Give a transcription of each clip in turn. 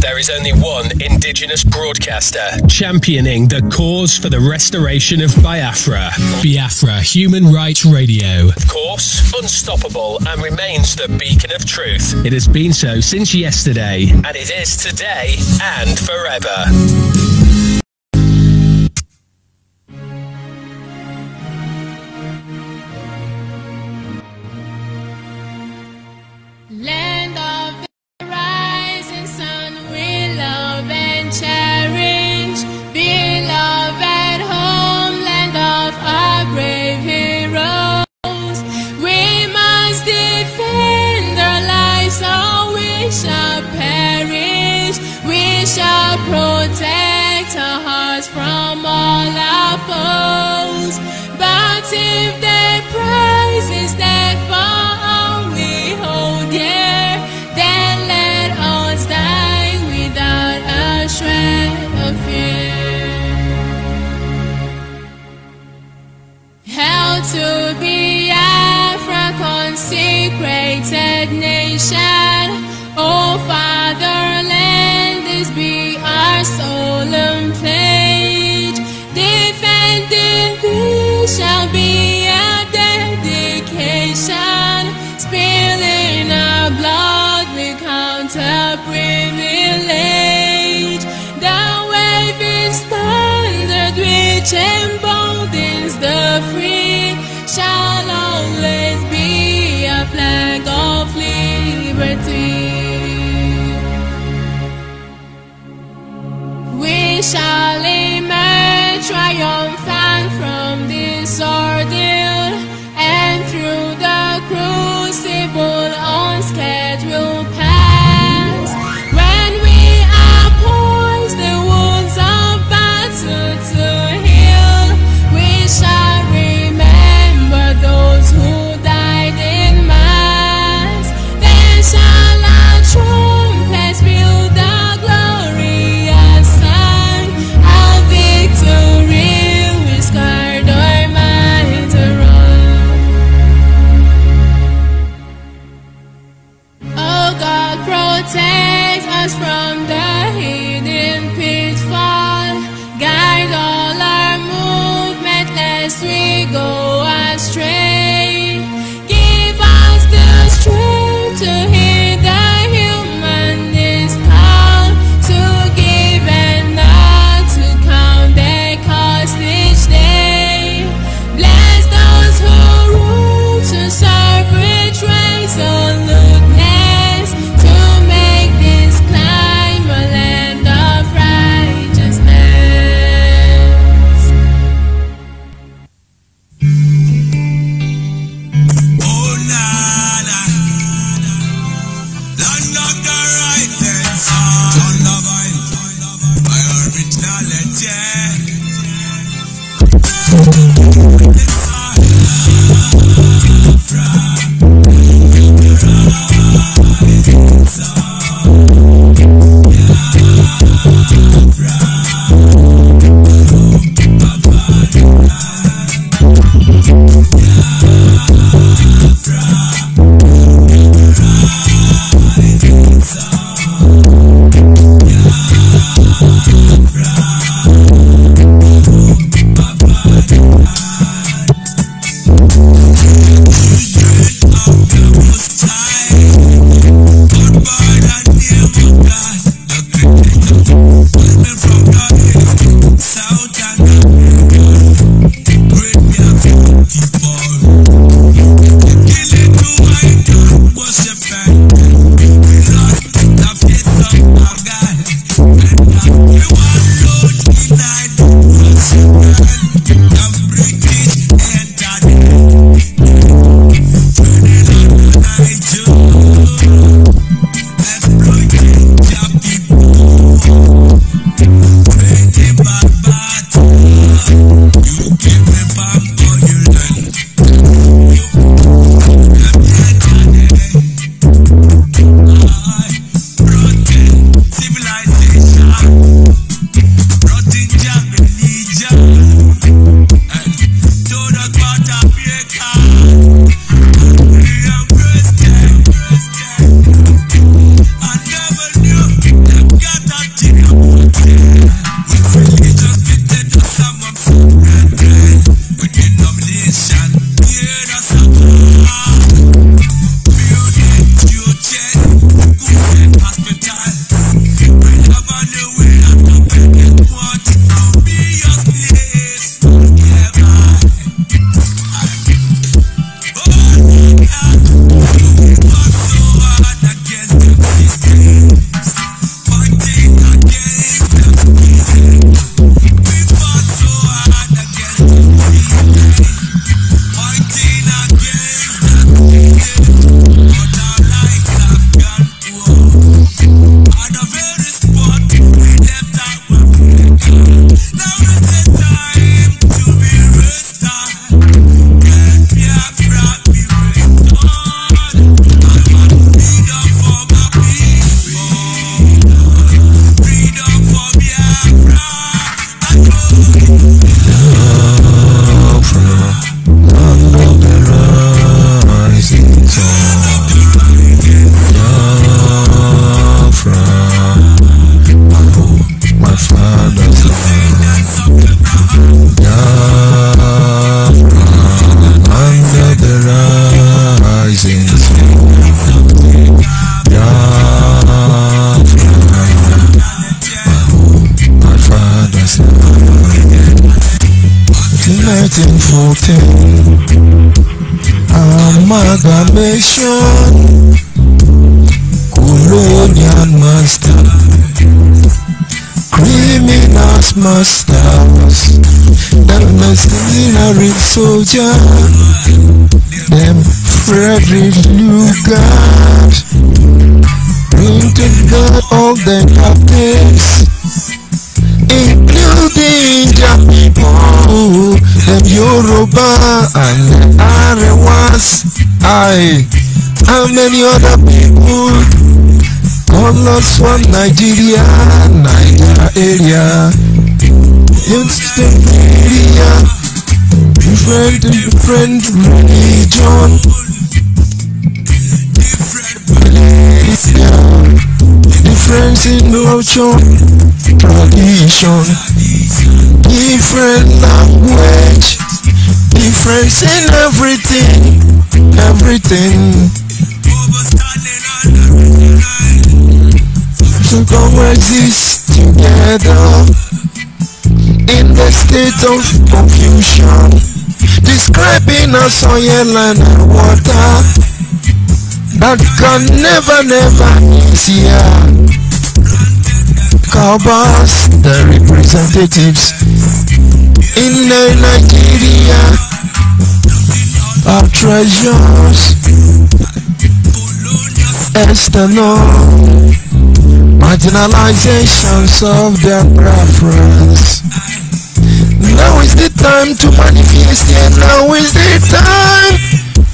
there is only one indigenous broadcaster championing the cause for the restoration of Biafra. Biafra Human Rights Radio. Of course, unstoppable and remains the beacon of truth. It has been so since yesterday, and it is today and forever. Land of the rising sun, we love and cherish. Beloved homeland of our brave heroes. We must defend our lives or we shall perish. We shall protect our hearts from all our foes. But if their prize is death for all we hold dear, then let us die without a shred of fear. Held to be Biafra, consecrated nation. O fatherland, this be our solemn pledge. Defending thee shall be a dedication. Spilling our blood we count a privilege. The waving standard which emboldens the free shall always be a flag of liberty. We shall emerge triumphant from this ordeal, and through the crucible unscathed we'll pass. When we are poised the wounds of battle to heal, we shall remember those who died in mass. Then shall our trumpets build the glorious song of victory. We scarred our minds around. Oh God, protect us from the hidden pitfall. Guide all our movement lest we go astray. Give us the strength to hear the humanist call, to give and not to count their cost each day. Bless those who rule to serve with resoluteness, to make this climb Amalgamation, colonial master, criminals masters, the mercenary soldier, them Frederick Lugard, bring to God all the captives, including the people, them Yoruba and the Arewas, and many other people, colors from Nigeria, area, different religion, difference in culture, tradition, different language, difference in everything. To coexist together in the state of confusion, describing a soil and water that can never easier. Cowboys, the representatives in Nigeria, our treasures, external marginalizations of their preference. Now is the time to manifest, and now is the time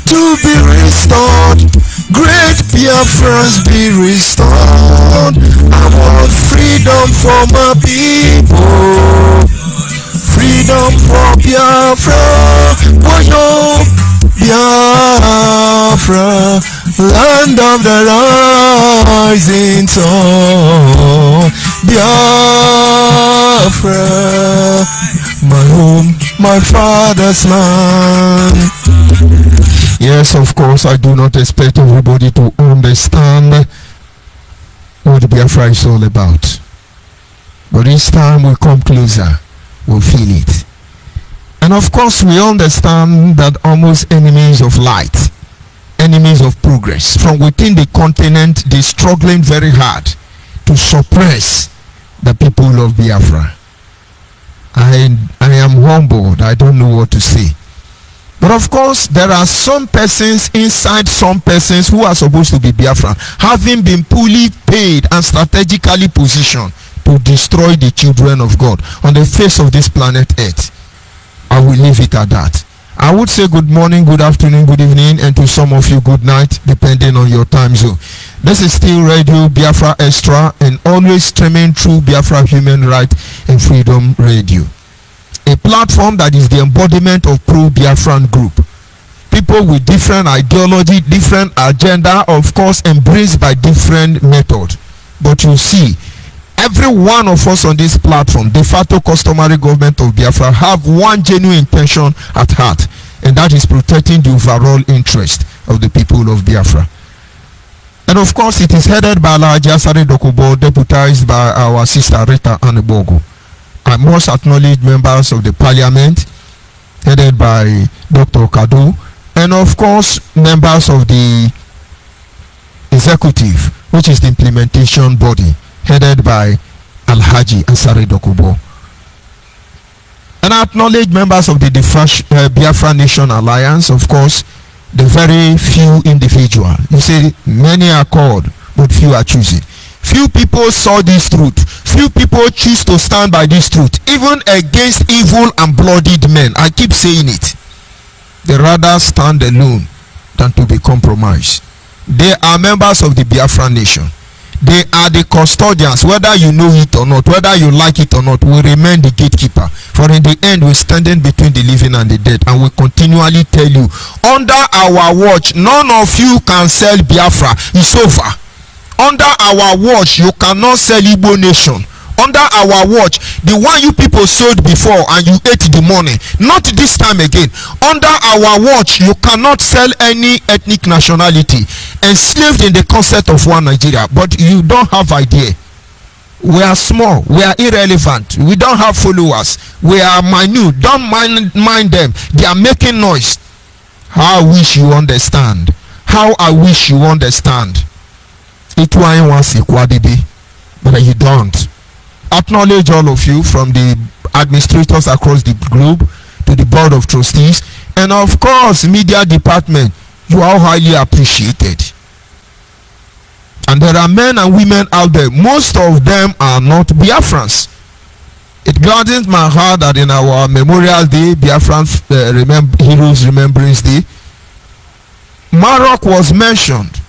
to be restored. Great Biafras be restored. I want freedom for my people, freedom for Biafra. Boyo Biafra, land of the rising sun. Biafra, my home, my father's land. Yes, of course, I do not expect everybody to understand what Biafra is all about. But each time we come closer, we'll feel it. And of course, we understand that almost enemies of light, enemies of progress, from within the continent, they're struggling very hard to suppress the people of Biafra. I am humbled. I don't know what to say. But of course, there are some persons inside some persons who are supposed to be Biafra, having been fully paid and strategically positioned to destroy the children of God on the face of this planet Earth. I will leave it at that. I would say good morning, good afternoon, good evening, and to some of you good night, depending on your time zone. This is still Radio Biafra Extra, and always streaming through Biafra Human Rights and Freedom Radio, a platform that is the embodiment of pro-Biafran group. People with different ideology, different agenda, of course, embraced by different method. But you see, every one of us on this platform, de facto customary government of Biafra, have one genuine intention at heart, and that is protecting the overall interest of the people of Biafra. And of course, it is headed by Alhaji Asare Dokubo, deputized by our sister Rita Anebogo. I must acknowledge members of the parliament, headed by Dr. Kadu, and of course, members of the executive, which is the implementation body, headed by Alhaji Asare Dokubo. And I acknowledge members of the Biafra Nation Alliance, of course, the very few individuals. You say many are called, but few are chosen. Few people saw this truth. Few people choose to stand by this truth, even against evil and bloodied men. I keep saying it. They rather stand alone than to be compromised. They are members of the Biafra nation. They are the custodians, whether you know it or not, whether you like it or not, will remain the gatekeeper. For in the end, we're standing between the living and the dead, and we continually tell you, under our watch, none of you can sell Biafra. It's over. Under our watch, you cannot sell Igbo nation. Under our watch, the one you people sold before and you ate the money, not this time again. Under our watch, you cannot sell any ethnic nationality enslaved in the concept of one Nigeria. But you don't have idea. We are small, we are irrelevant, we don't have followers, we are minute. Don't mind them. They are making noise. How I wish you understand. How I wish you understand. It wants equality, but you don't. Acknowledge all of you, from the administrators across the globe to the board of trustees, and of course media department. You are highly appreciated. And there are men and women out there, most of them are not Biafrans. It gladdens my heart that in our Memorial Day, Biafran Heroes Remembrance Day, Maroc was mentioned.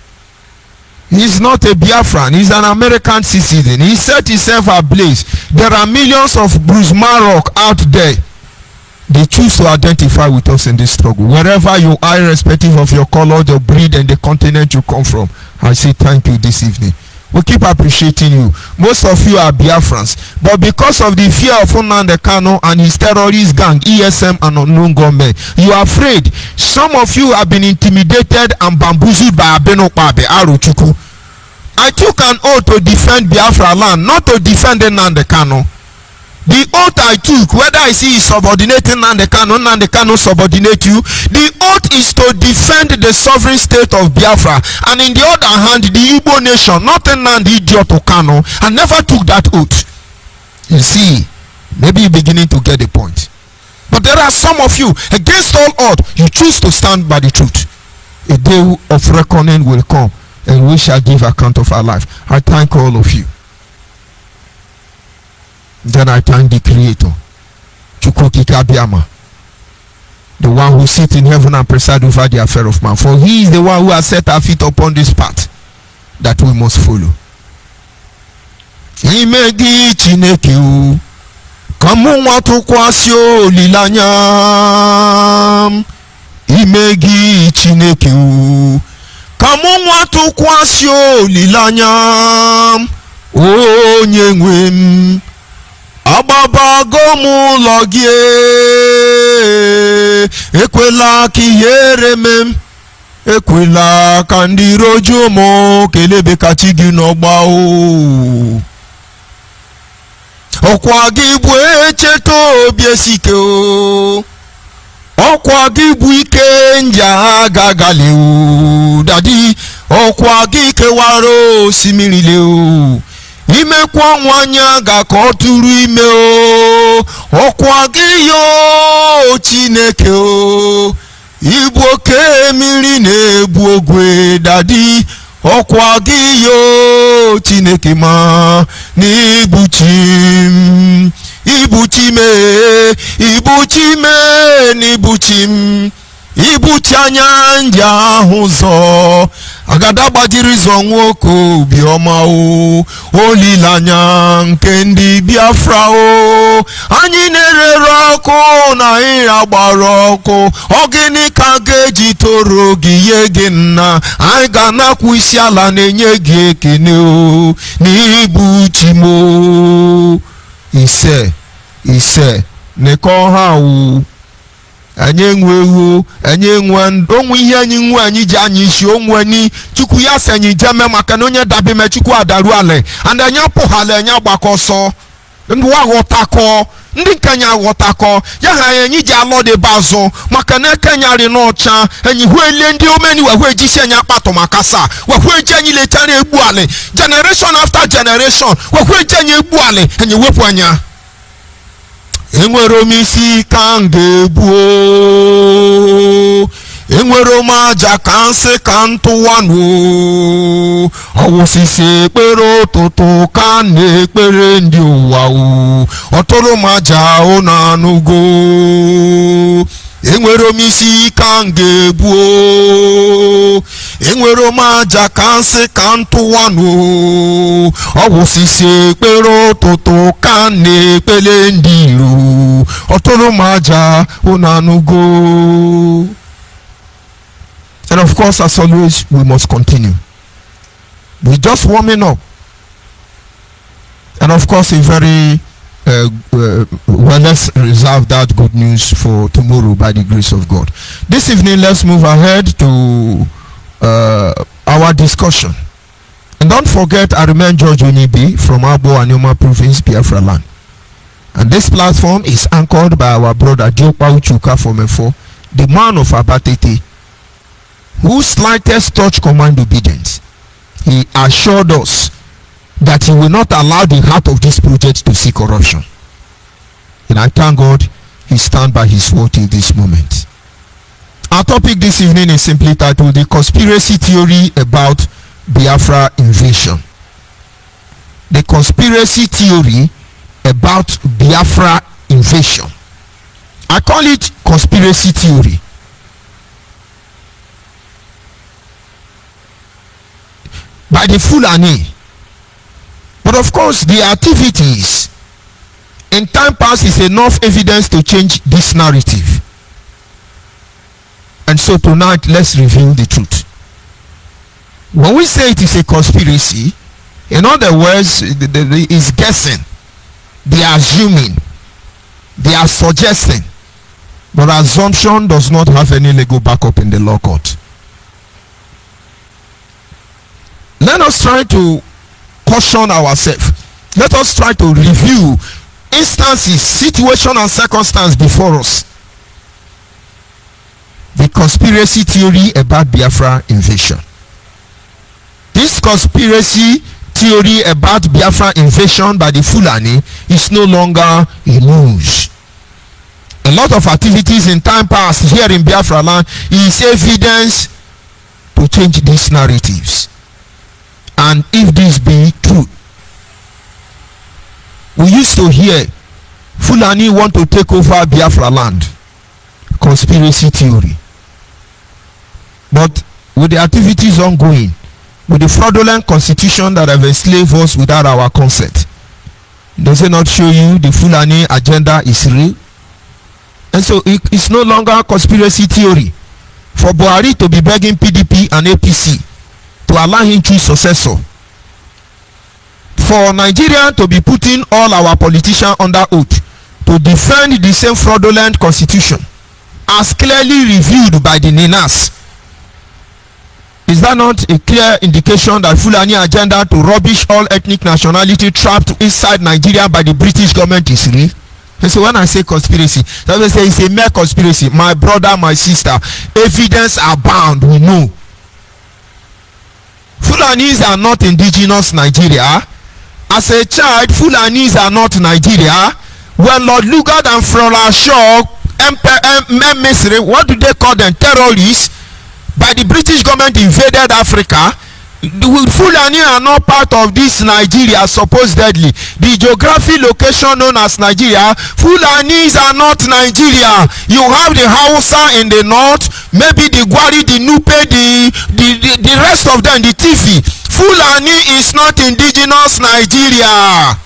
He's not a Biafran, he's an American citizen. He set himself ablaze. There are millions of Bruce Maroc out there. They choose to identify with us in this struggle. Wherever you are, irrespective of your color, your breed, and the continent you come from, I say thank you this evening. We keep appreciating you. Most of you are Biafrans, but because of the fear of Nnamdi Kanu and his terrorist gang, ESM and unknown gunmen, you are afraid. Some of you have been intimidated and bamboozled by Abenokpabe Aruchuku. I took an oath to defend Biafra land, not to defend Nnamdi Kanu. The oath I took, whether I see is subordinating Nnamdi Kanu subordinate you, the oath is to defend the sovereign state of Biafra, and in the other hand, the Igbo nation, not Nnamdi idiot Kanu. I never took that oath. You see, maybe you're beginning to get the point. But there are some of you, against all odds, you choose to stand by the truth. A day of reckoning will come, and we shall give account of our life. I thank all of you. Then I thank the Creator, Chukwukika Biama, the one who sits in heaven and preside over the affair of man. For he is the one who has set our feet upon this path that we must follow. Imegi Chineke o, kamu nwatukwasi olilanya. Imegi Chineke o, kamu nwatukwasi olilanya. Onye nwe m, agbabago m ụlọ gị, ekwela ka ihere mem, ekwela ka ndị iro jụọ m kelebe ka chi gị n'ọgba o. Ọkwa gị bụ echeta obi esike o, ọkwa gị bụ ike nja agagali o. Dadi, ọkwa gị kewara osimiri le o, imekwa nwanya ga ka ọ tụrụ ime o. Ọkwa gị yo Chineke o, igbu oke mmiri na-egbu ogwe. Dadi, ọkwa gị yo Chineke ma n'igbuchi m, igbuchi me, igbuchi me n'igbuchi m, igbuchi anya nja ahụ ụzọ. Agada gbajiri zọ nwoke obiọma o, olileanya nke ndị Biafra o. Anyị na-erere ọkụ na ịra gbara ọkụ, ọ gịnị ka ga-eji toro gị ye gị nna? Anyị ga-anakwu isi ala na-enye gị ekene o, n'igbuchi m o. Ise nekọ ha o. Anyị enwewo, anyị enwe onwe ihe anyị nwe anyị ji anyị isi onwe ni Chukwu ya sị anyị jeme maka na onye dabime Chukwu adaru ale, and anyị apụghale anyị agbakọsọ ndị aghọtakọ, ndị nke anyị aghọtakọ ya ha anyị ji alọdebe azụ maka na ekenyarị n'ọcha anyị hụ ele ndị omeni wehwe ejisi anyị akpatụ maka saa wehwe eji anyị lechara egbu ale generation after generation, wehwe eji anyị egbu ale anyị wepụ anya. Enwere m isi ka m ga-ebu, enwero maja kanse kantu wanu awosise pero toto kane pere ndi uwa o otoro maja onanugo enwero misi kange buo enwero maja kanse kantu wanu awosise pero toto kane pere ndi ru otoro maja onanugo. And of course, as always, we must continue. We're just warming up. And of course, a very well, let's reserve that good news for tomorrow by the grace of God. This evening, let's move ahead to our discussion. And don't forget, I remain George ONYIBE from Abo Anyoma Province, Biafra land. And this platform is anchored by our brother Diokpa Uchuka from Efo, the man of Abatete, whose slightest touch command obedience. He assured us that he will not allow the heart of this project to see corruption. And I thank God he stands by his word till this moment. Our topic this evening is simply titled The Conspiracy Theory About Biafra Invasion. The Conspiracy Theory About Biafra Invasion. I call it conspiracy theory. By the Fulani. But of course, the activities in time past is enough evidence to change this narrative. And so tonight, let's reveal the truth. When we say it is a conspiracy, in other words, is guessing, they are assuming, they are suggesting, but assumption does not have any legal backup in the law court. Let us try to caution ourselves. Let us try to review instances, situation and circumstance before us. The conspiracy theory about Biafra invasion. This conspiracy theory about Biafra invasion by the Fulani is no longer a news. A lot of activities in time past here in Biafra land is evidence to change these narratives. And if this be true, we used to hear Fulani want to take over Biafra land. Conspiracy theory. But with the activities ongoing, with the fraudulent constitution that have enslaved us without our consent, does it not show you the Fulani agenda is real? And so it's no longer conspiracy theory for Buhari to be begging PDP and APC to allow him choose successor, for Nigeria to be putting all our politicians under oath to defend the same fraudulent constitution as clearly reviewed by the Ninas. Is that not a clear indication that Fulani agenda to rubbish all ethnic nationality trapped inside Nigeria by the British government is real? And so when I say conspiracy, that means it's a mere conspiracy. My brother, my sister, evidence abound, we know. Fulanis are not indigenous Nigeria. As a child, Fulanis are not Nigeria. When Lord Lugard and Flora Shaw, what do they call them? Terrorists. By the British government invaded Africa. The Fulani are not part of this Nigeria supposedly. The geographic location known as Nigeria, Fulanis are not Nigeria. You have the Hausa in the north, maybe the Gwari, the Nupe, the rest of them, the Tifi. Fulani is not indigenous Nigeria.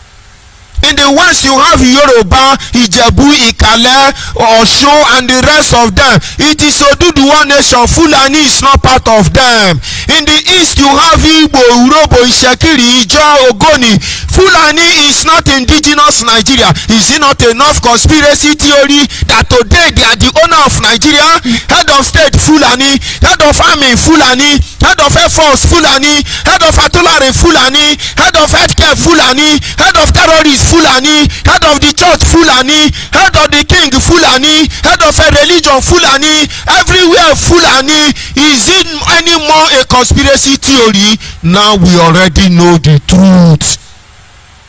In the west, you have Yoruba, Ijebu, Ikale, Osho, and the rest of them. It is Oduduwa nation. Fulani is not part of them. In the east, you have Igbo, Urobo, Ishekiri, Ijo, Ogoni. Fulani is not indigenous Nigeria. Is it not enough conspiracy theory that today they are the owner of Nigeria? Head of state Fulani, head of army Fulani, head of air force Fulani, head of artillery Fulani, head of healthcare Fulani, head of terrorists Fulani, head of the church Fulani, head of the king Fulani, head of a religion Fulani, everywhere Fulani. Is it anymore a conspiracy theory? Now we already know the truth.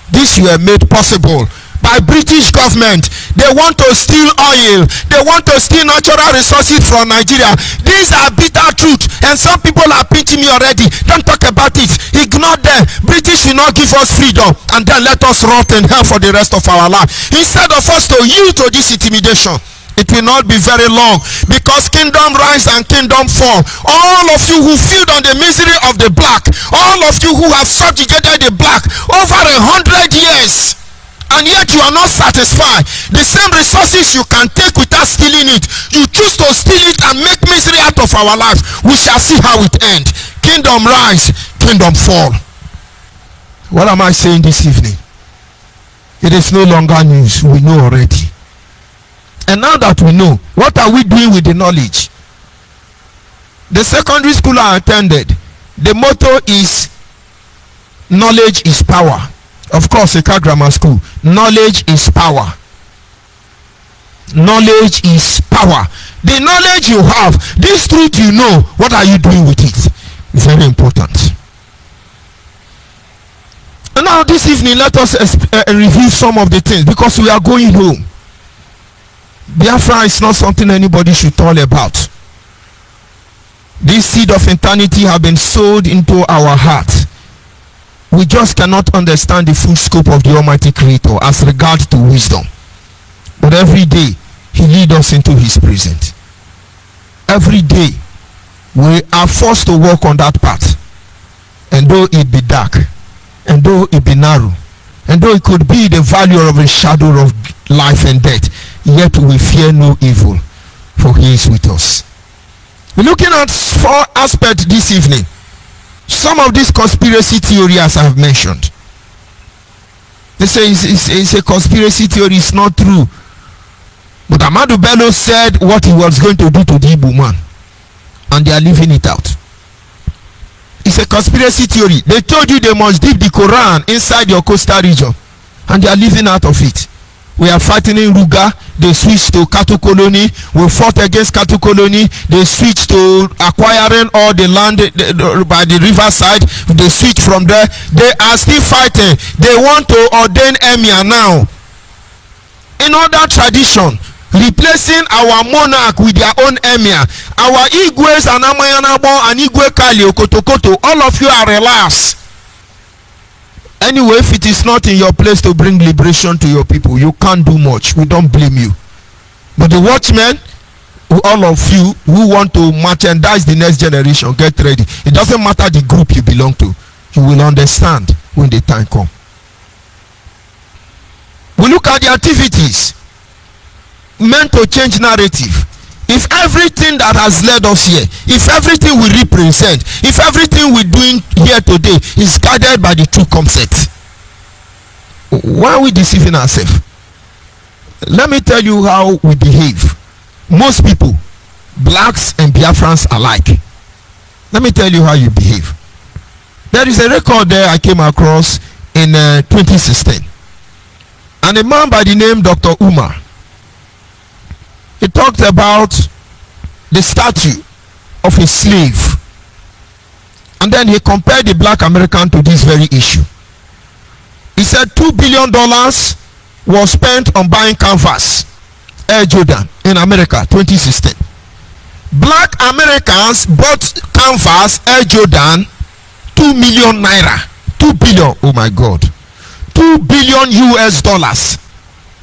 This were made possible by British government. They want to steal oil. They want to steal natural resources from Nigeria. These are bitter truth, and some people are pinching me already. Don't talk about it. Ignore them. British will not give us freedom, and then let us rot in hell for the rest of our life. Instead of us to yield to this intimidation, it will not be very long, because kingdom rise and kingdom fall. All of you who feed on the misery of the black, all of you who have subjugated the black over 100 years, and yet you are not satisfied. The same resources you can take without stealing it, you choose to steal it and make misery out of our lives. We shall see how it ends. Kingdom rise, kingdom fall. What am I saying this evening? It is no longer news. We know already. And now that we know, what are we doing with the knowledge? The secondary school I attended, the motto is knowledge is power. Of course, Eka Grammar School, knowledge is power. Knowledge is power. The knowledge you have, this truth you know, what are you doing with it? Very important. And now this evening, let us review some of the things, because we are going home. Biafra is not something anybody should talk about. This seed of eternity have been sowed into our heart. We just cannot understand the full scope of the Almighty Creator as regards to wisdom. But every day, He leads us into His presence. Every day, we are forced to walk on that path. And though it be dark, and though it be narrow, and though it could be the value of a shadow of life and death, yet we fear no evil, for He is with us. We're looking at 4 aspects this evening. Some of these conspiracy theories I have mentioned. They say it's a conspiracy theory, it's not true. But Ahmadu Bello said what he was going to do to the Igbo man, and they are leaving it out. It's a conspiracy theory. They told you they must dip the Quran inside your coastal region, and they are leaving out of it. We are fighting in Ruga. They switched to cattle colony. We fought against cattle colony. They switched to acquiring all the land by the riverside. They switched from there. They are still fighting. They want to ordain emir now. In other tradition, replacing our monarch with their own emir. Our Igwes and Amayanabo and Igwe Kali Okotokoto, all of you are relaxed. Anyway, if it is not in your place to bring liberation to your people, you can't do much. We don't blame you. But the watchmen, all of you who want to merchandise the next generation, get ready. It doesn't matter the group you belong to. You will understand when the time comes. We look at the activities meant to change narrative. If everything that has led us here, if everything we represent, if everything we're doing here today is guided by the true concept, why are we deceiving ourselves? Let me tell you how we behave. Most people, blacks and Biafrans alike. Let me tell you how you behave. There is a record there I came across in 2016. And a man by the name Dr. Umar, he talked about the statue of a slave, and then he compared the black American to this very issue. He said $2 billion was spent on buying canvas, Air Jordan, in America, 2016. Black Americans bought canvas, Air Jordan, 2 million naira. 2 billion, oh my God. 2 billion US dollars.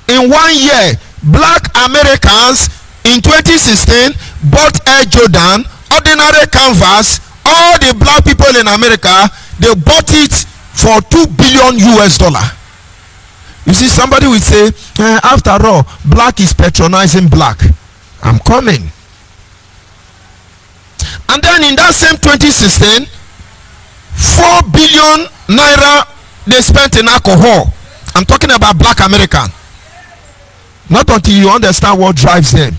In 1 year, black Americans in 2016 bought Air Jordan, ordinary canvas. All the black people in America, they bought it for 2 billion US dollar. You see, somebody will say, after all, black is patronizing black. I'm coming. And then in that same 2016, 4 billion naira they spent in alcohol. I'm talking about black American. Not until you understand what drives them,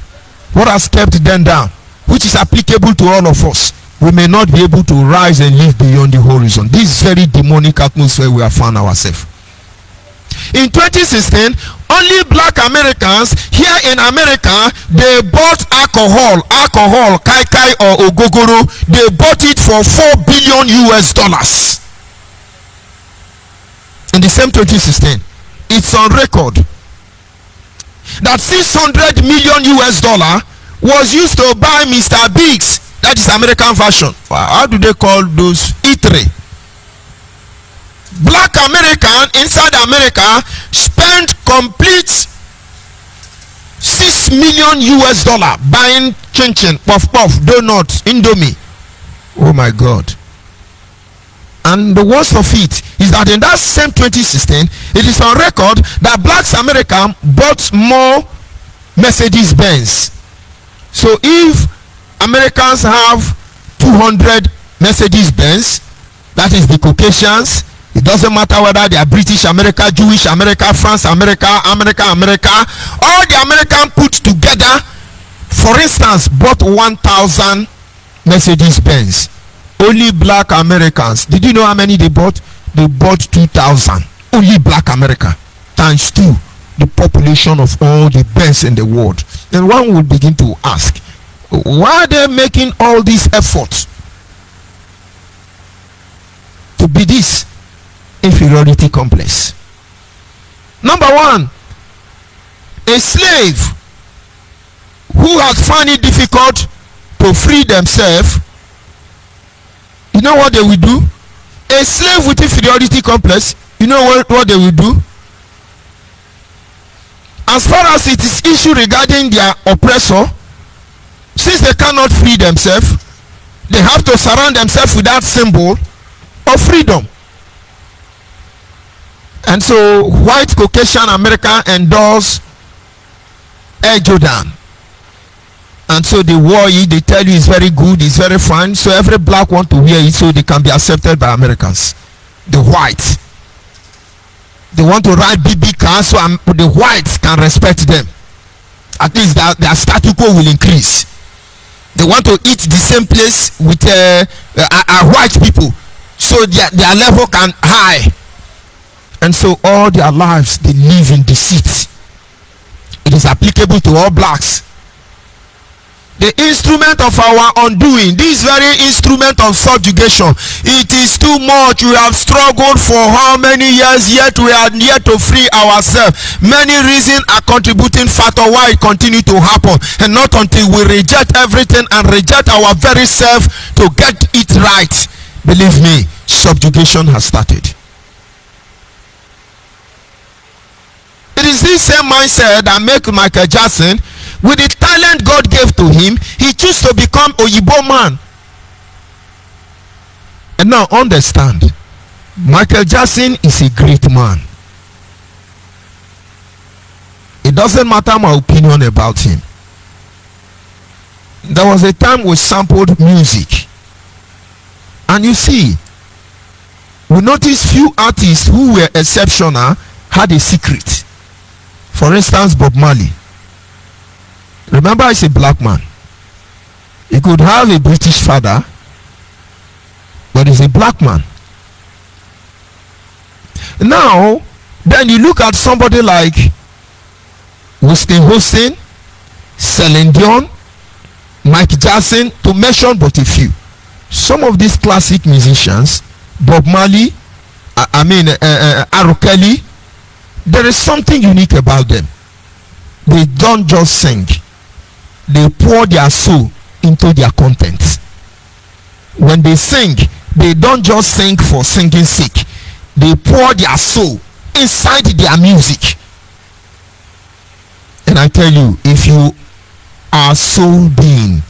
what has kept them down, which is applicable to all of us, we may not be able to rise and live beyond the horizon. This very demonic atmosphere we have found ourselves. In 2016, only black Americans here in America, they bought alcohol, kai kai or ogogoro. They bought it for 4 billion US dollars. In the same 2016, it's on record that $600 million was used to buy Mr. Biggs, that is American version. How do they call those? Eatery. Black American inside America spent complete $6 million buying chin-chin, puff-puff, donuts, Indomie. Oh my God. And the worst of it is that in that same 2016, it is on record that blacks American bought more Mercedes Benz. So if Americans have 200 Mercedes Benz, that is the Caucasians, it doesn't matter whether they are British America, Jewish America, France America, America, all the American put together, for instance, bought 1,000 Mercedes Benz. Only black Americans, did you know how many they bought? They bought 2,000. Only black America, times 2 the population of all the Benz in the world. Then one will begin to ask, why are they making all these efforts to be this inferiority complex? Number one, a slave who has found it difficult to free themselves, you know what they will do? A slave with inferiority complex, you know what they will do? As far as it is issue regarding their oppressor, since they cannot free themselves, they have to surround themselves with that symbol of freedom. And so white Caucasian America endorse Air Jordan. And so they wore it, they tell you it's very good, it's very fine. So every black want to wear it so they can be accepted by Americans. The whites. They want to ride BB cars so the whites can respect them. At least their status quo will increase. They want to eat the same place with white people so their level can high. And so all their lives they live in deceit. It is applicable to all blacks. The instrument of our undoing, this very instrument of subjugation, it is too much. We have struggled for how many years, yet we are yet to free ourselves. Many reasons are contributing factor why it continue to happen, and not until we reject everything and reject our very self to get it right. Believe me, subjugation has started. It is this same mindset that make Michael Jackson, with the talent God gave to him, he chose to become ONYIBE man. And now understand, Michael Jackson is a great man. It doesn't matter my opinion about him. There was a time we sampled music, and you see, we noticed few artists who were exceptional had a secret. For instance, Bob Marley. Remember, he's a black man. He could have a British father, but he's a black man. Now, then you look at somebody like Whitney Houston, Celine Dion, Mike Jackson, to mention but a few. Some of these classic musicians, Bob Marley, R. Kelly, there is something unique about them. They don't just sing. They pour their soul into their content. When they sing, they don't just sing for singing's sake. They pour their soul inside their music. And I tell you, if you are soul being,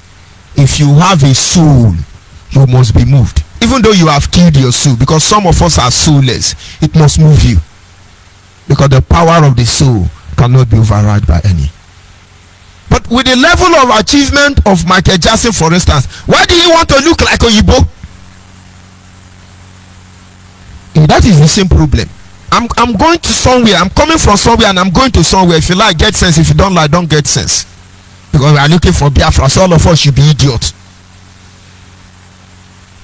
if you have a soul, you must be moved. Even though you have killed your soul, because some of us are soulless, it must move you. Because the power of the soul cannot be overridden by any. But with the level of achievement of Michael Jackson, for instance, why do you want to look like ONYIBE? That is the same problem. I'm going to somewhere. I'm coming from somewhere and I'm going to somewhere. If you like, get sense. If you don't like, don't get sense. Because we are looking for Biafra. So all of us should be idiots.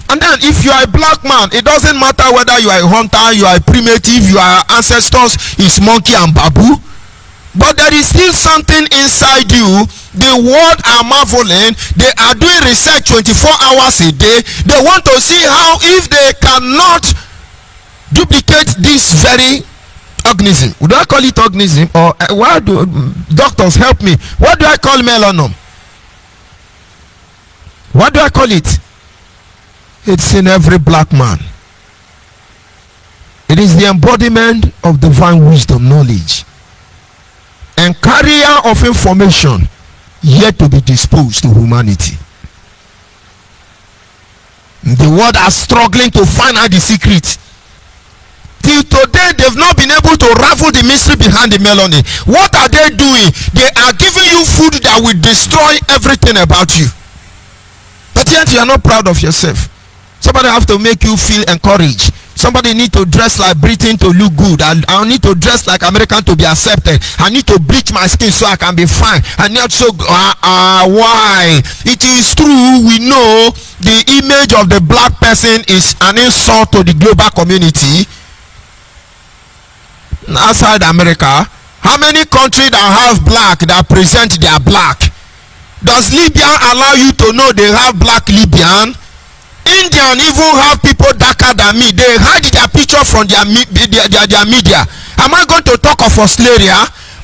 And then if you are a black man, it doesn't matter whether you are a hunter, you are a primitive, your ancestors is monkey and babu. But there is still something inside you. The world are marveling. They are doing research 24 hours a day. They want to see how, if they cannot duplicate this very Organism. Would I call it organism? Or why do doctors help me? What do I call melanoma? What do I call it? It's in every black man. It is the embodiment of divine wisdom, knowledge, and carrier of information yet to be disposed to humanity. The world are struggling to find out the secret. Till today, they've not been able to raffle the mystery behind the melanin. What are they doing? They are giving you food that will destroy everything about you. But yet you are not proud of yourself. Somebody have to make you feel encouraged. Somebody need to dress like Britain to look good. I need to dress like American to be accepted. I need to bleach my skin so I can be fine. I need so why? It is true, we know the image of the black person is an insult to the global community. Outside America, how many countries that have black that present their black? Does Libya allow you to know they have black Libyan? Indian even have people darker than me. They hide their picture from their media. Am I going to talk of Australia?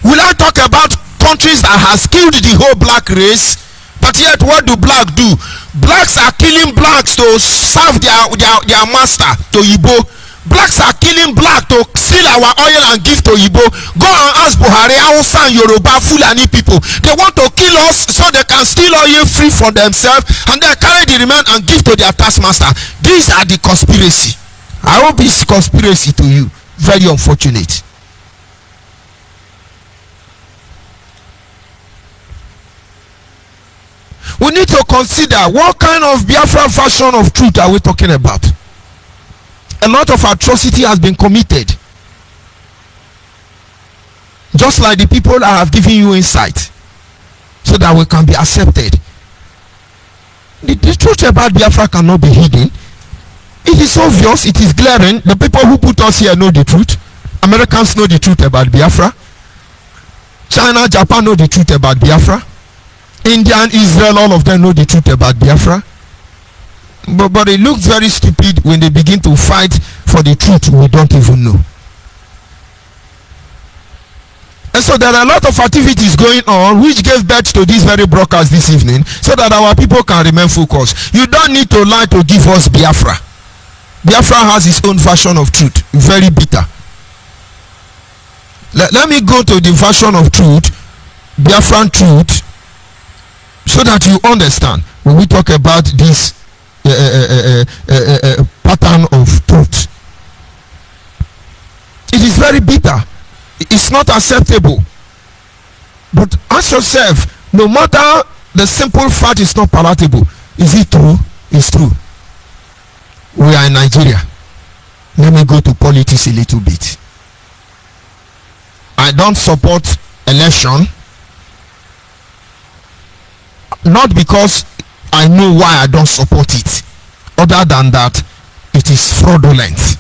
Will I talk about countries that has killed the whole black race? But yet what do blacks do? Blacks are killing blacks to serve their master, to Igbo. Blacks are killing black to steal our oil and give to Igbo. Go and ask Buhari, Hausa and Yoruba, Fulani people. They want to kill us so they can steal oil free for themselves and then carry the remain and give to their taskmaster. These are the conspiracy. I hope it's conspiracy to you. Very unfortunate. We need to consider what kind of Biafra version of truth are we talking about. A lot of atrocity has been committed. Just like the people that have given you insight so that we can be accepted. The truth about Biafra cannot be hidden. It is obvious, it is glaring. The people who put us here know the truth. Americans know the truth about Biafra. China, Japan know the truth about Biafra. India and Israel, all of them know the truth about Biafra. But it looks very stupid when they begin to fight for the truth we don't even know. And so there are a lot of activities going on which gave birth to this very broadcast this evening so that our people can remain focused. You don't need to lie to give us Biafra. Biafra has its own version of truth, very bitter. Let me go to the version of truth, Biafran truth, so that you understand when we talk about this pattern of truth. It is very bitter. It's not acceptable. But ask yourself, no matter the simple fact is not palatable, is it true? It's true. We are in Nigeria. Let me go to politics a little bit. I don't support election, not because I know why I don't support it, other than that it is fraudulent.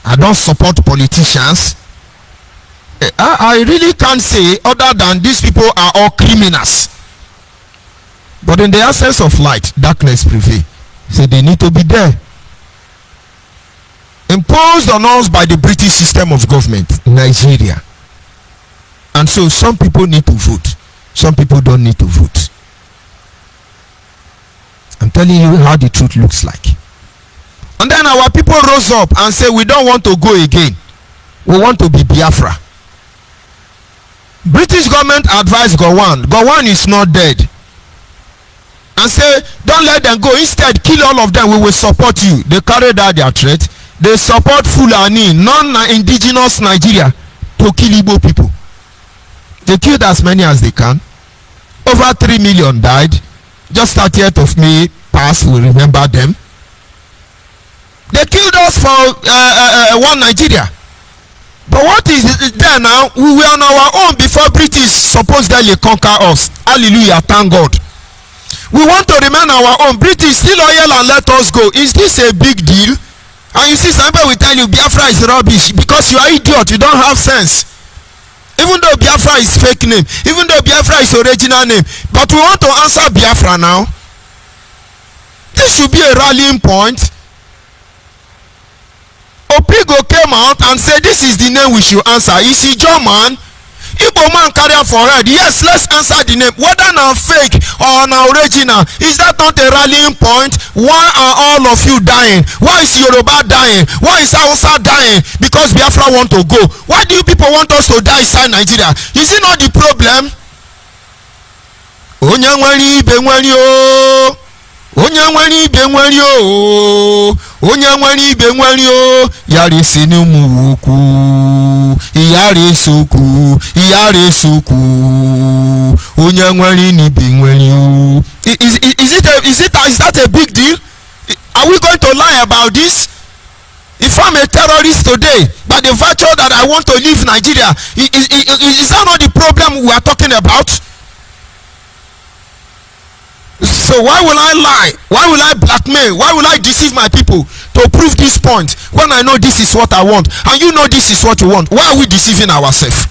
I don't support politicians. I really can't say other than these people are all criminals. But in the absence of light, darkness prevails. So they need to be there. Imposed on us by the British system of government, Nigeria. And so some people need to vote. Some people don't need to vote. I'm telling you how the truth looks like. And then our people rose up and said, we don't want to go again. We want to be Biafra. British government advised Gowon. Gowon is not dead. And say, don't let them go. Instead, kill all of them. We will support you. They carried out their threat. They support Fulani, non-indigenous Nigeria, to kill Igbo people. They killed as many as they can. Over 3 million died. Just 30th of May passed, we remember them. They killed us for one Nigeria. But what is there now? We were on our own before British supposedly conquer us. Hallelujah, thank God. We want to remain our own. British still loyal and let us go. Is this a big deal? And you see, somebody will tell you Biafra is rubbish because you are idiot, you don't have sense. Even though Biafra is fake name, even though Biafra is original name, but we want to answer Biafra now. This should be a rallying point. Opigo came out and said this is the name we should answer. Is he German? Igbo man carry am for head. Yes, let's answer the name. Whether na fake or na original, is that not a rallying point? Why are all of you dying? Why is Yoruba dying? Why is Hausa dying? Because Biafra want to go. Why do you people want us to die inside Nigeria? Is it not the problem? ONYIBE nwere o. ONYIBE nwere o. ONYIBE nwere o. Yari sinu muku. Iyare soku. Iyare soku. ONYIBE nwere o. Is that a big deal? Are we going to lie about this? If I'm a terrorist today, by the virtue that I want to leave Nigeria, is that not the problem we are talking about? So why will I lie? Why will I blackmail? Why will I deceive my people to prove this point when I know this is what I want and you know this is what you want? Why are we deceiving ourselves?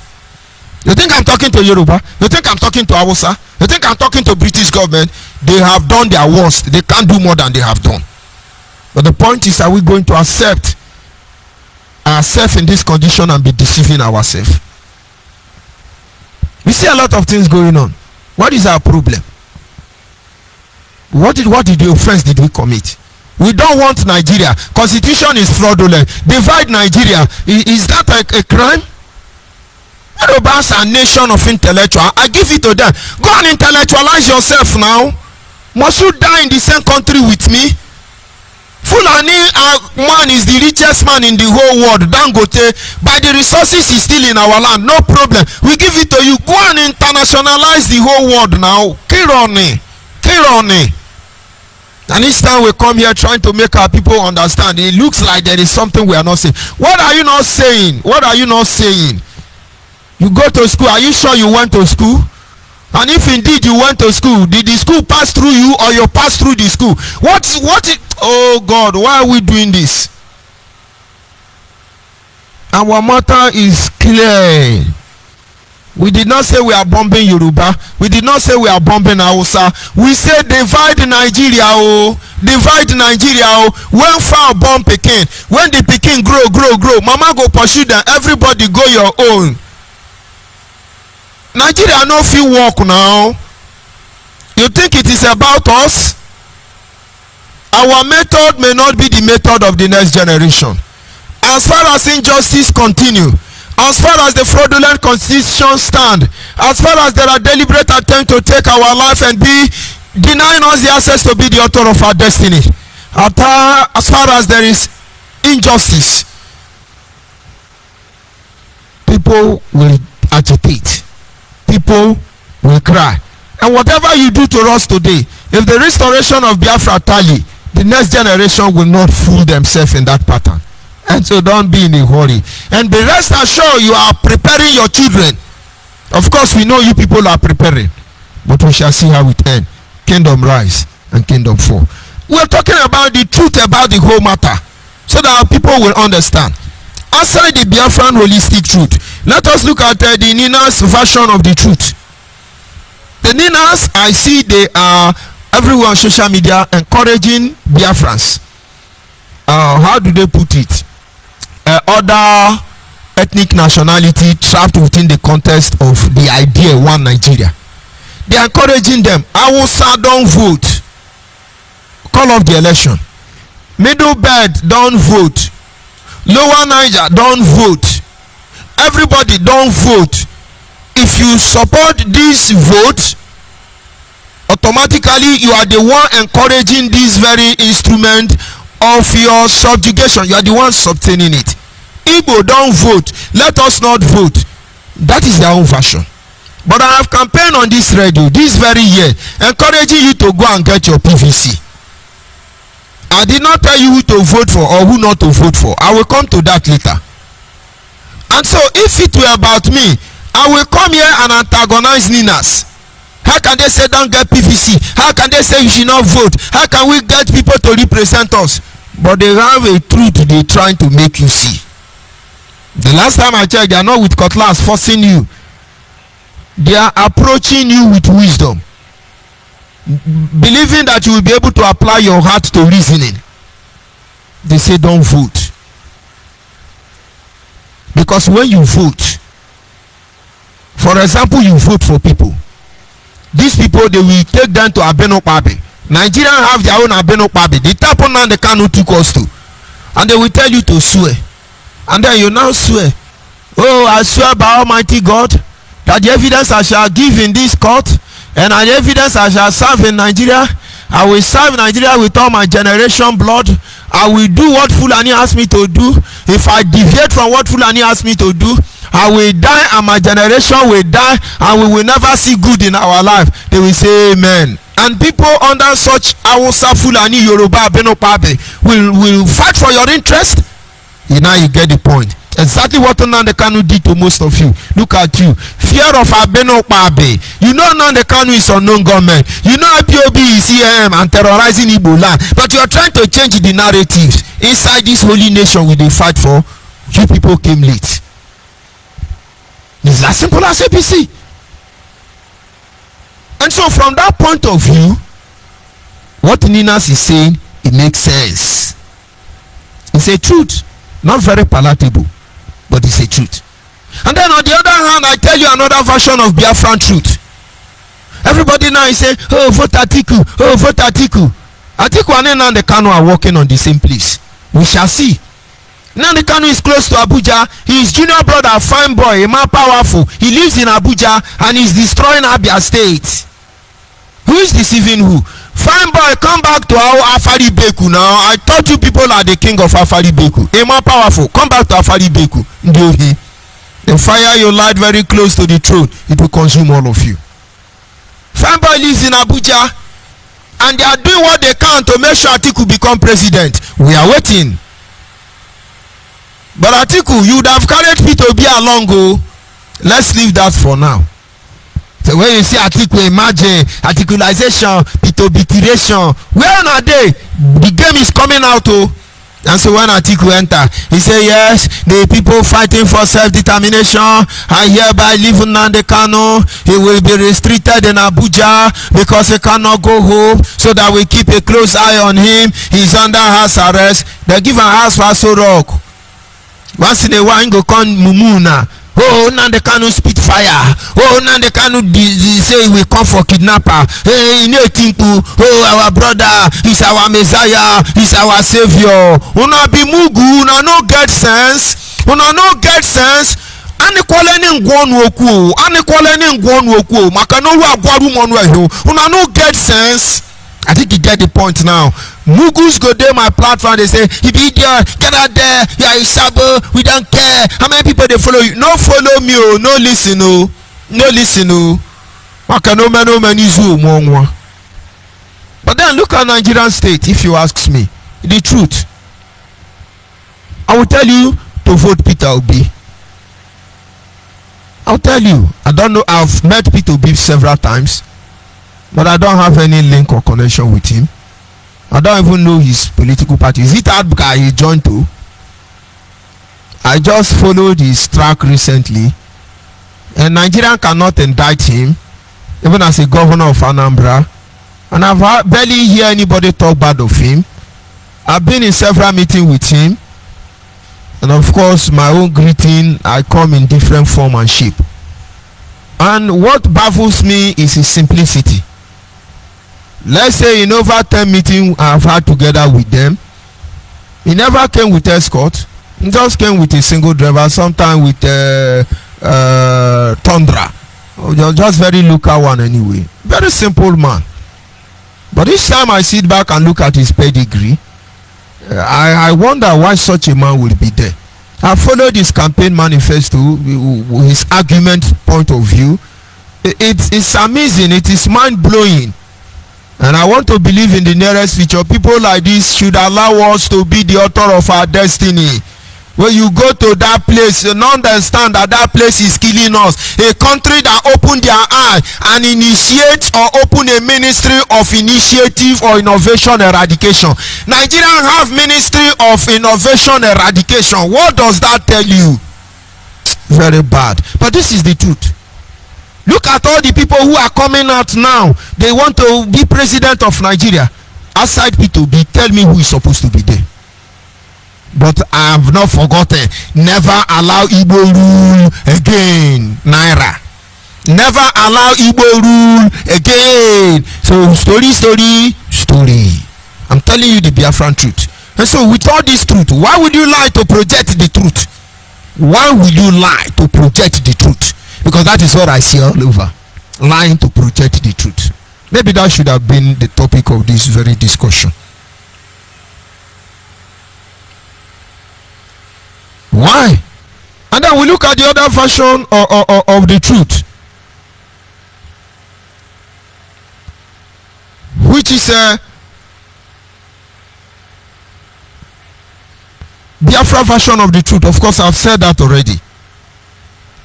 You think I'm talking to Yoruba? You think I'm talking to Hausa? You think I'm talking to British government? They have done their worst. They can't do more than they have done. But the point is, are we going to accept ourselves in this condition and be deceiving ourselves? We see a lot of things going on. What is our problem? What did the offense did we commit? We don't want Nigeria. Constitution is fraudulent. Divide Nigeria. Is that a crime? Yorubas are a nation of intellectuals. I give it to them. Go and intellectualize yourself now. Must you die in the same country with me? Fulani man is the richest man in the whole world. Dangote, by the resources is still in our land. No problem. We give it to you. Go and internationalize the whole world now. Kironi. And each time we come here trying to make our people understand, it looks like there is something we are not saying. What are you not saying? What are you not saying? You go to school. Are you sure you went to school? And if indeed you went to school, did the school pass through you or you pass through the school? Oh God, why are we doing this? Our matter is clear. We did not say we are bombing Yoruba. We did not say we are bombing Hausa. We say divide Nigeria, oh. Divide Nigeria, oh. When far bomb Pekin, when the Pekin grow, Mama go pursue them. Everybody go your own. Nigeria no fit work now. You think it is about us? Our method may not be the method of the next generation. As far as injustice continue, as far as the fraudulent constitution stand, as far as there are deliberate attempts to take our life and be denying us the access to be the author of our destiny, as far as there is injustice, people will agitate, people will cry. And whatever you do to us today, if the restoration of Biafra tally, the next generation will not fool themselves in that pattern. And so don't be in a hurry. And be rest assured you are preparing your children. Of course, we know you people are preparing. But we shall see how it ends. Kingdom rise and kingdom fall. We're talking about the truth about the whole matter, so that our people will understand. Outside the Biafran holistic truth, let us look at the Nina's version of the truth. The Ninas, I see they are everywhere on social media encouraging Biafrans. How do they put it? Other ethnic nationality trapped within the context of the idea one Nigeria. They are encouraging them. Hausa don't vote. Call off the election. Middle Belt don't vote. Lower Niger don't vote. Everybody don't vote. If you support this vote, automatically you are the one encouraging this very instrument of your subjugation. You are the one sustaining it. Igbo don't vote. Let us not vote. That is their own version. But I have campaigned on this radio this very year, encouraging you to go and get your PVC. I did not tell you who to vote for or who not to vote for. I will come to that later. And so if it were about me, I will come here and antagonize Ninas. How can they say don't get PVC? How can they say you should not vote? How can we get people to represent us? But they have a truth they're trying to make you see. The last time I checked, they are not with cutlass forcing you. They are approaching you with wisdom, believing that you will be able to apply your heart to reasoning. They say don't vote. Because when you vote, for example, you vote for people, these people, they will take them to Abenokpabe. Nigerians have their own Abenokpabe. The type of man they cannot took us to, and they will tell you to swear, and then you now swear, oh, I swear by Almighty God that the evidence I shall give in this court and the evidence I shall serve in Nigeria, I will serve Nigeria with all my generation blood. I will do what Fulani asked me to do. If I deviate from what Fulani asked me to do, I will die and my generation will die and we will never see good in our life. They will say amen. And people under such Hausa, Fulani, Yoruba, Benokpabe will fight for your interest. Now you get the point. Exactly what Nnamdi Kanu did to most of you. Look at you. Fear of Abenokpabe. You know Nnamdi Kanu is unknown government. You know IPOB is EM and terrorizing Igbo land. But you are trying to change the narratives. Inside this holy nation we dey fight for, you people came late. It's as simple as ABC. And so from that point of view, what Ninas is saying, it makes sense. It's a truth. Not very palatable, but it's a truth. And then on the other hand, I tell you another version of Biafran truth. Everybody now is saying, oh, vote Atiku, oh, vote Atiku. Atiku and Nnamdi Kanu are working on the same place. We shall see. Nnamdi Kanu is close to Abuja. His junior brother, fine boy, a man powerful. He lives in Abuja and is destroying Abia State. Who is deceiving who? Fine boy, come back to our Afari Beku now. I thought you people are the king of Afari Beku. A man powerful, come back to Afari Beku. The fire you light very close to the throne, it will consume all of you. Fine boy lives in Abuja and they are doing what they can to make sure Atiku become president. We are waiting. But Atiku, you would have carried Peter Obi along. Go. Let's leave that for now. So when you see Atiku, imagine articulation, pitobitiration. Where are they? The game is coming out. Oh. And so when Atiku enter, he say yes, the people fighting for self-determination. I hereby leave Nnamdi Kanu. He will be restricted in Abuja because he cannot go home. So that we keep a close eye on him. He's under house arrest. They give a house for Sorok. Once in a while, he go come Mumuna. Oh, Nnamdi Kanu spit fire. Oh, Nnamdi Kanu say he will come for kidnapper. Hey, you know, oh, our brother is our Messiah, is our savior. Una be mugu, una no get sense. Una no get sense. Anikwaleni ngwonu oku. Anikwaleni ngwonu oku. Makano wa gwaru monwe ho. Una no get sense. I think you get the point now. Mugus go there my platform, they say, if you idiot, get out there, you are a sabo, we don't care. How many people they follow you? No follow me, oh, no listen, oh, no listen, oh. But then look at Nigerian state, if you ask me. The truth. I will tell you to vote Peter Obi. I'll tell you, I don't know, I've met Peter Obi several times. But I don't have any link or connection with him. I don't even know his political party. Is it that guy he joined to? I just followed his track recently. And Nigerian cannot indict him, even as a governor of Anambra. And I've barely hear anybody talk bad of him. I've been in several meetings with him. And of course, my own greeting, I come in different form and shape. And what baffles me is his simplicity. Let's say in over 10 meetings I've had together with them, he never came with escort. He just came with a single driver, sometimes with Tundra. Just very local one anyway. Very simple man. But each time I sit back and look at his pedigree, I wonder why such a man will be there. I followed his campaign manifesto, his argument point of view. It's amazing. It is mind-blowing. And I want to believe in the nearest future, people like this should allow us to be the author of our destiny. When you go to that place, you understand that that place is killing us. A country that open their eye and initiate or open a ministry of initiative or innovation eradication. Nigerians have ministry of innovation eradication. What does that tell you? Very bad. But this is the truth. Look at all the people who are coming out now. They want to be president of Nigeria. Aside P2B, tell me who is supposed to be there. But I have not forgotten. Never allow Igbo rule again. Naira. Never allow Igbo rule again. So story. I'm telling you the Biafran truth. And so with all this truth, why would you lie to project the truth? Why will you lie to project the truth? Because that is what I see all over. Lying to project the truth. Maybe that should have been the topic of this very discussion. Why? And then we look at the other version of the truth, which is Biafra version of the truth. Of course, I've said that already.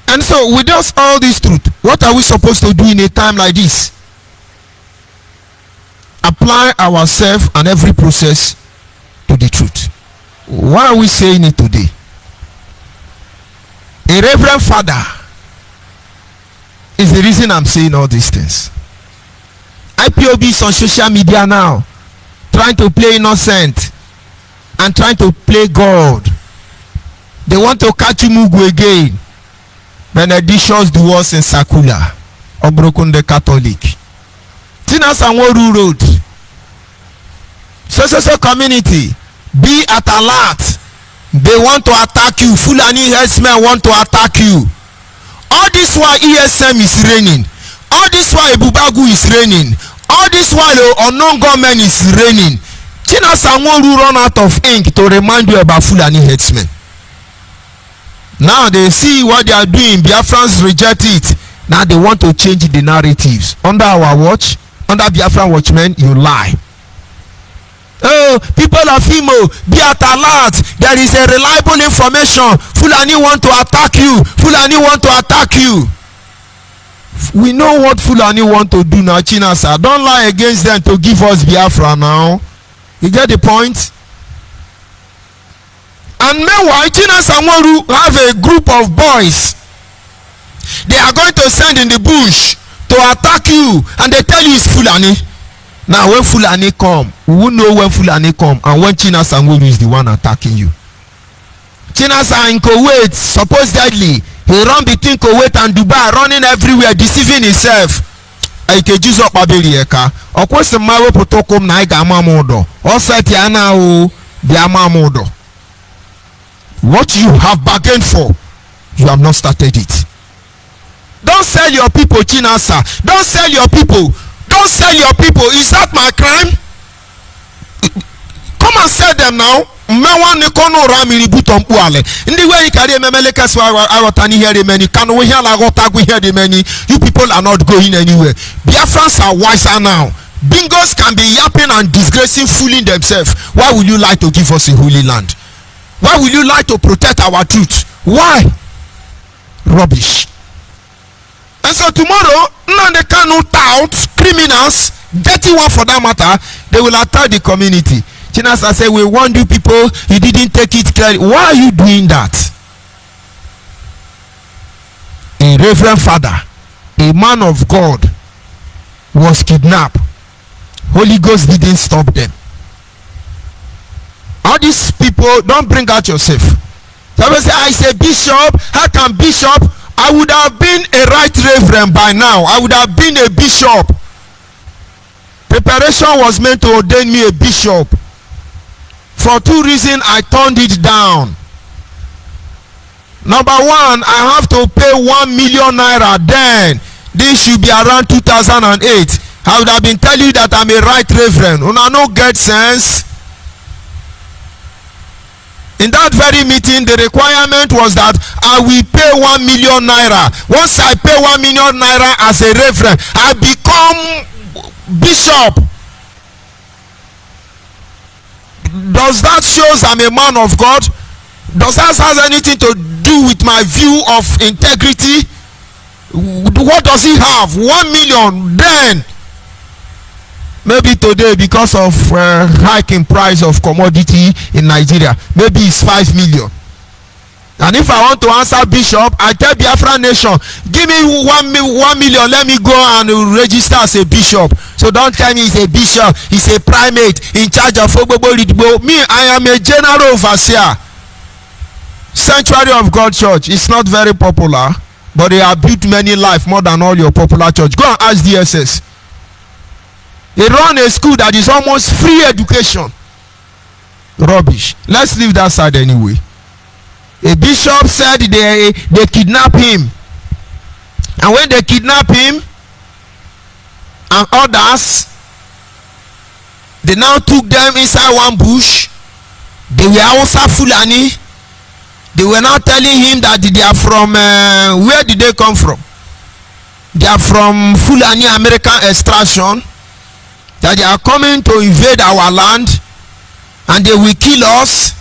And so with us all this truth, what are we supposed to do in a time like this? Apply ourselves and every process to the truth. Why are we saying it today? A reverend father is the reason I'm saying all these things. IPOB is on social media now, trying to play innocent and trying to play God. They want to catch Mugu again. Benedictions do us in Sakula, Obrokunde Catholic. Tina Sanworu Road. So community, be at alert. They want to attack you. Fulani herdsmen want to attack you. All this while ESM is raining. All this while Ebubagu is raining. All this while unknown government is raining. China Sanworu run out of ink to remind you about Fulani herdsmen. Now they see what they are doing. Biafrans reject it. Now they want to change the narratives. Under our watch, under Biafran watchmen, you lie. Oh, people of Imo, be at alert. There is a reliable information. Fulani want to attack you. Fulani want to attack you. We know what Fulani want to do now, Chinasa. Don't lie against them to give us Biafra now. You get the point? And meanwhile, Chinasa Moru have a group of boys. They are going to send in the bush to attack you. And they tell you it's Fulani. Now when Fulani come, we will know when Fulani come and when Chinasa Moru is the one attacking you. Chinasa in Kuwait, supposedly, he run between Kuwait and Dubai, running everywhere, deceiving himself. Ike Jesus Babirieka. Of course, the Mawe Potokum Naiga Mamodo. Also, Tiana O Biamamodo. What you have bargained for, you have not started it. Don't sell your people, Chinasa. Don't sell your people. Don't sell your people. Is that my crime? Come and sell them now. You people are not going anywhere. Biafrans are wiser now. Bingos can be yapping and disgracing, fooling themselves. Why will you like to give us a holy land? Why will you like to protect our truth? Why? Rubbish. And so tomorrow, they cannot tout criminals, dirty one for that matter, they will attack the community. Chinasa say, we warned you people, you didn't take it clearly. Why are you doing that? A reverend father, a man of God, was kidnapped. Holy Ghost didn't stop them. All these people, don't bring out yourself. Somebody say, I say bishop, how can bishop? I would have been a right reverend by now. I would have been a bishop. Preparation was meant to ordain me a bishop. For two reasons, I turned it down. Number one, I have to pay 1 million naira. Then this should be around 2008. I would have been telling you that I'm a right reverend. Una no get sense. In that very meeting, the requirement was that I will pay 1 million naira. Once I pay 1 million naira as a reverend, I become bishop. Does that show I'm a man of God? Does that have anything to do with my view of integrity? What does he have? 1 million. Then maybe today, because of hike in price of commodity in Nigeria, maybe it's 5 million. And if I want to answer bishop, I tell Biafra nation, give me 1 million, let me go and register as a bishop. So don't tell me he's a bishop, he's a primate in charge of Ogbobo Ridbo. Me, I am a general overseer. Sanctuary of God Church. It's not very popular, but they have built many life more than all your popular church. Go and ask DSS. They run a school that is almost free education. Rubbish. Let's leave that side anyway. A bishop said they kidnap him, and when they kidnap him and others, they now took them inside one bush. They were also Fulani. They were now telling him that they are from where did they come from? They are from Fulani American extraction, that they are coming to invade our land and they will kill us,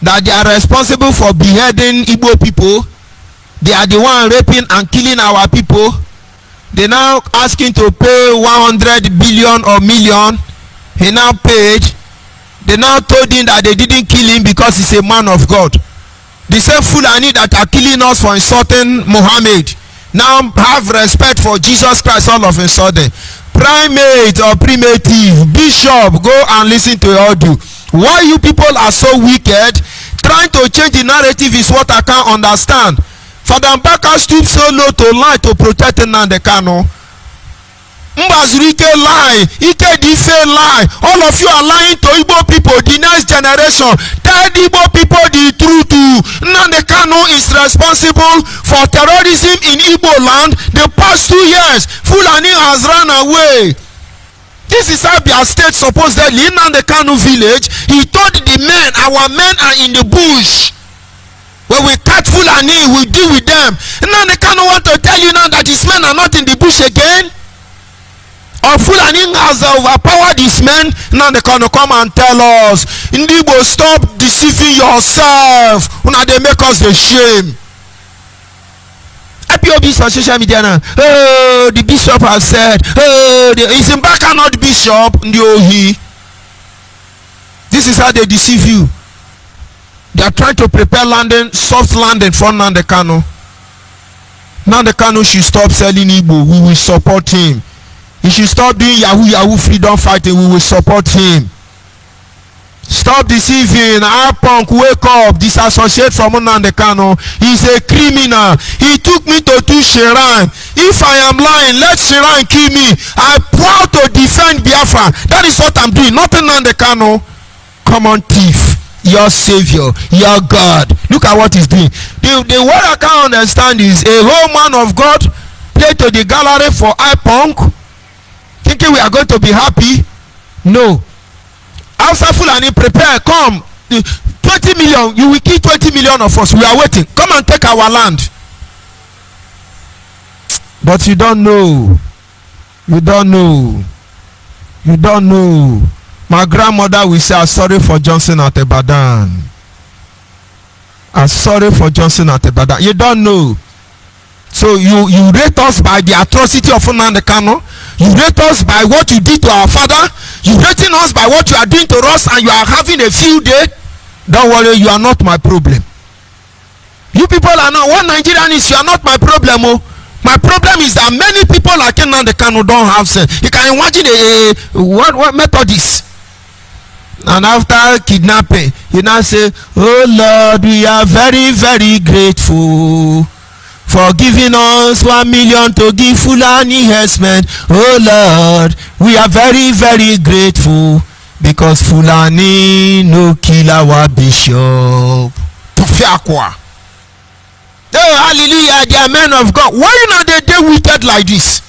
that they are responsible for beheading Igbo people. They are the one raping and killing our people. They now asking to pay 100 billion or million. He now paid. They now told him that they didn't kill him because he's a man of God. The same Fulani that are killing us for insulting Muhammad now have respect for Jesus Christ all of a sudden. Primate or primitive, bishop, go and listen to your audio. Why you people are so wicked? Trying to change the narrative is what I can't understand. Father Mbaka stooped so low to lie to protect Nnamdi Kanu. Mbazurike lie, Ike Dife lie. All of you are lying to Igbo people, the next generation. Tell the Igbo people the truth. Nnamdi Kanu is responsible for terrorism in Igbo land. The past 2 years, Fulani has run away. This is how their state supposedly in the Kanu village. He told the men, our men are in the bush. When we catch Fulani, we deal with them. And now the Kanu want to tell you now that his men are not in the bush again. Or Fulani has overpowered his men. Now they Kanu come and tell us, Indigo, stop deceiving yourself. Now they make us the shame. IPOB on social media now. Oh, the bishop has said, oh, is Mbaka not bishop? No, he. This is how they deceive you. They are trying to prepare landing, soft landing for Nnamdi Kanu. Nnamdi Kanu should stop selling Igbo. We will support him. He should stop doing Yahoo freedom fighting. We will support him. Stop deceiving. Our punk, wake up. Disassociate from Nnamdi Kanu. He's a criminal. He took me to 2 shrines. If I am lying, let shrine kill me. I'm proud to defend Biafra. That is what I'm doing. Not Nnamdi Kanu. Come on, thief. Your savior, your God. Look at what he's doing. The word I can't understand is a whole man of God play to the gallery for iPunk, thinking we are going to be happy. No. After Fulani, prepare, come. 20 million, you will kill 20 million of us. We are waiting. Come and take our land. But you don't know. You don't know. You don't know. My grandmother will say, I'm sorry for Johnson at Ibadan. I'm sorry for Johnson at Ibadan. You don't know. So you rate us by the atrocity of Nnamdi Kanu. You rate us by what you did to our father. You rating us by what you are doing to us, and you are having a field day. Don't worry, you are not my problem. You people are not, one Nigerian is, you are not my problem. Oh. My problem is that many people like Nnamdi Kanu don't have sense. You can imagine what Methodist. And after kidnapping, you now say, oh Lord, we are very, very grateful for giving us 1 million to give Fulani herdsmen. Oh Lord, we are very, very grateful because Fulani no kill our bishop. Tofiakwa. Oh, hallelujah, they are men of God. Why you know they wicked like this?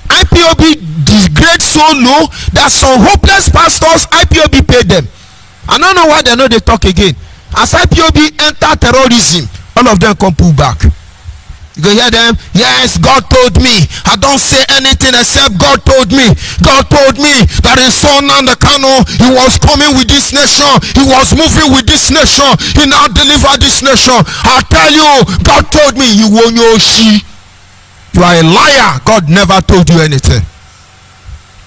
IPOB degrade so low that some hopeless pastors, IPOB paid them. I don't know why they know they talk again. As IPOB enter terrorism, all of them come pull back. You go hear them, yes, God told me. I don't say anything except God told me. God told me that his son Nnamdi Kanu, he was coming with this nation. He was moving with this nation. He now delivered this nation. I tell you, God told me, you won't know she. You are a liar. God never told you anything.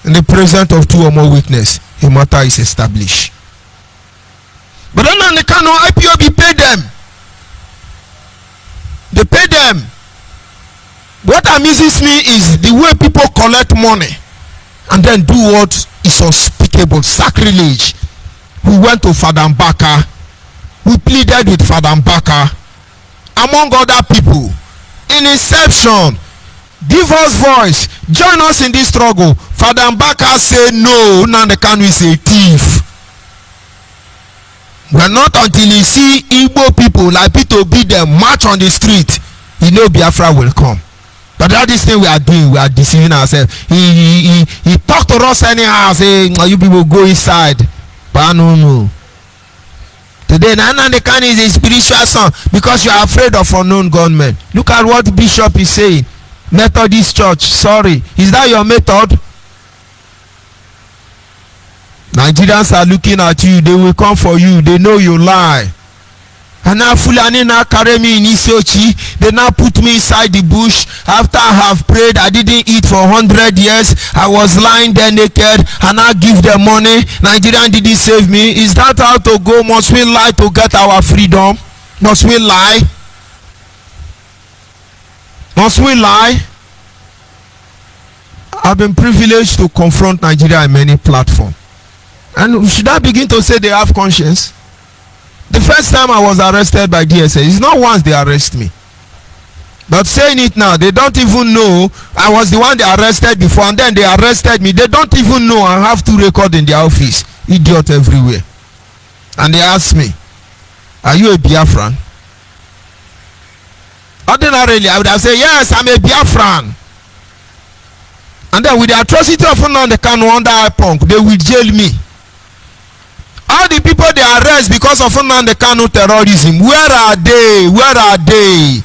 In the presence of 2 or more witnesses, a matter is established. But then Nnamdi Kanu, IPOB paid them. They pay them. What amuses me is the way people collect money and then do what is unspeakable, sacrilege. We went to Father Mbaka. We pleaded with Father Mbaka, among other people. In inception, give us voice, join us in this struggle. Father Mbaka said no, Nnamdi Kanu is a thief. But not until he see Igbo people like Peter Obi them march on the street, he know Biafra will come. But that is thing we are doing, we are deceiving ourselves. He talked to us anyhow, saying you people go inside. But no. Today Nnamdi Kanu is a spiritual son because you are afraid of unknown gunmen. Look at what Bishop is saying. Methodist Church, sorry. Is that your method? Nigerians are looking at you. They will come for you. They know you lie. And now Fulani now carry me in Isochi. They now put me inside the bush. After I have prayed, I didn't eat for 100 years. I was lying there naked. And I give them money. Nigerian didn't save me. Is that how to go? Must we lie to get our freedom? Must we lie? Must we lie? I've been privileged to confront Nigeria in many platforms. And should I begin to say they have conscience? The first time I was arrested by DSA, it's not once they arrest me. But saying it now, they don't even know I was the one they arrested before, and then they arrested me. They don't even know I have to record in their office. Idiot everywhere. And they asked me, are you a Biafran? Ordinarily, I would have said, yes, I'm a Biafran. And then with the atrocity of Nnamdi Kanu under IPONC, they will jail me. All the people they arrest because of Nnamdi Kanu terrorism, where are they? Where are they?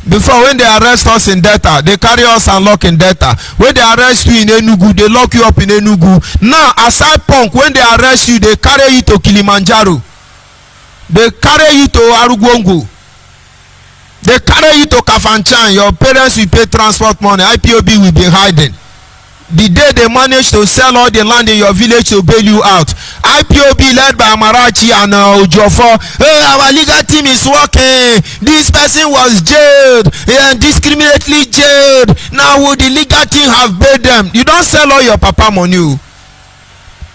Before, when they arrest us in Delta, they carry us and lock in Delta. When they arrest you in Enugu, they lock you up in Enugu. Now, aside Punk, when they arrest you, they carry you to Kilimanjaro. They carry you to Arugongo. They carry you to Kafanchan. Your parents will pay transport money. IPOB will be hiding. The day they manage to sell all the land in your village to bail you out, IPOB led by Amarachi and Ojofo, hey, our legal team is working. This person was jailed, indiscriminately jailed. Now would the legal team have bailed them? You don't sell all your papa money.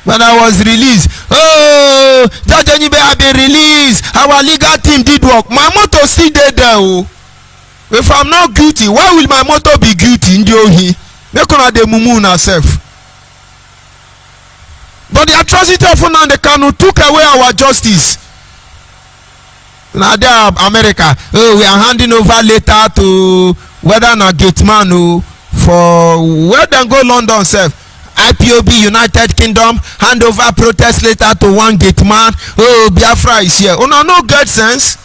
When I was released, oh, Judge ONYIBE have been released. Our legal team did work. My motto still there. If I'm not guilty, why will my motto be guilty? They cannot de mumu herself. But the atrocity of Nnamdi Kanu took away our justice. Now there America, oh, we are handing over later to whether na gateman for where then go London self. IPOB United Kingdom hand over protest letter to one gateman. Oh, Biafra is here. Oh no get sense.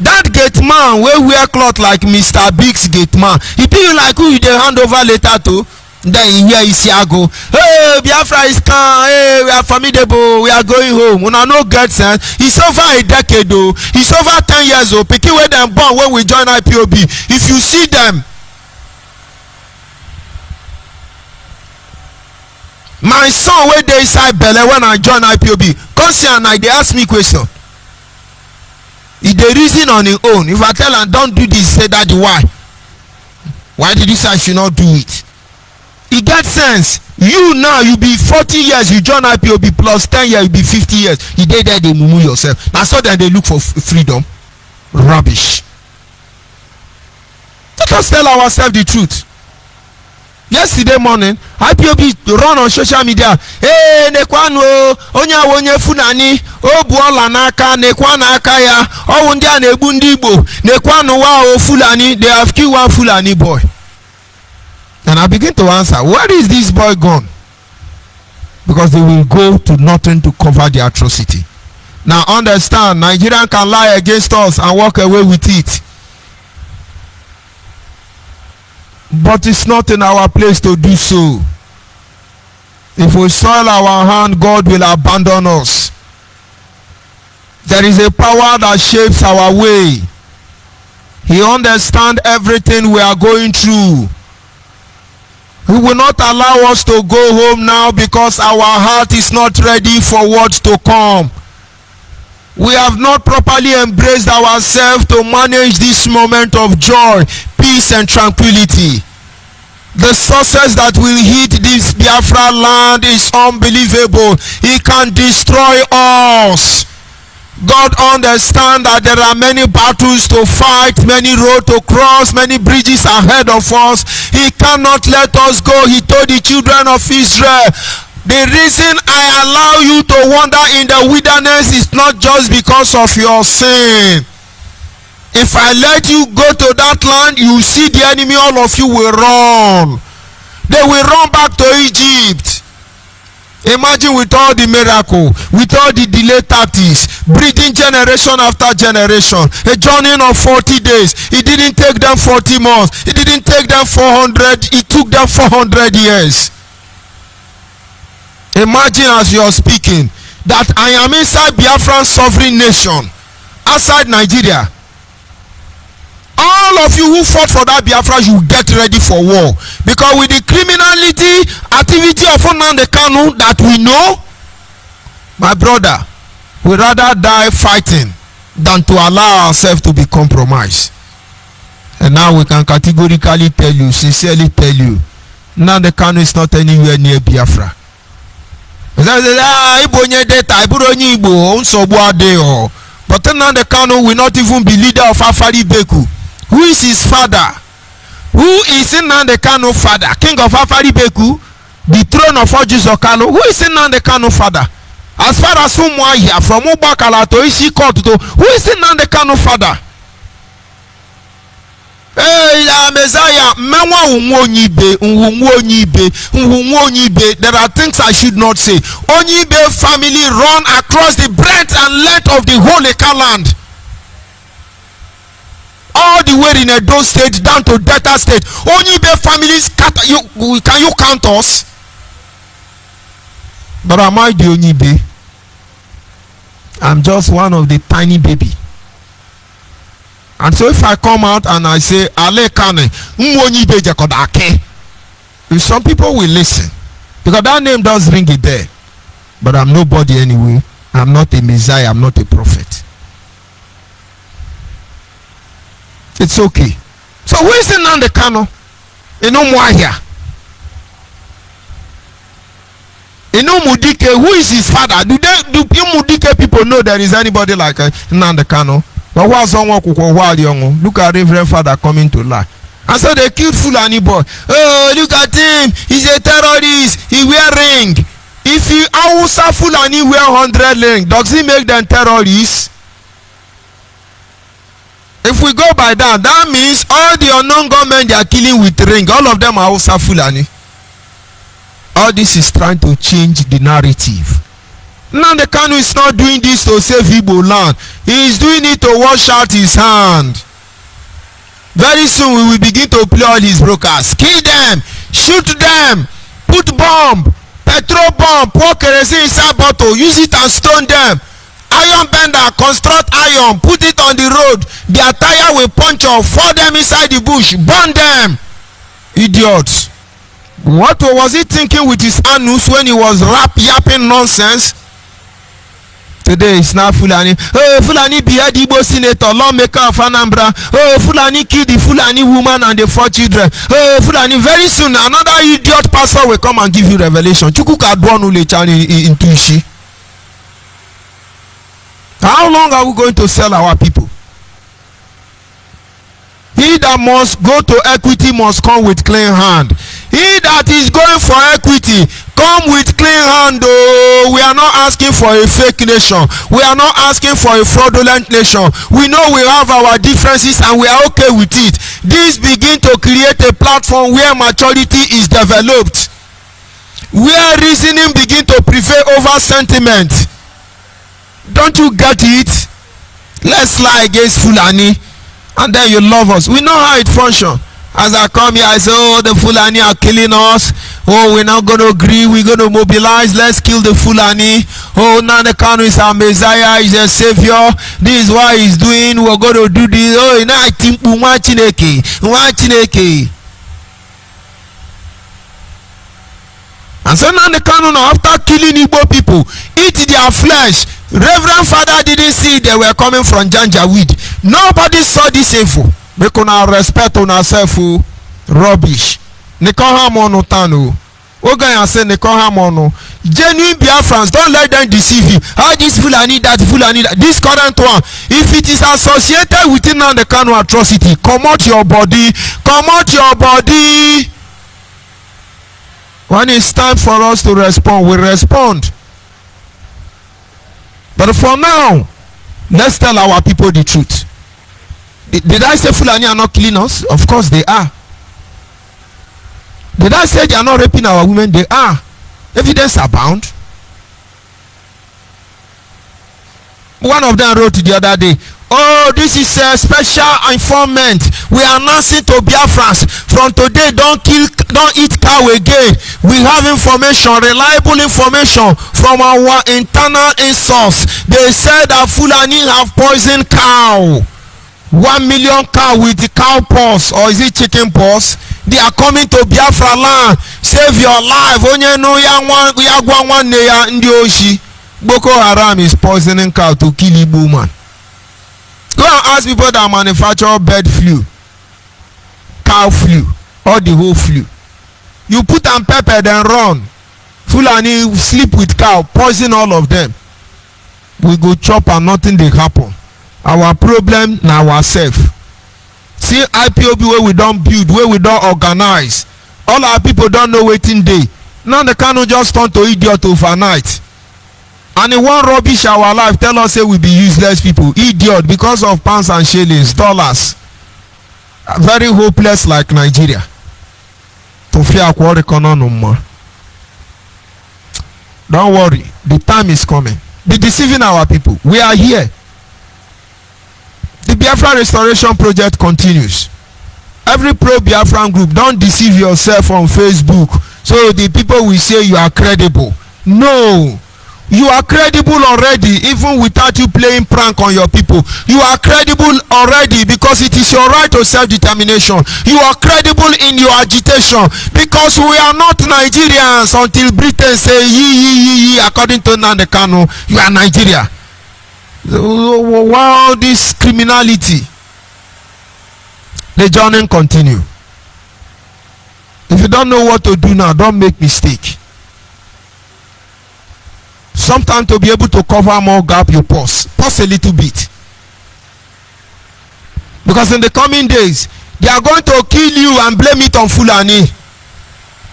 That gate man wey wear cloth like Mr. Biggs gate man, he be like who you dey hand over later to? Then he hear Isiago, hey, Biafra is calm, hey, we are formidable, we are going home. Una no get sense. It's over a decade though. It's over 10 years old. Pikin wey dem born when we join IPOB. If you see them, my son wey dey inside belle when I join IPOB, come see and they ask me question. If they reason on his own, if I tell him don't do this, say that why? Why did you say I should not do it? It gets sense. You now, you be 40 years, you join IPOB plus 10 years, you be 50 years. You dey there, they mumu yourself. Now so that they look for freedom. Rubbish. Let us tell ourselves the truth. Yesterday morning, IPOB run on social media. Hey, nekwano, onye funani, buola naka, nekwana aka ya, ndia nebu ndi Igbo, nekwano wa Fulani, they have killed one Fulani boy. And I begin to answer, where is this boy gone? Because they will go to nothing to cover the atrocity. Now understand, Nigerian can lie against us and walk away with it. But it's not in our place to do so. If we soil our hand, God will abandon us. There is a power that shapes our way. He understands everything we are going through. He will not allow us to go home now because our heart is not ready for what's to come. We have not properly embraced ourselves to manage this moment of joy, peace, and tranquility. The success that will hit this Biafra land is unbelievable. It can destroy us. God understands that there are many battles to fight, many roads to cross, many bridges ahead of us. He cannot let us go. He told the children of Israel, the reason I allow you to wander in the wilderness is not just because of your sin. If I let you go to that land, you see the enemy, all of you will run. They will run back to Egypt. Imagine with all the miracle, with all the delay tactics, breeding generation after generation, a journey of 40 days. It didn't take them 40 months. It didn't take them 400. It took them 400 years. Imagine as you are speaking that I am inside Biafran sovereign nation, outside Nigeria. All of you who fought for that Biafra, you get ready for war. Because with the criminality activity of Nnamdi Kanu that we know, my brother, we rather die fighting than to allow ourselves to be compromised. And now we can categorically tell you, sincerely tell you, Nnamdi Kanu is not anywhere near Biafra. But Nnamdi Kanu will not even be leader of Afari Beku. Who is his father? Who is Nnamdi Kanu father? King of Afari Beku, the throne of Ojizo Kanu. Who is Nnamdi Kanu father? As far as ONYIBE, from Ubakala to Isi Court to, who is Nnamdi Kanu father? Hey, Messiah, ONYIBE. There are things I should not say. ONYIBE family run across the breadth and length of the whole Eka land. All the way in Edo State down to Delta State. ONYIBE families scatter. Can you count us? But am I the ONYIBE? I'm just one of the tiny baby. And so if I come out and I say Ale Kane, ONYIBE Jakodake, some people will listen. Because that name does ring a bell. But I'm nobody anyway. I'm not a Messiah, I'm not a prophet. It's okay. So who is Nnamdi Kanu? In Umuahia. In Umudike, who is his father? Do Umudike people know there is anybody like Nnamdi Kanu? But what's someone who look at Reverend Father coming to life. And so they killed Fulani boy. Oh, look at him. He's a terrorist. He wear ring. If you Hausa Fulani wear 100 ring, does he make them terrorists? If we go by that, that means all the unknown government they are killing with ring, all of them are Hausa Fulani. All this is trying to change the narrative. Nnamdi Kanu is not doing this to save Igbo land. He is doing it to wash out his hand. Very soon we will begin to play all his brokers. Kill them, shoot them, put bomb, petrol bomb, pour kerosene inside bottle, use it and stone them. Iron bender, construct iron, put it on the road. Their tire will puncture, fall them inside the bush, burn them. Idiots. What was he thinking with his anus when he was yapping nonsense? Today it's not Fulani. Oh, Fulani behead Igbo senator, lawmaker of Anambra. Oh, Fulani killed the Fulani woman and the 4 children. Oh, Fulani. Very soon another idiot pastor will come and give you revelation. How long are we going to sell our people? He that must go to equity must come with clean hand. He that is going for equity, come with clean hand. Oh, we are not asking for a fake nation. We are not asking for a fraudulent nation. We know we have our differences and we are okay with it. This begin to create a platform where maturity is developed, where reasoning begin to prevail over sentiment. Don't you get it? Let's lie against Fulani and then you love us. We know how it functions. As I come here, I say, oh, the Fulani are killing us. Oh, we're not going to agree. We're going to mobilize. Let's kill the Fulani. Oh, Nnamdi Kanu is our Messiah. He's a savior. This is what he's doing. We're going to do this. Oh, I think and so Nnamdi Kanu now, after killing Igbo people, eat their flesh, Reverend Father didn't see they were coming from Janjaweed. Nobody saw this info. We could respect on ourselves. Rubbish. Nikoha monotano. Oga say Nikoha mono. Genuine Biafrans, don't let them deceive you. How this Fulani, that Fulani, this current one. If it is associated with the Kanu atrocity, come out your body. Come out your body. When it's time for us to respond, we respond. But for now, let's tell our people the truth. Did I say Fulani are not killing us? Of course they are. Did I say they are not raping our women? They are. Evidence abound. One of them wrote the other day, oh, this is a special informant. We are announcing to Biafrans, from today don't eat cow again. We have information, reliable information from our internal source. They said that Fulani have poisoned cow. 1 million cow with the cow pox, or is it chicken pox? They are coming to Biafra land. Save your life. Boko Haram is poisoning cow to kill Igbo man. Go and ask people that manufacture bird flu, cow flu, or the whole flu. You put on pepper then run. Fulani sleep with cow, poison all of them. We go chop and nothing they happen. Our problem now ourselves. See IPOB where we don't build, where we don't organize. All our people don't know waiting day. Now they cannot just turn to idiot overnight. And in one rubbish our life tell us say we be useless people. Idiot because of pounds and shillings, dollars. Very hopeless like Nigeria. To fear quarter no more. Don't worry, the time is coming. Be deceiving our people. We are here. The Biafra Restoration Project continues. Every pro-Biafran group, don't deceive yourself on Facebook so the people will say you are credible. No. You are credible already, even without you playing prank on your people. You are credible already because it is your right to self-determination. You are credible in your agitation because we are not Nigerians until Britain say ye according to Nnamdi Kanu, you are Nigeria. Wow, this criminality. The journey continue. If you don't know what to do now, don't make mistake. Sometimes to be able to cover more gap, you pause a little bit, because in the coming days they are going to kill you and blame it on Fulani.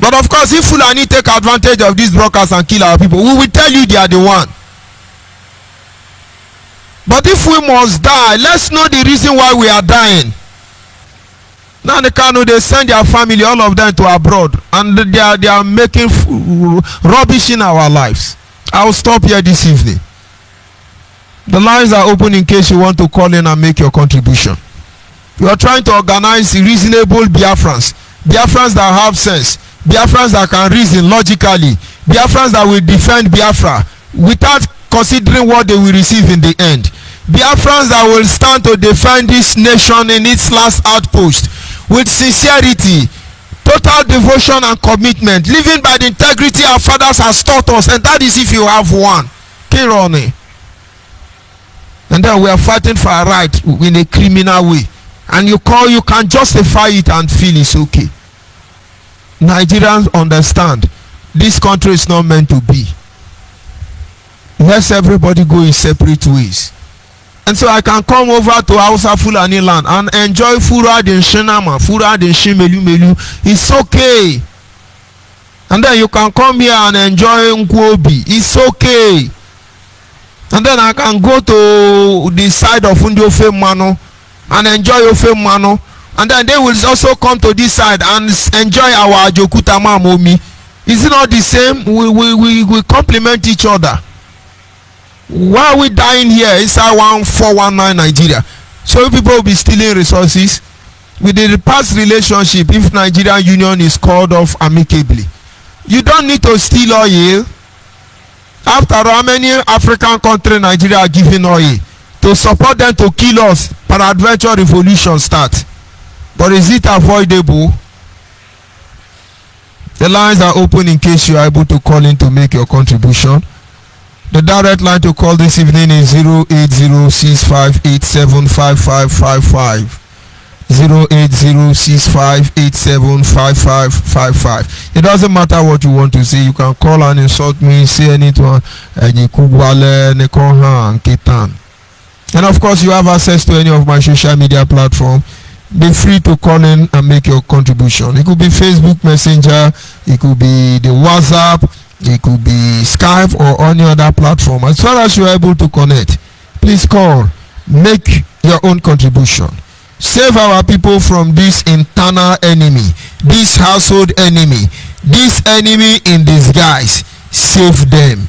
But of course, if Fulani take advantage of these brokers and kill our people, we will tell you they are the one. But if we must die, let's know the reason why we are dying. Now they send their family, all of them, to abroad, and they are making rubbish in our lives. I'll stop here this evening. The lines are open in case you want to call in and make your contribution. You are trying to organize reasonable Biafrans. Biafrans that have sense. Biafrans that can reason logically. Biafrans that will defend Biafra without considering what they will receive in the end. Biafrans that will stand to defend this nation in its last outpost with sincerity, total devotion and commitment, living by the integrity our fathers has taught us, and that is if you have one. Kironi. And then we are fighting for a right in a criminal way, and you can justify it and feel it's okay. Nigerians understand this country is not meant to be. Let's everybody go in separate ways. And so I can come over to Hausa Fulani land and enjoy Fura din Shinama, Fura din Shimelu. It's okay. And then you can come here and enjoy Nkwobi. It's okay. And then I can go to the side of Ndiofe Mano and enjoy Ofe Mano. And then they will also come to this side and enjoy our Ajokuta Mamomi. Is it not the same? We complement each other. Why are we dying here inside 1419 Nigeria? So people will be stealing resources. With the past relationship, if Nigerian Union is called off amicably, you don't need to steal oil. After all, how many African countries Nigeria are giving oil to support them to kill us? Peradventure revolution start. But is it avoidable? The lines are open in case you are able to call in to make your contribution. The direct line to call this evening is 08065875555. 08065875555. It doesn't matter what you want to say. You can call and insult me, say anything, and of course, you have access to any of my social media platforms. Be free to call in and make your contribution. It could be Facebook Messenger, it could be the WhatsApp, it could be Skype or any other platform. As far as you are able to connect, please call, make your own contribution. Save our people from this internal enemy, this household enemy, this enemy in disguise. Save them.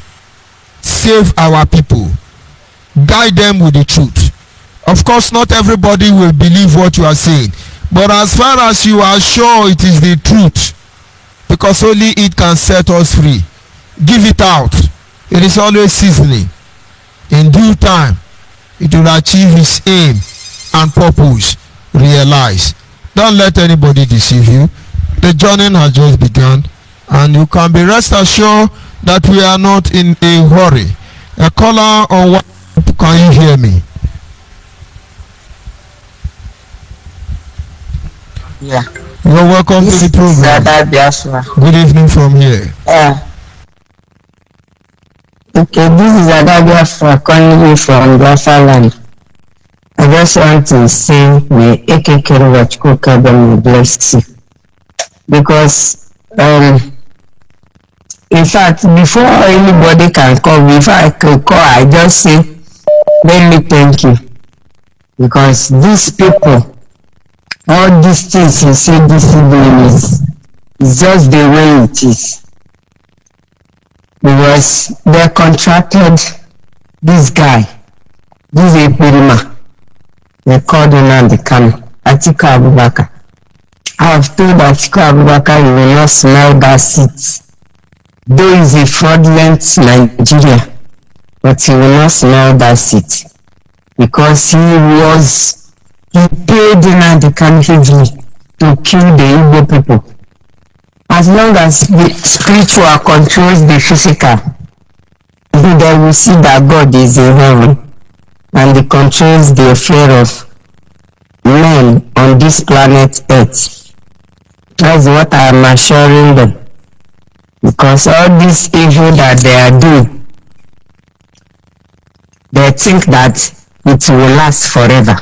Save our people. Guide them with the truth. Of course, not everybody will believe what you are saying, but as far as you are sure it is the truth, because only it can set us free, give it out. It is always seasoning. In due time, it will achieve its aim and purpose. Realize. Don't let anybody deceive you. The journey has just begun, and you can be rest assured that we are not in a hurry. A caller on WhatsApp, can you hear me? Yeah. You're welcome to the program. Biafra. Good evening from here. Okay, this is Biafra calling you from Biafra land. I just want to say, may AKK watch Coca bless you. Because, in fact, before anybody can call me, if I can call, I just say, let me thank you. Because these people, all these things you say this evening is just the way it is. Because they contracted this guy, this Epirima. They called him on the camera, Atiku Abubakar. I have told Atiku Abubakar he will not smell that seat. Though he's a fraudulent Nigeria, but he will not smell that seat. Because he paid in the country to kill the Igbo people. As long as the spiritual controls the physical, they will see that God is in heaven. And it controls the affair of men on this planet Earth. That's what I am assuring them. Because all this evil that they are doing, they think that it will last forever.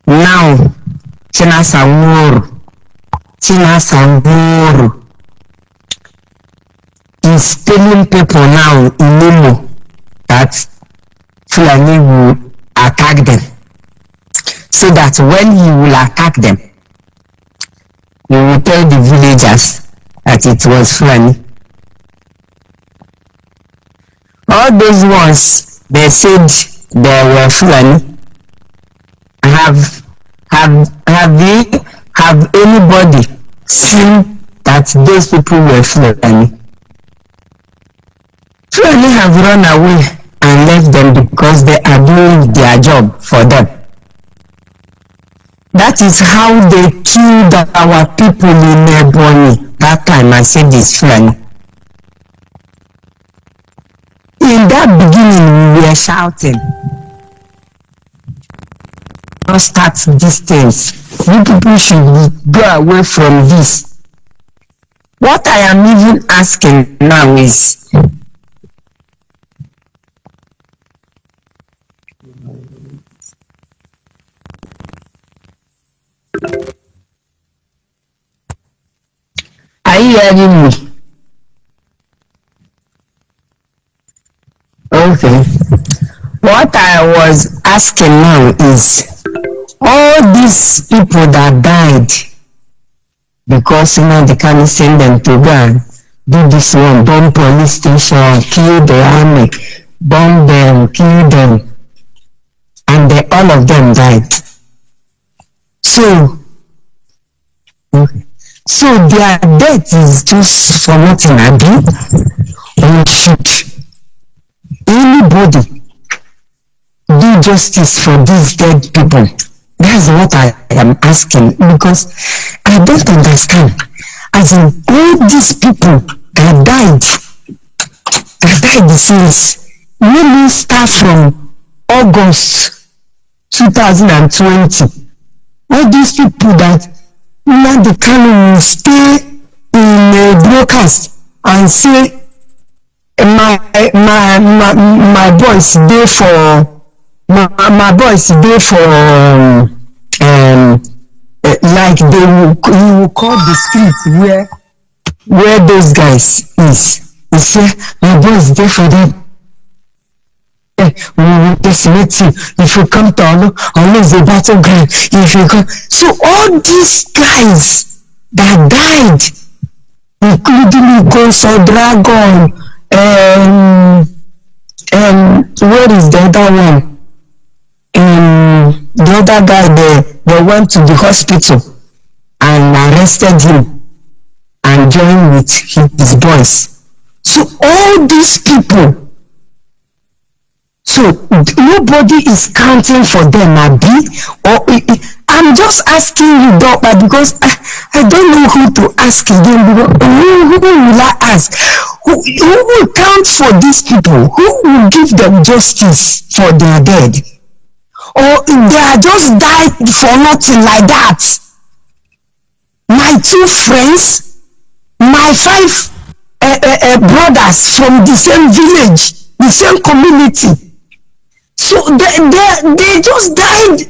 Now, Chinasawuru is telling people now in Imo that Fulani will attack them, so that when he will attack them, he will tell the villagers that it was Fulani. All those ones they said they were Fulani. Have anybody seen that those people were Fulani? Fulani have run away and left them because they are doing their job for them. That is how they killed our people in Ebony. That time I said this Fulani. In that beginning we were shouting, don't start these things. You people should go away from this. What I am even asking now is, are you hearing me? Okay. What I was asking now is, all these people that died because they can't send them to go and do this one, bomb police station, kill the army, bomb them, kill them, and all of them died. So their death is just for nothing again. Or should anybody do justice for these dead people? That's what I am asking, because I don't understand. As in, all these people that died that died since maybe start from August 2020. All these people that now the Kanu will stay in a broadcast and say my boys dey for my boys dey for like they will, you will call the street where those guys is. You say my boys dey for them. We will decimate you if you come to Olu is a battleground. If you come, so all these guys that died, including Gonso Dragon, where is the other one? The other guy, they went to the hospital and arrested him and joined with his boys. So all these people, so nobody is counting for them, Abi. Or I'm just asking you, Doctor, because I don't know who to ask again. Who will I ask? Who will count for these people? Who will give them justice for their dead? Or they are just died for nothing like that? My 2 friends, my 5 brothers from the same village, the same community. So they just died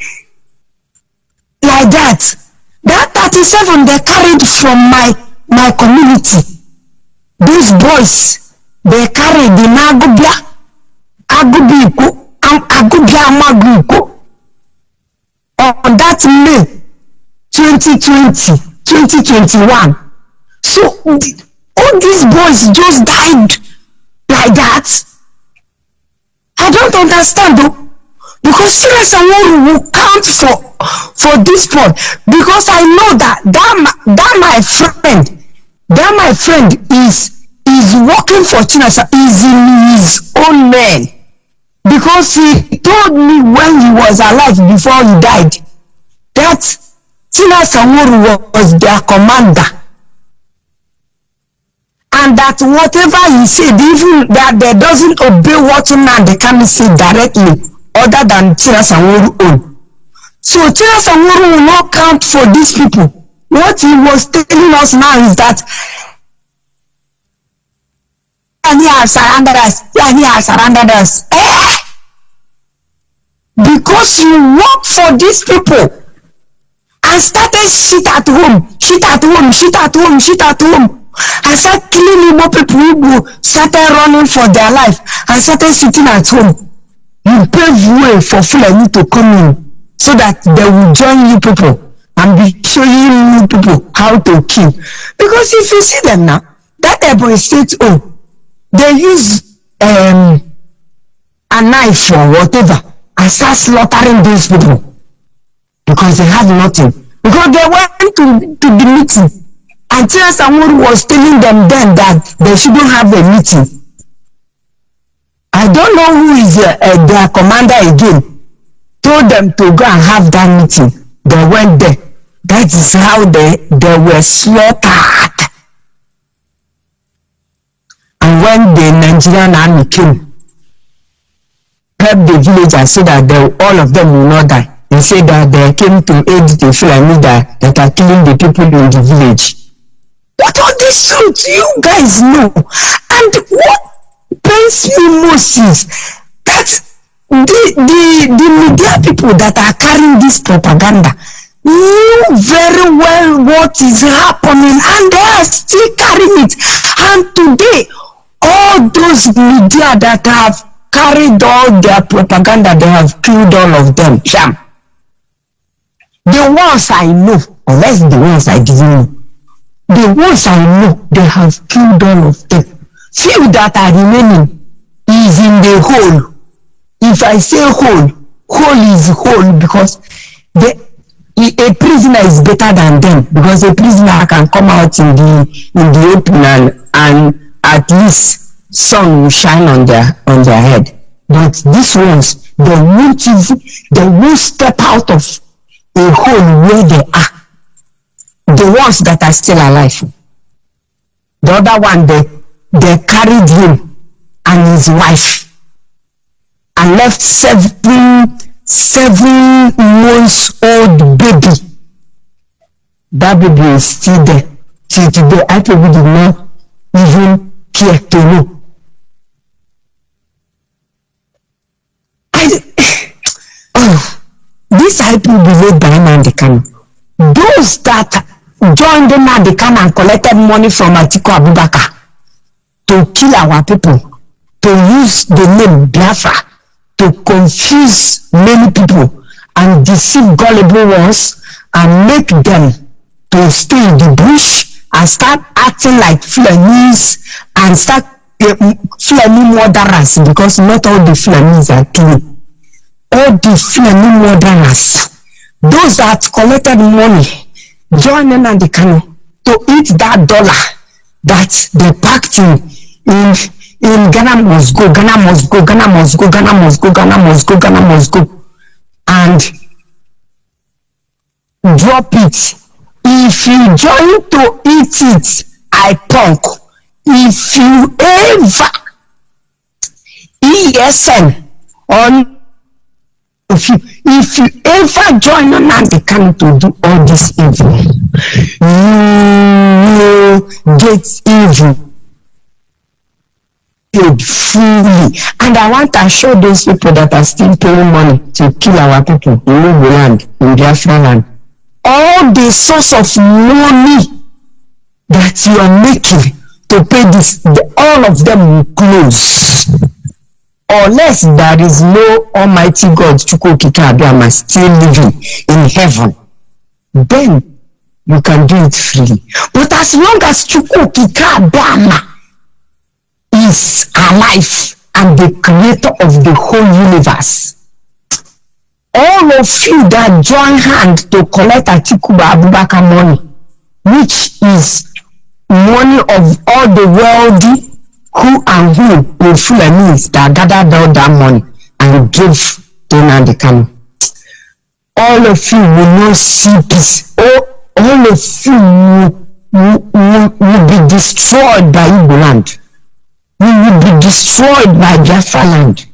like that. That 37 they carried from my community. These boys, they carried the Agubia Maguko on that May 2021. So all these boys just died like that. I don't understand though, because serious someone will count for this point, because I know that my friend is working for Chinasa, is in his own man, because he told me when he was alive before he died that Chinasa was their commander. And that whatever he said, even that they doesn't obey what man they can say directly, other than Chirasaworu own. So Chirasaworu will not count for these people. What he was telling us now is that he has surrounded us. Because you work for these people and started shit at home. And started killing more people who started running for their life and started sitting at home. You pave way for Fulani to come in so that they will join you people and be showing you people how to kill. Because if you see them now, that Ebony State, they use a knife or whatever and start slaughtering those people because they have nothing. Because they went to the meeting. And someone was telling them then that they shouldn't have a meeting. I don't know who is their commander again. Told them to go and have that meeting. They went there. That is how they were slaughtered. And when the Nigerian army came, helped the villagers so that all of them will not die. They said that they came to aid the Fulani that are killing the people in the village. What all this truth you guys know? And what pains me most is that the media people that are carrying this propaganda knew very well what is happening and they are still carrying it. And today, all those media that have carried all their propaganda, they have killed all of them. The ones I know, unless the ones I didn't know, the ones I know, they have killed all of them. Few that are remaining is in the hole. If I say hole is hole because a prisoner is better than them, because a prisoner can come out in the open and at least sun will shine on their head. But these ones, they won't step out of a hole where they are. The ones that are still alive. The other one, they carried him and his wife, and left 7 months old baby. That baby is still there till today. I probably did not even care to know. This I believe by Nnamdi Kanu. Those that joined Nnamdi Kanu and collected money from Atiku Abubakar to kill our people, to use the name Biafra to confuse many people and deceive gullible ones and make them to stay in the bush and start acting like Fulanis and start Fulani murderers, because not all the Fulanis are clean. All the Fulani murderers, those that collected money, joined Nnamdi Kanu to eat that dollar that they packed in Ghana must go, Ghana must go, Ghana must go, Ghana must go, Ghana must go, Ghana must go, and drop it. If you join to eat it, I punk. If you ever ESN on if you ever join Nnamdi Kanu to do all this evil, you get evil paid fully. And I want to show those people that are still paying money to kill our people in Igbo land, in Biafra land, all the source of money that you are making to pay this, all of them will close. Unless there is no Almighty God, Chukwukika Abiyama, still living in heaven, then you can do it freely. But as long as Chukwukika Abiyama is alive and the creator of the whole universe, all of you that join hand to collect Atiku Abubakar money, which is money of all the wealthy who and who in Fulanis that gathered all that money and gave to Nnamdi Kanu, all of you will not see peace. All of you will be destroyed by Igbo land. You will be destroyed by Biafra land.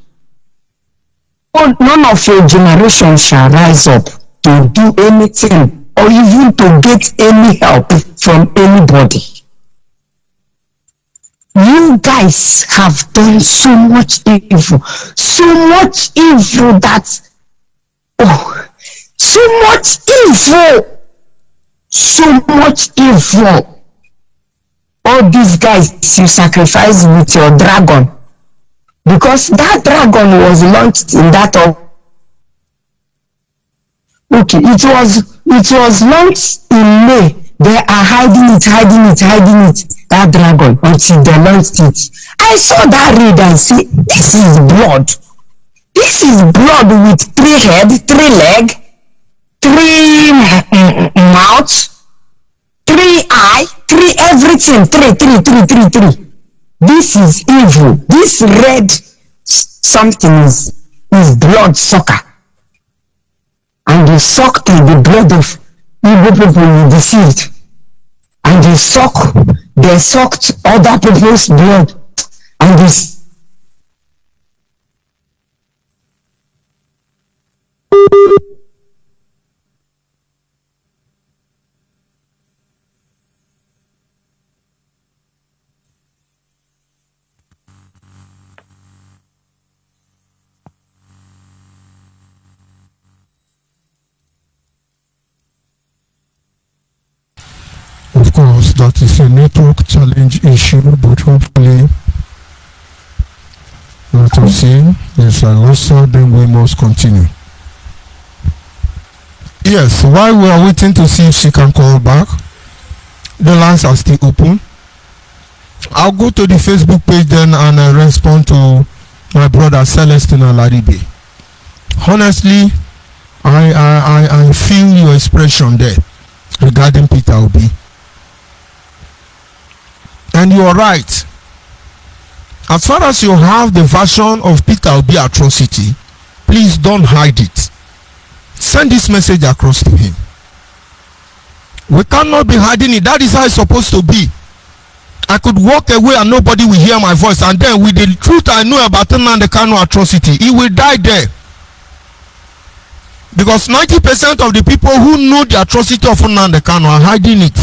None of your generation shall rise up to do anything or even to get any help from anybody. You guys have done so much evil that, so much evil. All these guys you sacrifice with your dragon, because that dragon was launched in that it was launched in May. They are hiding it, that dragon, until they launched it. I saw that read and say, this is blood. This is blood with 3 head, 3 leg, 3 mouth, 3 eye, 3 everything, 3. This is evil. This red something is blood sucker. And they sucked the blood of Igbo people you deceived. And they sucked other people's blood. And this. Of course, that is a network challenge issue, but hopefully, let us see. Yes, I lost her, then we must continue. Yes, while we are waiting to see if she can call back, the lines are still open. I'll go to the Facebook page then and respond to my brother Celestine Alaribe. Honestly, I feel your expression there regarding Peter Obi. And you are right. As far as you have the version of Peter Obi atrocity, please don't hide it. Send this message across to him. We cannot be hiding it. That is how it's supposed to be. I could walk away and nobody will hear my voice, and then with the truth I know about Nnamdi Kanu atrocity, he will die there. Because 90% of the people who know the atrocity of Nnamdi Kanu are hiding it.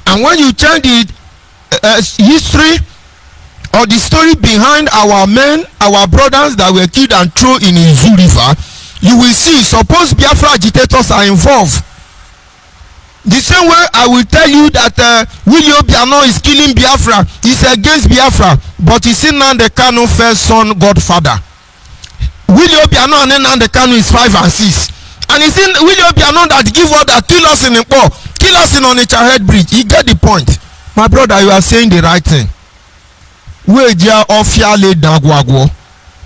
And when you check the history or the story behind our men, our brothers that were killed and thrown in Izu River, you will see, suppose Biafra agitators are involved. The same way I will tell you that Willie Obiano is killing Biafra, he's against Biafra, but he's Nnamdi Kanu first son godfather. Willie Obiano and Nnamdi Kanu is 5 and 6. And it's in Willie Obiano that give order, kill us in Nkpo, kill us in Onitsha Head Bridge. You get the point. My brother, you are saying the right thing.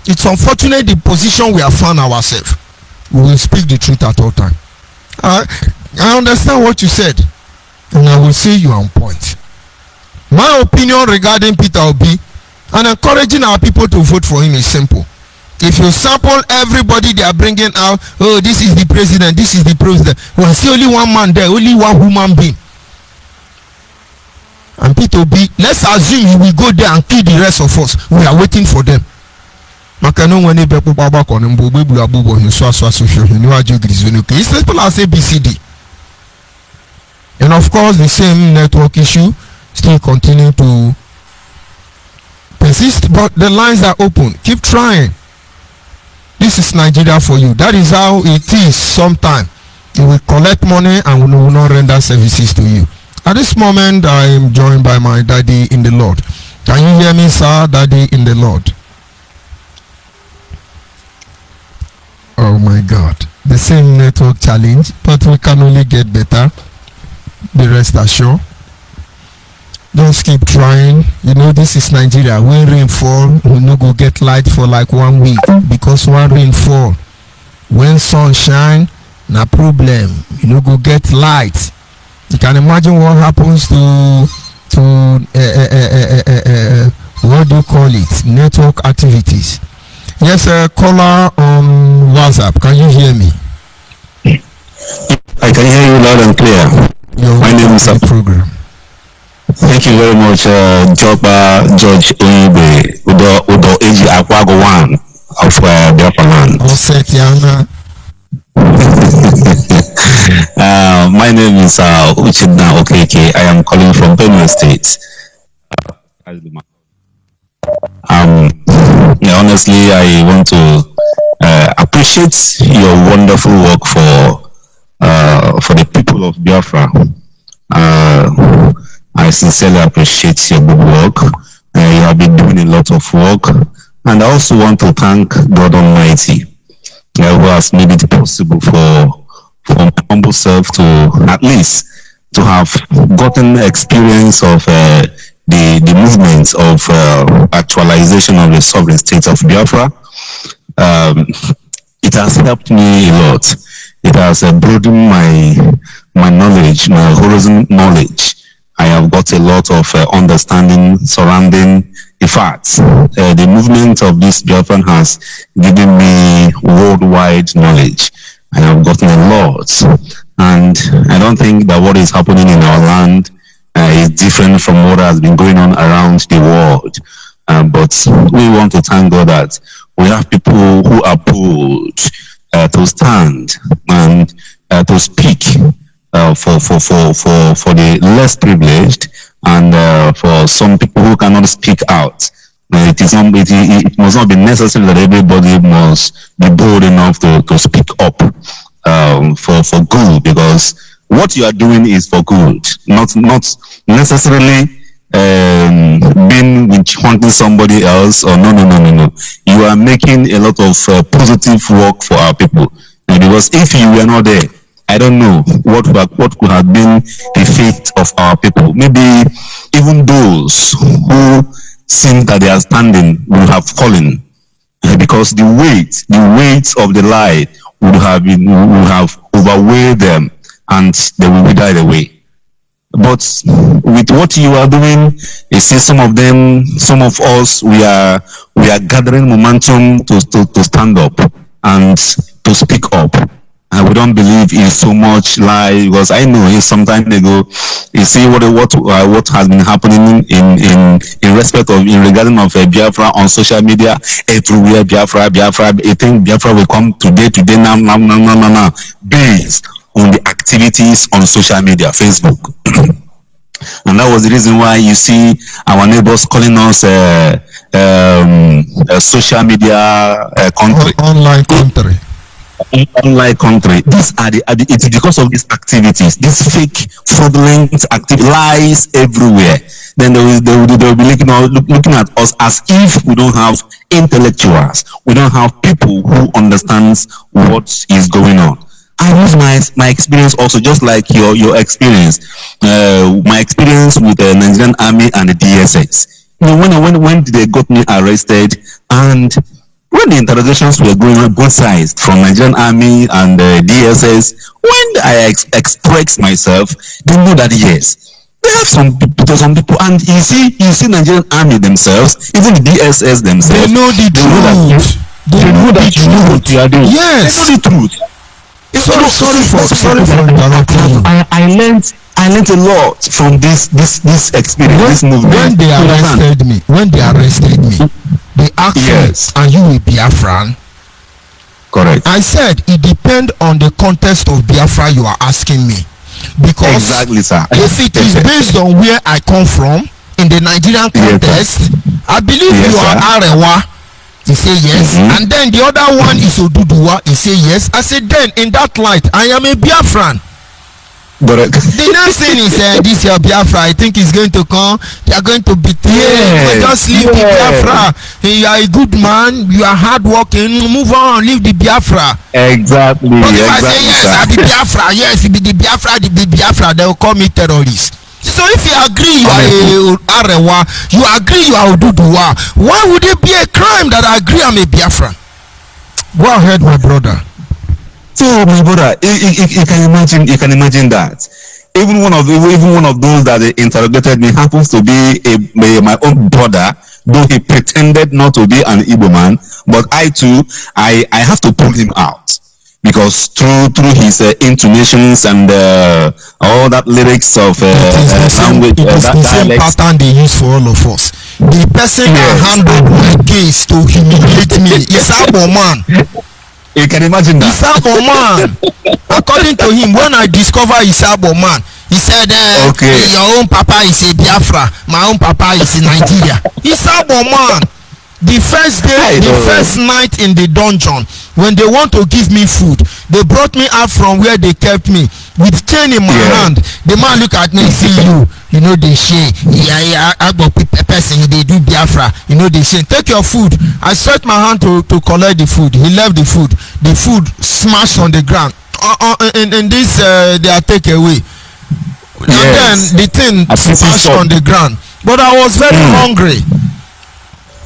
It's unfortunate the position we have found ourselves. We will speak the truth at all time. I understand what you said, and I will say you are on point. My opinion regarding Peter Obi and encouraging our people to vote for him is simple. If you sample everybody they are bringing out, oh, this is the president, this is the president. Well, see only one man there, only one human being. And Peter Obi, let's assume he will go there and kill the rest of us. We are waiting for them. It's simple as ABCD. And of course, the same network issue still continue to persist, but the lines are open. Keep trying. This is Nigeria for you. That is how it is. Sometimes you will collect money and we will not render services to you. At this moment, I am joined by my daddy in the Lord. Can you hear me, sir? Daddy in the Lord. Oh my God. The same network challenge, but we can only get better. Be rest assured. Just keep trying. You know, this is Nigeria. When rain fall, we no go get light for like 1 week, because one rain fall. When sun shine, na problem. You no go get light. You can imagine what happens to what do you call it? Network activities. Yes, caller on WhatsApp. Can you hear me? I can hear you loud and clear. My name is program. Thank you very much, Judge ONYIBE, Udo Eji Akwago one of Biafra land. My name is Uchidna Okeke. I am calling from Benue State. Honestly, I want to appreciate your wonderful work for the people of Biafra. I sincerely appreciate your good work. You have been doing a lot of work, and I also want to thank God Almighty, who has made it possible for my humble self to at least to have gotten experience of the movements of actualization of the sovereign state of Biafra. It has helped me a lot. It has broadened my knowledge, my horizon knowledge. I have got a lot of understanding surrounding the facts. The movement of this Biafran has given me worldwide knowledge. I have gotten a lot, and I don't think that what is happening in our land is different from what has been going on around the world. But we want to thank God that we have people who are bold to stand and to speak for the less privileged, and for some people who cannot speak out. It must not be necessary that everybody must be bold enough to speak up for good, because what you are doing is for good, not necessarily being hunting somebody else, or no. You are making a lot of positive work for our people, because if you were not there, I don't know what could have been the fate of our people. Maybe even those who seem that they are standing will have fallen, because the weight of the lie would have overweighed them, and they will wither away. But with what you are doing, you see, some of us, we are gathering momentum to stand up and to speak up. we don't believe in so much lie, because I know some time ago, you see what has been happening in respect of in regarding of Biafra on social media everywhere. Biafra. I think Biafra will come today now, based on the activities on social media, Facebook. And that was the reason why you see our neighbors calling us a social media country, online country. Online country. It's because of these activities, these fake, fraudulent lies everywhere. Then they will be looking at us as if we don't have intellectuals, we don't have people who understands what is going on. I use my experience also, just like your experience. My experience with the Nigerian Army and the DSS. You know, when they got me arrested, and when the interrogations were going on both sides, from Nigerian Army and the DSS, when I expressed myself, they know that yes, they have some people, and you see Nigerian Army themselves, even the DSS themselves, they know the truth. They know that you know what you are doing. Yes, they know the truth. Sorry for interrupting you. I learned a lot from this experience, this movement. When they arrested me, they asked me, "Are you a Biafran?" Correct. I said it depends on the context of Biafra you are asking me, because exactly, sir. If it is based on where I come from in the Nigerian context, I believe you are Arewa. He say yes, and then the other one is Oduduwa. He say yes. I said, then in that light, I am a Biafran. But the next thing is this year Biafra, I think is going to come. They are going to betray. Just leave the Biafra. You are a good man. You are hardworking. Move on. Leave the Biafra. Exactly. But if I say yes, I be Biafra. Yes, it be the Biafra. The Biafra. They will call me terrorist. So if you agree you are a Arewa, you agree you are Oduduwa, why would it be a crime that I agree I'm a Biafran? Go ahead, my brother. So my brother, you can imagine that. Even one of those that they interrogated me happens to be my own brother, though he pretended not to be an Igbo man. But I too, I have to pull him out, because through his intonations and all that lyrics of language, it is the same pattern they use for all of us. The person that handled my case to humiliate me is Abo man. You can imagine that. Isabo man. According to him, when I discover Isabo man, he said, your own papa is a Biafra, my own papa is in Nigeria. Isabo man. The first day, the first night in the dungeon, when they want to give me food, they brought me out from where they kept me with chain in my hand. The man look at me and say, you know they share. I got person, they do Biafra. You know they share. Take your food. I stretched my hand to collect the food. He left the food. The food smashed on the ground. In this, they are take away. And then the thing smashed on the ground. But I was very hungry.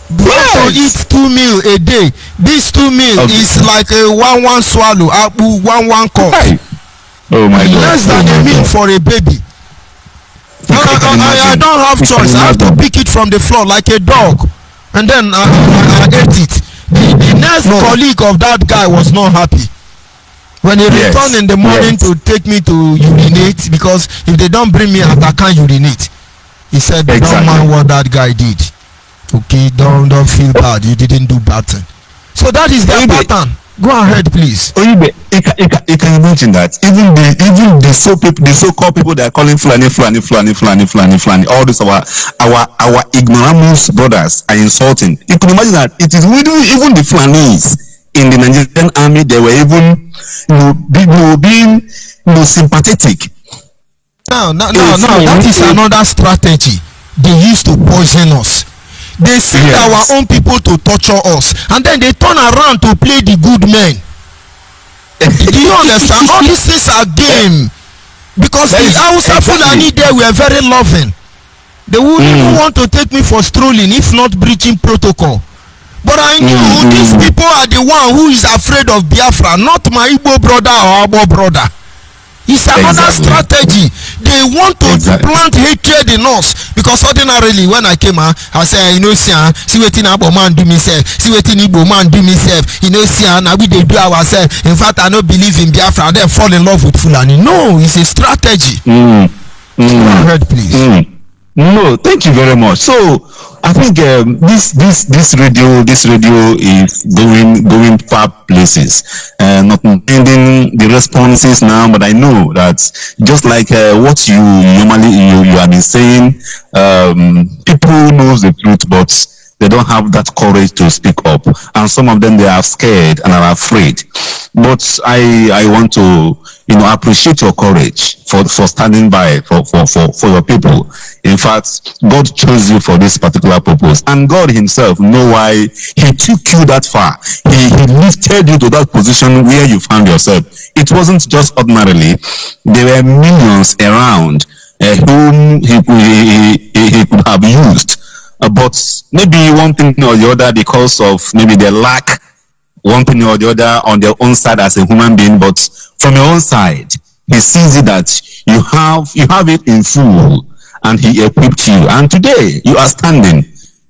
To eat 2 meals a day. This 2 meals is like a one swallow, one cup. Oh my God! Less than a meal for a baby. I don't have choice. I have to pick it from the floor like a dog, and then I ate it. The next colleague of that guy was not happy when he returned in the morning to take me to urinate, because if they don't bring me out, I can't urinate. He said, "Don't mind what that guy did. Okay, don't feel bad. You didn't do bad thing." So that is their pattern. Go ahead, please. ONYIBE, you can imagine that even the so-called people that are calling Fulani, all this our ignoramus brothers are insulting. You can imagine that it is even the Fulanis in the Nigerian army, they were even being sympathetic. Now that is another strategy. They used to poison us. They send our own people to torture us, and then they turn around to play the good men. Do you understand? All these things are game, because the Hausa Fulani there were very loving. They wouldn't even want to take me for strolling if not breaching protocol. But I knew these people are the one who is afraid of Biafra, not my Igbo brother or Abo brother. It's another strategy. They want to plant hatred in us, Because ordinarily when I came I say, you know, see wetin Igbo man do me self, see wetin Igbo man do me self, you know, see now we dey do ourselves. In fact, I don't believe in Biafra, then fall in love with Fulani. No, it's a strategy. Go ahead, please. No, thank you very much. So I think this radio is going far places. Not ending the responses now, but I know that just like what you normally you have been saying, people knows the truth, but they don't have that courage to speak up, and some of them, they are scared and are afraid. But I want to, you know, appreciate your courage for standing by for your people. In fact, God chose you for this particular purpose, and God himself know why he took you that far. He lifted you to that position where you found yourself. It wasn't just ordinarily. There were millions around whom he could have used. But maybe one thing or the other, because of maybe they lack one thing or the other on their own side as a human being, but from your own side, he sees it that you have it in full, and he equipped you. And today you are standing.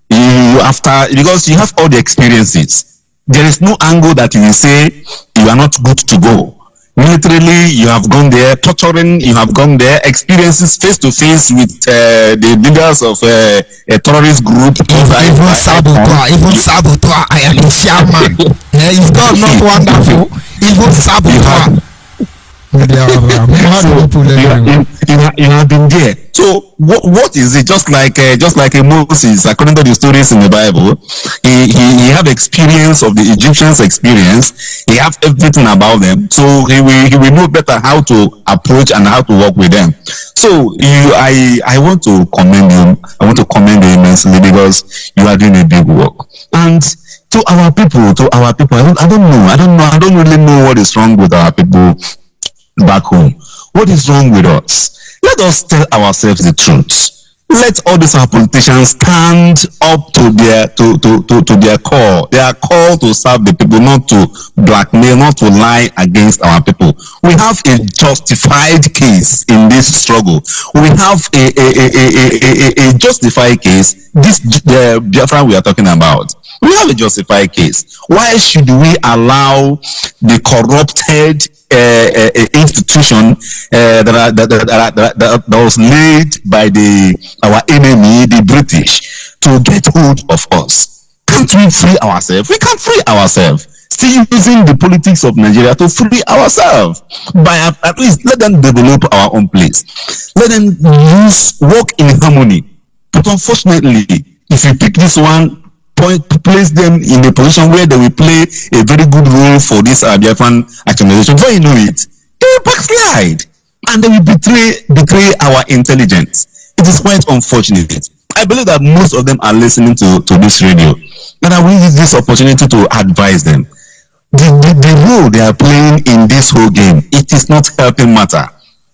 Because you have all the experiences. There is no angle that you will say you are not good to go. Militarily, you have gone there. Torturing, you have gone there. Experiences face to face with the leaders of a terrorist group. Even saboteur, I am a shaman. Is God not wonderful? Even saboteur. You have been there. So what is it? Just like Moses, according to the stories in the Bible, he have experience of the Egyptians' experience. He have everything about them, so he will know better how to approach and how to work with them. So I want to commend you. I want to commend you immensely, because you are doing a big work. And to our people, I don't really know what is wrong with our people back home. What is wrong with us? Let us tell ourselves the truth. Let all these our politicians stand up to their call. They are called to serve the people, not to blackmail, not to lie against our people. We have a justified case in this struggle. We have a justified case. This Biafra we are talking about. We have a justified case. Why should we allow the corrupted institution that was laid by our enemy, the British, to get hold of us? Can't we free ourselves? We can't free ourselves. Still using the politics of Nigeria to free ourselves. By at least let them develop our own place. Let them work in harmony. But unfortunately, if you pick this one, place them in a position where they will play a very good role for this Biafran accumulation. Before you know it, they will backslide, and they will betray our intelligence. It is quite unfortunate. I believe that most of them are listening to this radio, and I will use this opportunity to advise them. The role they are playing in this whole game, it is not helping matter.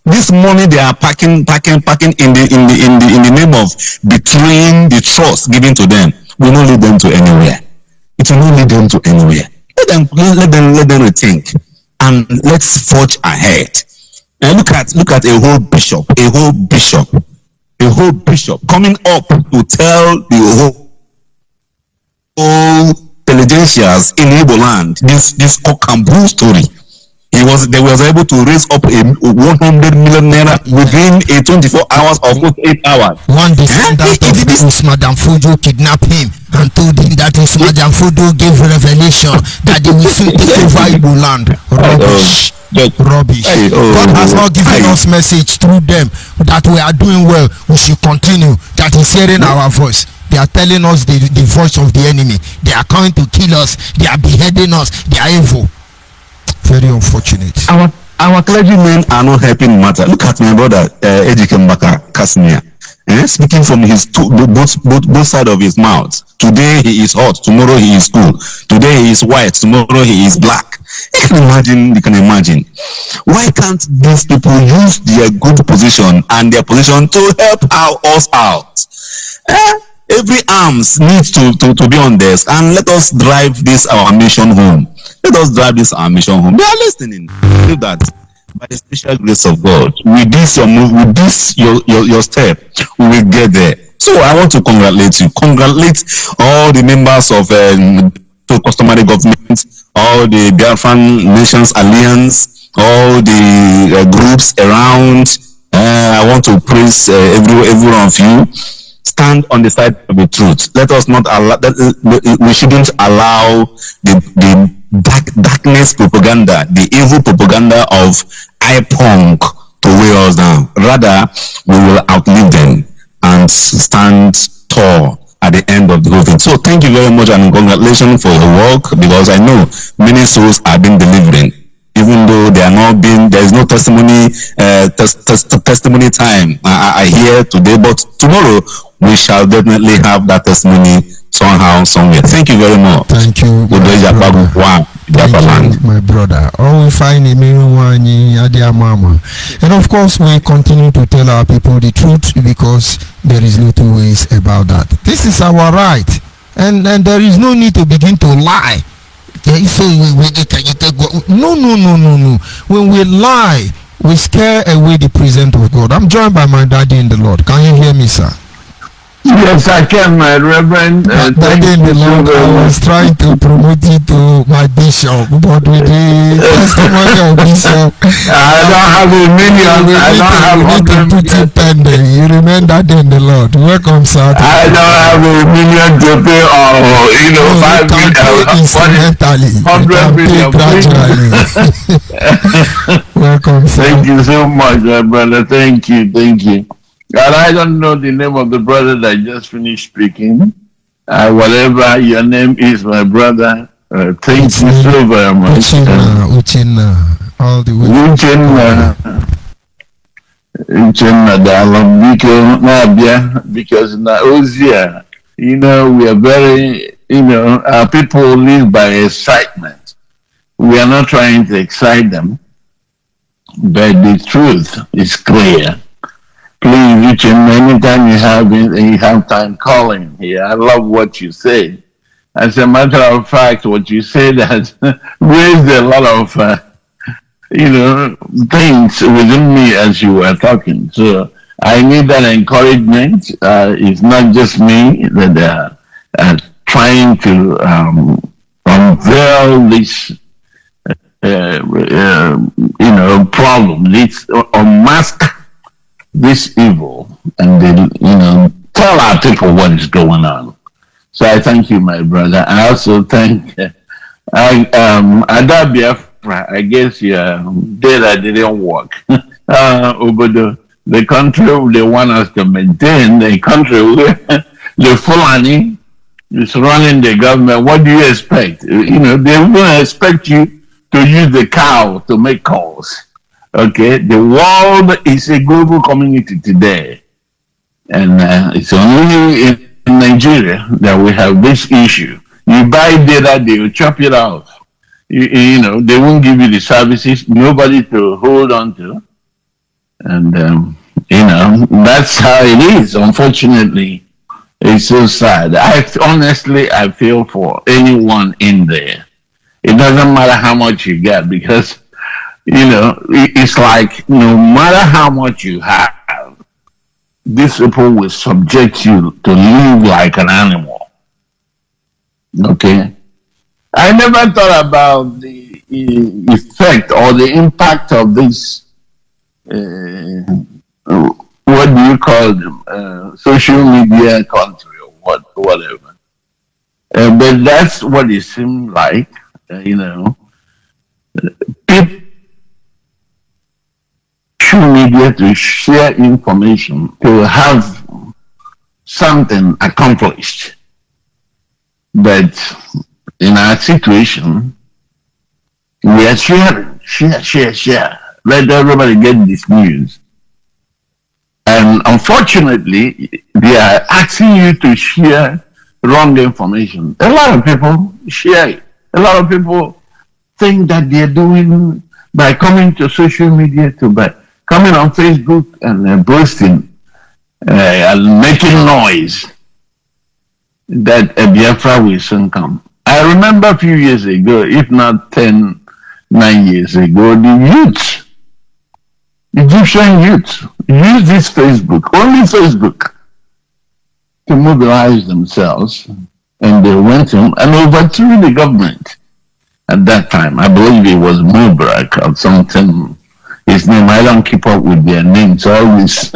This money they are packing in the name of betraying the trust given to them will not lead them to anywhere. It will not lead them to anywhere. Let them rethink, and let's forge ahead. And look at a whole bishop coming up to tell the whole intelligentsias in Igbo land this cock and bull story. They was able to raise up a 100 million naira within a 24 hours or 48 hours. One descendant of Usman Danfodio kidnapped him and told him that Usman Danfodio gave revelation that they will soon take over Igbo land. Rubbish. God has not given us message through them that we are doing well. We should continue. That is hearing our voice. They are telling us the voice of the enemy. They are coming to kill us. They are beheading us. They are evil. Very unfortunate. Our clergymen are not helping matter. Look at my brother Ejike Mbaka Kasmia. Speaking from his both sides of his mouth. Today he is hot, tomorrow he is cool. Today he is white, tomorrow he is black. You can imagine. Why can't these people use their good position and their position to help us out? Every arms needs to be on this, and let us drive this our mission home. Let us drive this our mission home. They are listening. Do that by the special grace of God. With this your move, with this your step, we will get there. So I want to congratulate you. Congratulate all the members of the customary government, all the Biafran Nations Alliance, all the groups around. I want to praise every one of you. Stand on the side of the truth. Let us not allow. We shouldn't allow the darkness propaganda, the evil propaganda of IPONG to weigh us down. Rather, we will outlive them and stand tall at the end of the whole thing. So thank you very much and congratulations for your work, because I know many souls are being delivered, even though they are not being, there is no testimony testimony time I hear today, but tomorrow we shall definitely have that testimony somehow, somewhere. Thank you very much. Thank you, my brother. Oh, we find a mama. And of course, we continue to tell our people the truth, because there is no two ways about that. This is our right, and there is no need to begin to lie. So no. When we lie, we scare away the presence of God. I'm joined by my daddy in the Lord. Can you hear me, sir? Yes, I can, my Reverend. Daddy in the Lord, I was trying to promote you to my bishop, but with the testimony of bishop, I don't have a million. I don't have we need to put you pending. You remain daddy in the Lord. Welcome, sir. I don't have a million to pay, or no, 5 million. Instrumentally. 100 million gradually. Welcome, sir. Thank you so much, my brother. Thank you. And I don't know the name of the brother that just finished speaking. Whatever your name is, my brother, thank you so very much. Uchenna, all the way. Uchenna, because in Ozia, we are very, our people live by excitement. We are not trying to excite them, but the truth is clear. Please, Richard, anytime you have time, call in here. I love what you say. As a matter of fact, what you said has raised a lot of, things within me as you were talking. So I need that encouragement. It's not just me that are trying to unveil this, problem. This unmask this evil, and then tell our people what is going on. So I thank you, my brother. I also thank Ada Biafra. I guess your data didn't work. Over the country they want us to maintain, the country where the Fulani is running the government. What do you expect? They're going to expect you to use the cow to make calls. Okay, the world is a global community today, and it's only in Nigeria that we have this issue. You buy data, they will chop it off. They won't give you the services, nobody to hold on to, and that's how it is. Unfortunately, it's so sad. I feel for anyone in there. It doesn't matter how much you get, because it's like no matter how much you have, these people will subject you to live like an animal. Okay? I never thought about the effect or the impact of this, what do you call them, social media country or whatever. But that's what it seemed like, people media to share information, to have something accomplished. But in our situation, we are sharing, share. Let everybody get this news. And unfortunately, they are asking you to share wrong information. A lot of people share it. A lot of people think that they're doing by coming to social media coming on Facebook and boasting and making noise that Biafra will soon come. I remember a few years ago, if not 9 years ago, the Egyptian youth, use this Facebook, only Facebook. to mobilize themselves, and they went in and overthrew the government at that time. I believe it was Mubarak or something. His name, I don't keep up with their names always.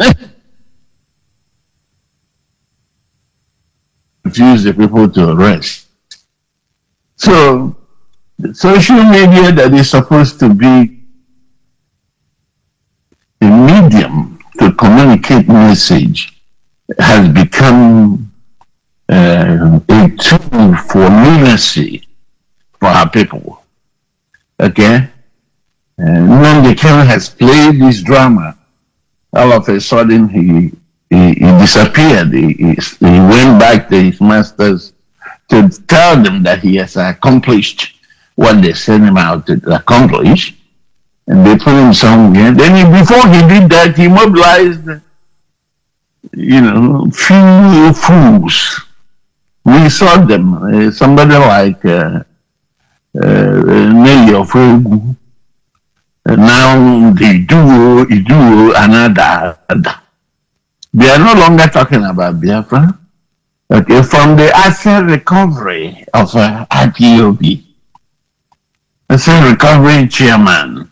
Refuse the people to arrest. So the social media that is supposed to be a medium to communicate message has become a tool for lunacy for our people. Okay? Nnamdi Kanu has played this drama. All of a sudden he disappeared. He went back to his masters to tell them that he has accomplished what they sent him out to accomplish. And they put him somewhere. Then before he did that, he mobilized, few fools. We saw them. Somebody like Nelly of Ogu. Now they do another. They are no longer talking about Biafra. Okay, from the asset recovery of IPOB, asset recovery chairman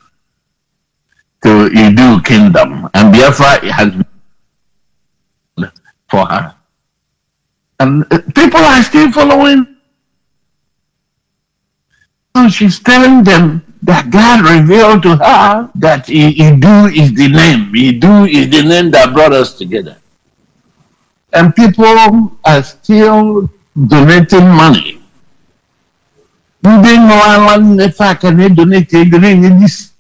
to Idu Kingdom, and Biafra has been for her. And people are still following. So she's telling them that God revealed to her that Idu is the name. Idu is the name that brought us together. And people are still donating money. You didn't know if I can donate this.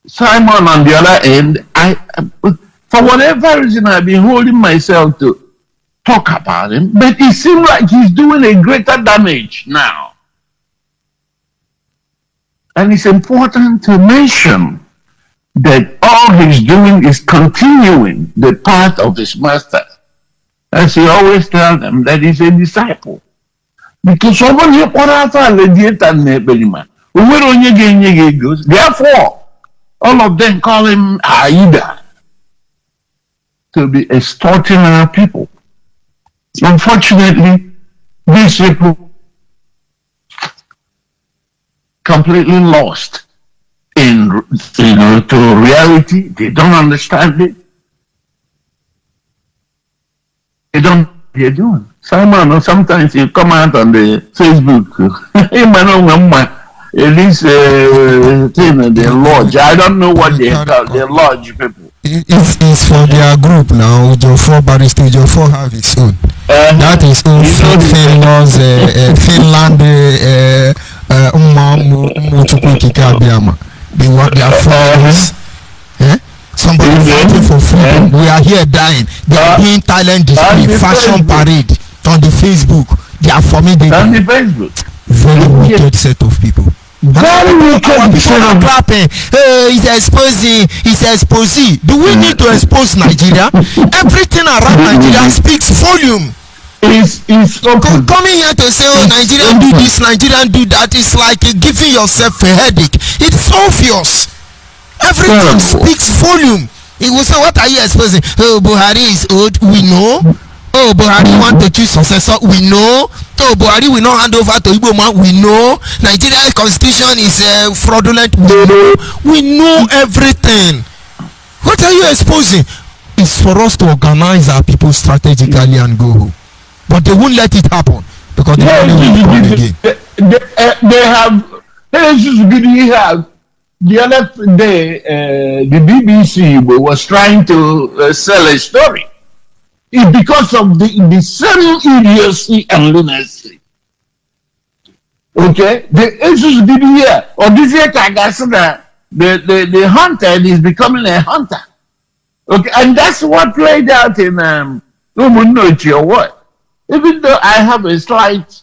Simon, on the other end, for whatever reason, I've been holding myself to talk about him, but it seems like he's doing a greater damage now. And it's important to mention that all he's doing is continuing the path of his master. As he always tells them, that he's a disciple. Because someone here put out a legit and therefore, all of them call him Aida, to be extorting our people. Unfortunately, these people completely lost to reality. They don't understand it. They don't know what they're doing. Sometimes you come out on the Facebook, at least the lodge. I don't know what they call the lodge people. It's for their group now. Joe Barrister, Joe have his own. That is own Finland, they want their followers. Somebody fighting for freedom. We are here dying. They are doing talent display, fashion parade on the Facebook. They are formidable. On the Facebook. Very wicked set of people. Very wicked set of clapping. He's exposing. Do we need to expose Nigeria? Everything around Nigeria speaks volume. Coming here to say, oh, Nigerian do this, Nigerian do that, it's like giving yourself a headache. It's obvious. Everything speaks volume. He will say, what are you exposing? Oh, Buhari is old, we know. Oh, Buhari want to choose successor, we know. Oh, Buhari will not hand over to Igbo man, we know. Nigeria's constitution is fraudulent, we know. We know everything. What are you exposing? It's for us to organize our people strategically and go home. But they won't let it happen because they only will come again. They have the other day the BBC was trying to sell a story. It's because of the same idiocy and lunacy. Okay, the issues didn't hear. Or this year, the hunter is becoming a hunter. Okay, and that's what played out in or what? Even though I have a slight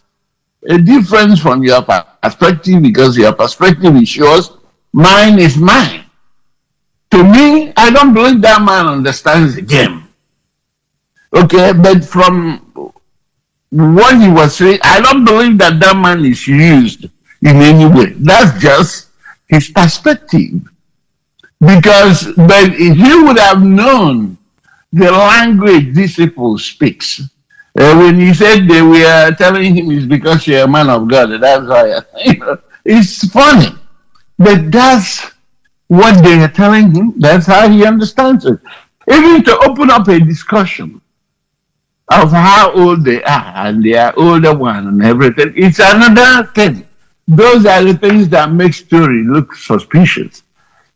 difference from your perspective, because your perspective is yours, mine is mine. To me, I don't believe that man understands the game. Okay, but from what he was saying, I don't believe that man is used in any way. That's just his perspective. Because, but if he would have known the language these people speaks, when he said they were telling him it's because you're a man of God, that's why, it's funny. But that's what they are telling him. That's how he understands it. Even to open up a discussion of how old they are, and they are older one and everything, it's another thing. Those are the things that make story look suspicious.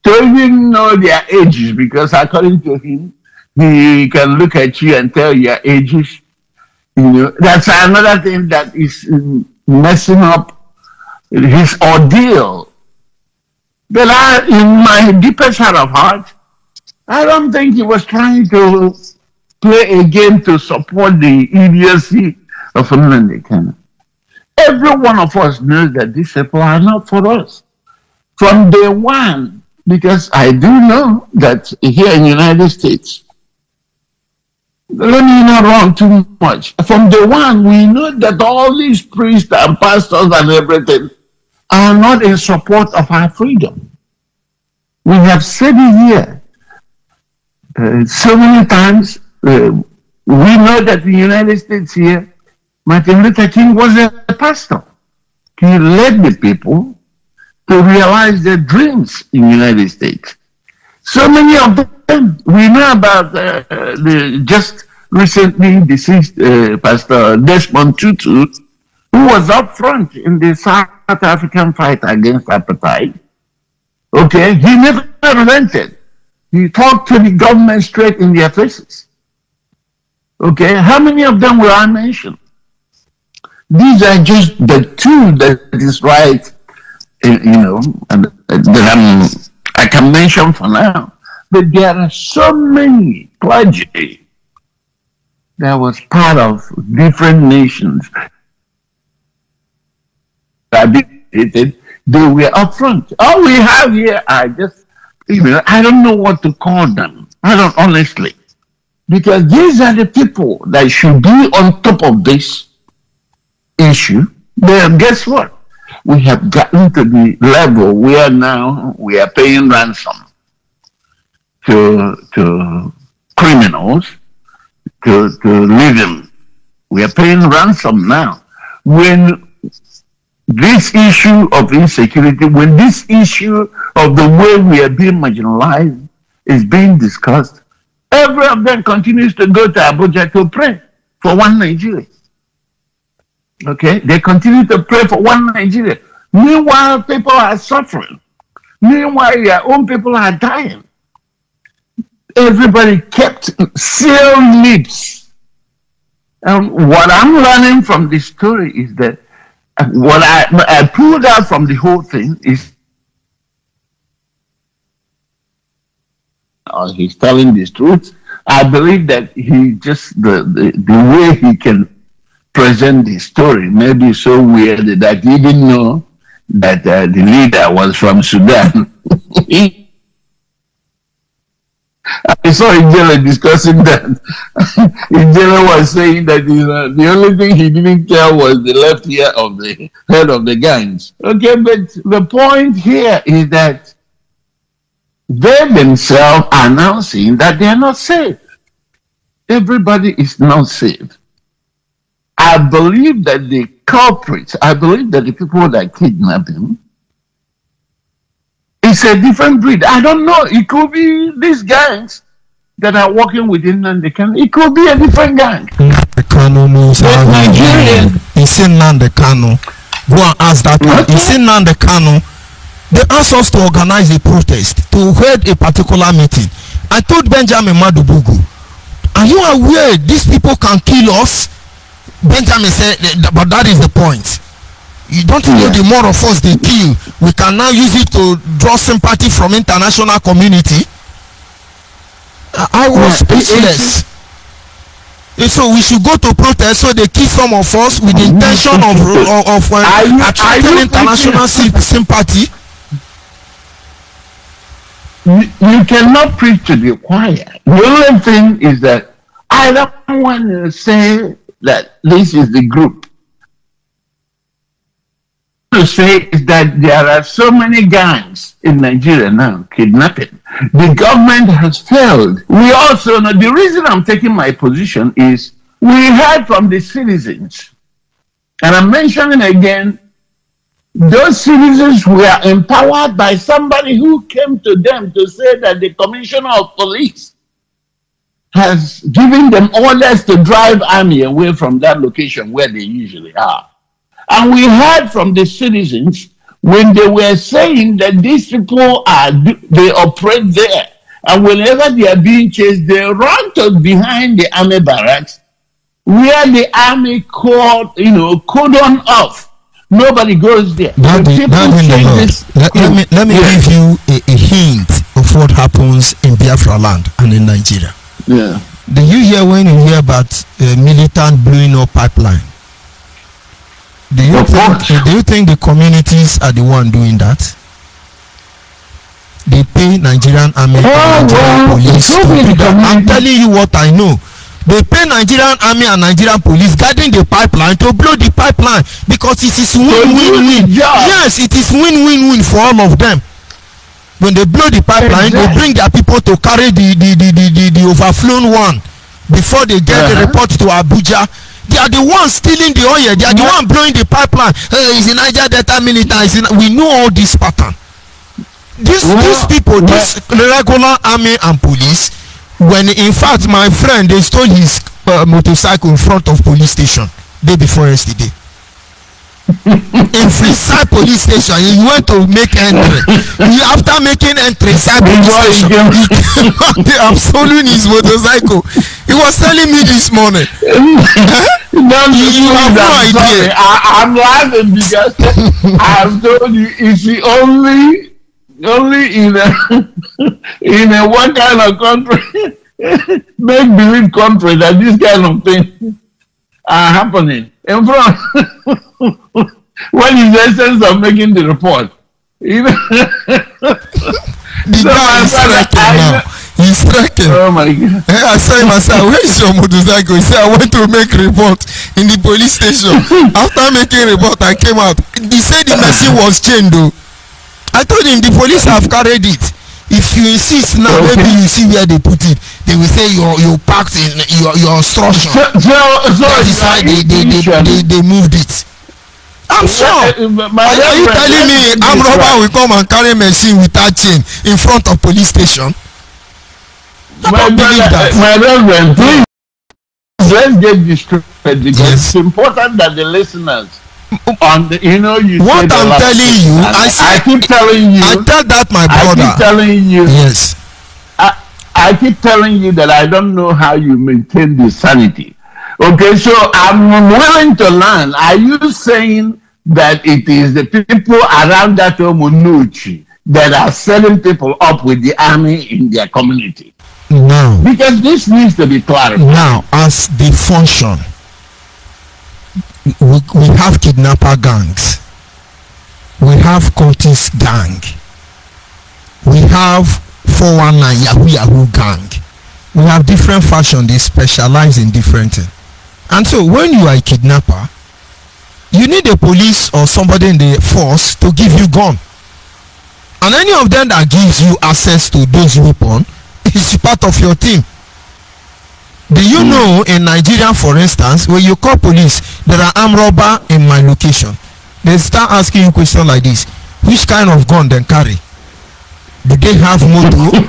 To even know their ages, because according to him, he can look at you and tell your ages. That's another thing that is messing up his ordeal. But in my deepest heart of heart, I don't think he was trying to play a game to support the idiocy of Nnamdi. Every one of us knows that these people are not for us. From day one, because I do know that here in the United States, let me not wrong too much. From day one, we know that all these priests and pastors and everything are not in support of our freedom. We have said it here so many times. We know that in the United States here, Martin Luther King was a pastor. He led the people to realize their dreams in the United States. So many of them, we know about the just recently deceased Pastor Desmond Tutu, who was up front in the South African fight against apartheid. Okay, he never relented. He talked to the government straight in their faces. Okay, how many of them will I mention? These are just the two that is right, and that I can mention for now. But there are so many clergy that was part of different nations that they were up front. All we have here are just, I don't know what to call them. I don't honestly. Because these are the people that should be on top of this issue. Then guess what? We have gotten to the level where now we are paying ransom to criminals to leave them. We are paying ransom now. When this issue of insecurity, when this issue of the way we are being marginalized is being discussed, every of them continues to go to Abuja to pray for one Nigeria. Okay? They continue to pray for one Nigeria. Meanwhile, people are suffering. Meanwhile, your own people are dying. Everybody kept sealed lips. And what I'm learning from this story is that what I pulled out from the whole thing is he's telling the truth. I believe that he just the way he can present the story may be so weird that he didn't know that the leader was from Sudan. I saw Ijele discussing that. Ijele was saying that the only thing he didn't tell was the left ear of the head of the gangs. Okay, but the point here is that they themselves are now saying that they are not safe. Everybody is not safe. I believe that the culprits, I believe that the people that kidnapped him, it's a different breed. I don't know. It could be these gangs that are working within Nnamdi. It could be a different gang. The Kano knows how Nigerian. He's in Nnamdi Kano. Go and ask that one. He's in Nnamdi Kano. They asked us to organize a protest, to hold a particular meeting. I told Benjamin Madubugu, are you aware these people can kill us? Benjamin said, but that is the point. You don't know the more of us they kill, we can now use it to draw sympathy from international community. I was speechless. So we should go to protest so they kill some of us with the intention of attracting international sympathy. You cannot preach to the choir. The only thing is that I don't want to say that this is the group. to say is that there are so many gangs in Nigeria now, kidnapping. The government has failed. We also know, the reason I'm taking my position is we heard from the citizens, and I'm mentioning again, those citizens were empowered by somebody who came to them to say that the commissioner of police has given them orders to drive army away from that location where they usually are. And we heard from the citizens when they were saying that these people they operate there, and whenever they are being chased, they run to behind the army barracks, where the army cordon off. Nobody goes there. Let me give you a hint of what happens in Biafra land and in Nigeria. Yeah. Do you hear when you hear about militant blowing up pipeline? Do you think the communities are the one doing that? They pay Nigerian army and Nigerian police to do that. I'm telling you what I know. They pay Nigerian army and Nigerian police guarding the pipeline to blow the pipeline because it is win-win-win. Yes, it is win-win-win for all of them. When they blow the pipeline, they bring their people to carry the overflown one before they get the report to Abuja. They are the ones stealing the oil. They are the ones blowing the pipeline. Hey, it's in Niger Delta militant. We know all this pattern. These people, this regular army and police, when in fact my friend, they stole his motorcycle in front of police station day before yesterday. In Freeside police station, he went to make entry. After making entry inside police station, they have stolen his motorcycle. He was telling me this morning. You have no idea. I'm laughing because I've told you it's the only in a one kind of country, make believe country, that this kind of thing are happening. In front, what is the essence of making the report? The guy is striking now. He's striking. Oh my God. I saw him, I said, where is your motorcycle? He said, I went to make report in the police station. After making report, I came out. He said the machine was chained though. I told him the police have carried it. If you insist now, maybe you see where they put it. They will say you packed in your instruction. That is why they moved it. I'm sure. Are you telling me armed robber will come and carry a machine without chain in front of police station? I don't believe that. My reverend, please, let's get this straight because it's important that the listeners what I'm telling you, I keep telling you. I tell that my brother. I keep telling you. Yes. I keep telling you that I don't know how you maintain the sanity. Okay, so I'm willing to learn. Are you saying that it is the people around that Omunuchi that are setting people up with the army in their community? No. Because this needs to be clarified. Now, as they function, we have kidnapper gangs, we have cultist gang, we have 419 Yahoo gang. We have different fashion. They specialize in different things. And so when you are a kidnapper, you need a police or somebody in the force to give you gun. And any of them that gives you access to those weapons is part of your team. Do you know in Nigeria, for instance, when you call police, there are armed robber in my location. They start asking you questions like this: which kind of gun they carry? Do they have motor?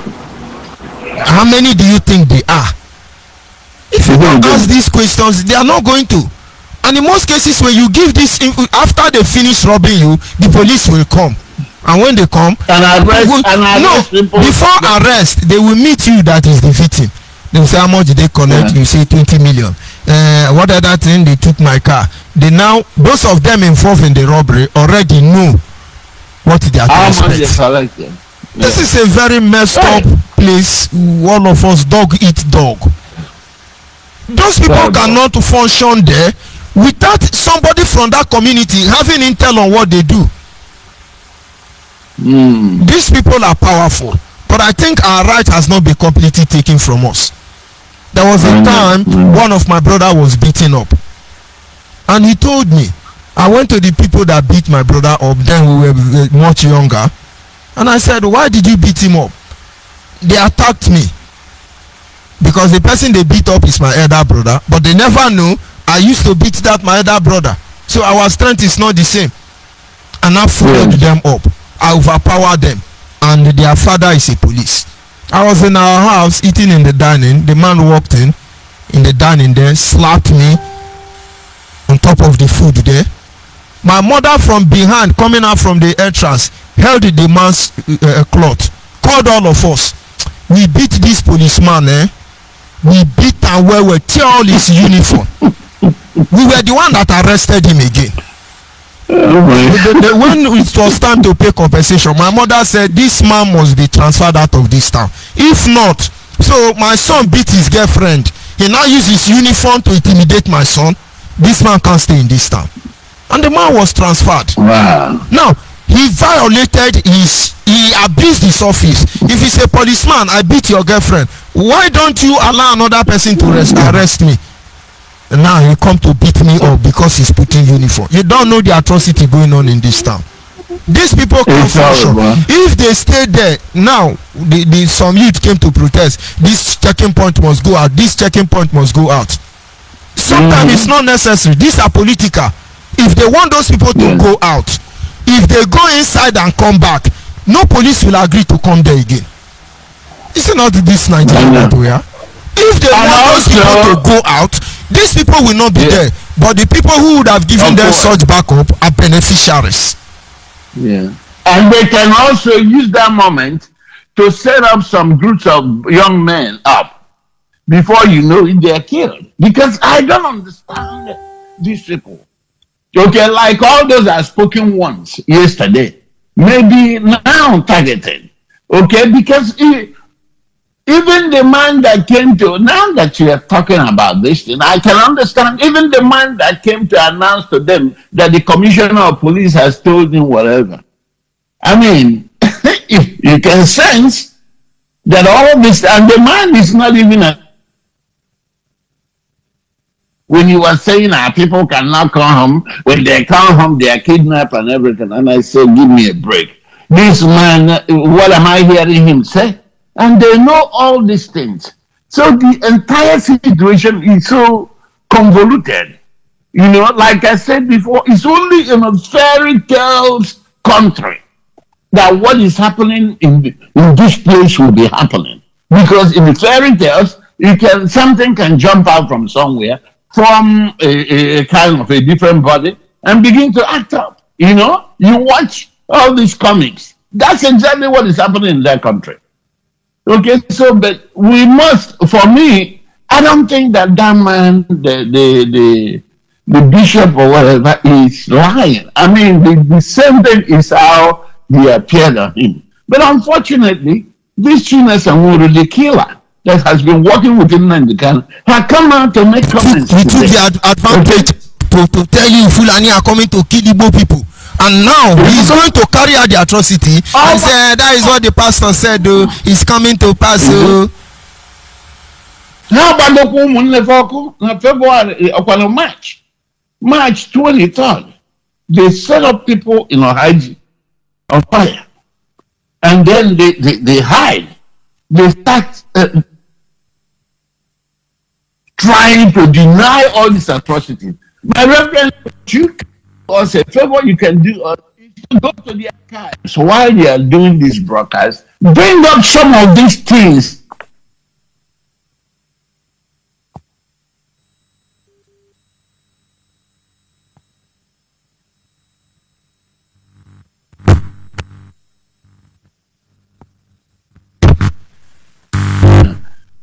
How many do you think they are? If you don't ask these questions, they are not going to. And in most cases, when you give this, after they finish robbing you, the police will come. And when they come, before arrest, they will meet you, that is the victim. They will say, how much did they collect? You say 20 million. What other thing? They took my car. They now, those of them involved in the robbery already know what they are to expect. This is a very messed up place. One of us dog eat dog. Those people cannot function there without somebody from that community having intel on what they do. These people are powerful, but I think our right has not been completely taken from us. There was a time one of my brother was beaten up, and he told me, I went to the people that beat my brother up. Then we were much younger. And I said, why did you beat him up? They attacked me. Because the person they beat up is my elder brother. But they never knew I used to beat that my elder brother. So our strength is not the same. And I followed them up. I overpowered them. And their father is a police. I was in our house eating in the dining. The man walked in the dining there, slapped me on top of the food there. My mother from behind, coming out from the entrance, held the man's cloth, called all of us. We beat this policeman, we beat and we tear all his uniform. We were the one that arrested him again. When it was time to pay compensation, my mother said this man must be transferred out of this town. If not, so my son beat his girlfriend. He now used his uniform to intimidate my son. This man can't stay in this town. And the man was transferred. Wow. Now, he abused his office. If he's a policeman, I beat your girlfriend, why don't you allow another person to arrest me? And now he come to beat me up because he's putting uniform. You don't know the atrocity going on in this town. These people come function. If they stay there now, some youth came to protest. This checking point must go out. This checking point must go out. Sometimes it's not necessary. These are political. If they want those people to go out, if they go inside and come back, no police will agree to come there again. It's not this Nigerian people here. If they want those people to go out, these people will not be there. But the people who would have given them such backup are beneficiaries. Yeah. And they can also use that moment to set up some groups of young men up. Before you know it, they are killed. Because I don't understand these people. Okay, like all those are spoken once yesterday, maybe now targeted. Okay, because even the man that came to, now that you are talking about this thing, I can understand, even the man that came to announce to them that the commissioner of police has told him whatever. I mean, you can sense that all this, and the man is not even when you were saying people cannot come home, when they come home, they are kidnapped and everything. And I said, give me a break. This man, what am I hearing him say? And they know all these things. So the entire situation is so convoluted. You know, like I said before, it's only in a fairy tales country that what is happening in this place will be happening. Because in the fairy tales, something can jump out from somewhere, from a kind of a different body, and begin to act up. You know, you watch all these comics. That's exactly what is happening in that country. Okay, so but we must, for me, I don't think that man, the bishop or whatever, is lying. I mean, the same thing is how he appeared on him. But unfortunately, this Chinese and the killer that has been working with him in the can have come out to make comments. We took the advantage to tell you Fulani are coming to kill Igbo people. And now he's going to carry out the atrocity and say that is what the pastor said is coming to pass. How about the February, March 23rd, they set up people in ONYIBE on fire. And then they hide. They start trying to deny all these atrocities. My reverend, you us a favor you can do is to go to the archives while they are doing this broadcast, bring up some of these things.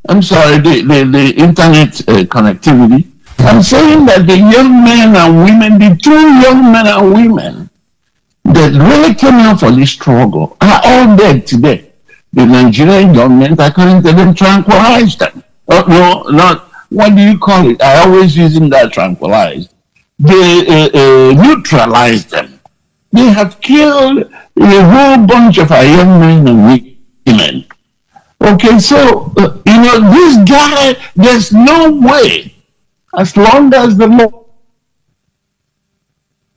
I'm sorry, the internet connectivity. I'm saying that the young men and women, the two young men and women that really came out for this struggle are all dead today. The Nigerian government, according to them, tranquilized them. No, not, what do you call it? I always use that tranquilized. They neutralized them. They have killed a whole bunch of our young men and women. Okay, so, this guy, there's no way, as long as the law,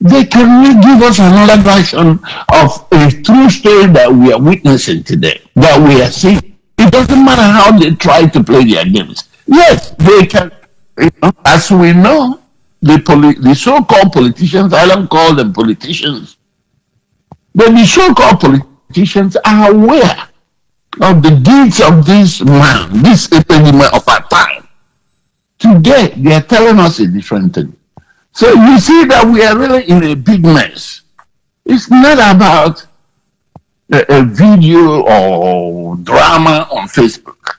they can really give us another version of a true story that we are witnessing today, that we are seeing. It doesn't matter how they try to play their games. Yes, they can. You know, as we know, the so-called politicians, I don't call them politicians, but the so-called politicians are aware of the deeds of this man, this epidemic of our time. Today, they are telling us a different thing. So you see that we are really in a big mess. It's not about a video or drama on Facebook.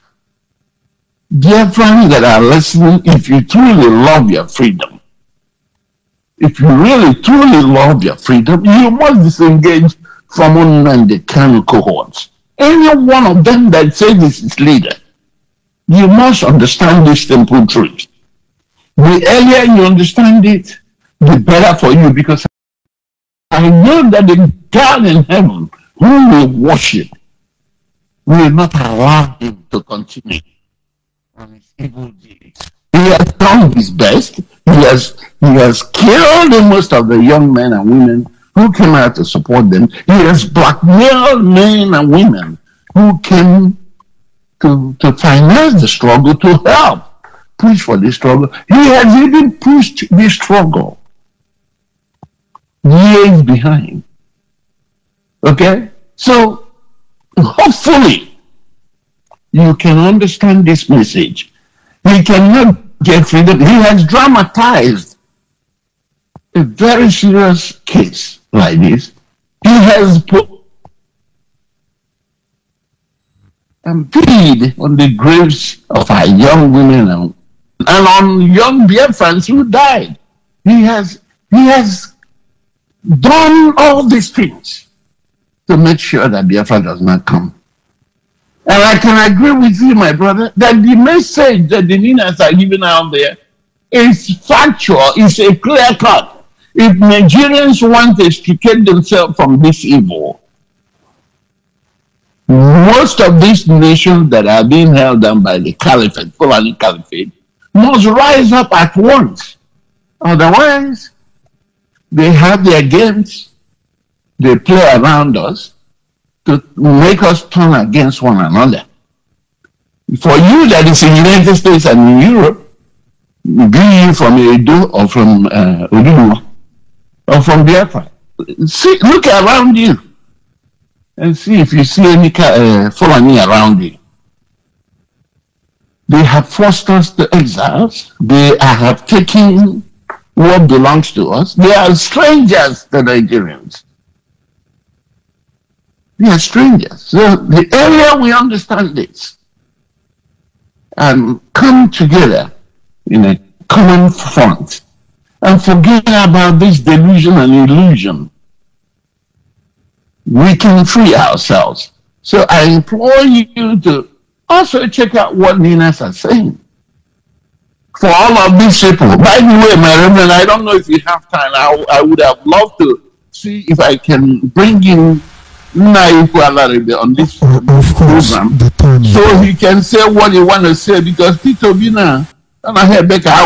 Dear friends that are listening, if you truly love your freedom, if you really truly love your freedom, you must disengage from among the Kanu cohorts. Any one of them that says this is leader, you must understand this simple truth. The earlier you understand it, the better for you, because I know that the God in heaven who will worship will not allow him to continue on his evil deeds. He has done his best. He has killed most of the young men and women who came out to support them. He has blackmailed men and women who came to finance the struggle, to help push for the struggle. He has even pushed the struggle years behind. Okay? So, hopefully, you can understand this message. He cannot get freedom. He has dramatized a very serious case like this. He has put and peed on the graves of our young women and on young Biafrans who died. He has done all these things to make sure that Biafra does not come. And I can agree with you, my brother, that the message that the leaders are giving out there is factual, it's a clear cut. If Nigerians want to extricate themselves from this evil, most of these nations that are being held down by the caliphate, Fulani Caliphate, must rise up at once. Otherwise, they have their games, they play around us to make us turn against one another. For you that is in the United States and in Europe, be you from Edo or from Oduduwa or from Biafra, see, look around you and see if you see any Fulani around you. They have forced us to exiles. They have taken what belongs to us. They are strangers to Nigerians. They are strangers. So the earlier we understand this and come together in a common front and forget about this delusion and illusion, we can free ourselves. So I implore you to also check out what Ninas are saying. For all of these people, by the way, my Reverend, I don't know if you have time. I would have loved to see if I can bring in on this program, so he can say what he want to say, because Tito Bina, and I heard Becca,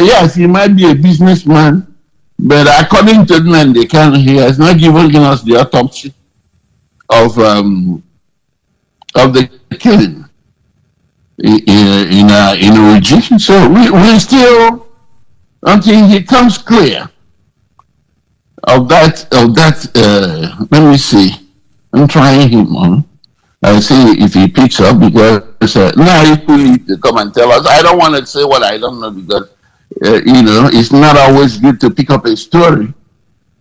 yes, he might be a businessman, but according to them, he has not given us the autopsy of the killing in origin. So we still, until he comes clear of that, let me see. I'm trying him on. I'll see if he picks up, because now he could to come and tell us. I don't want to say what I don't know, because it's not always good to pick up a story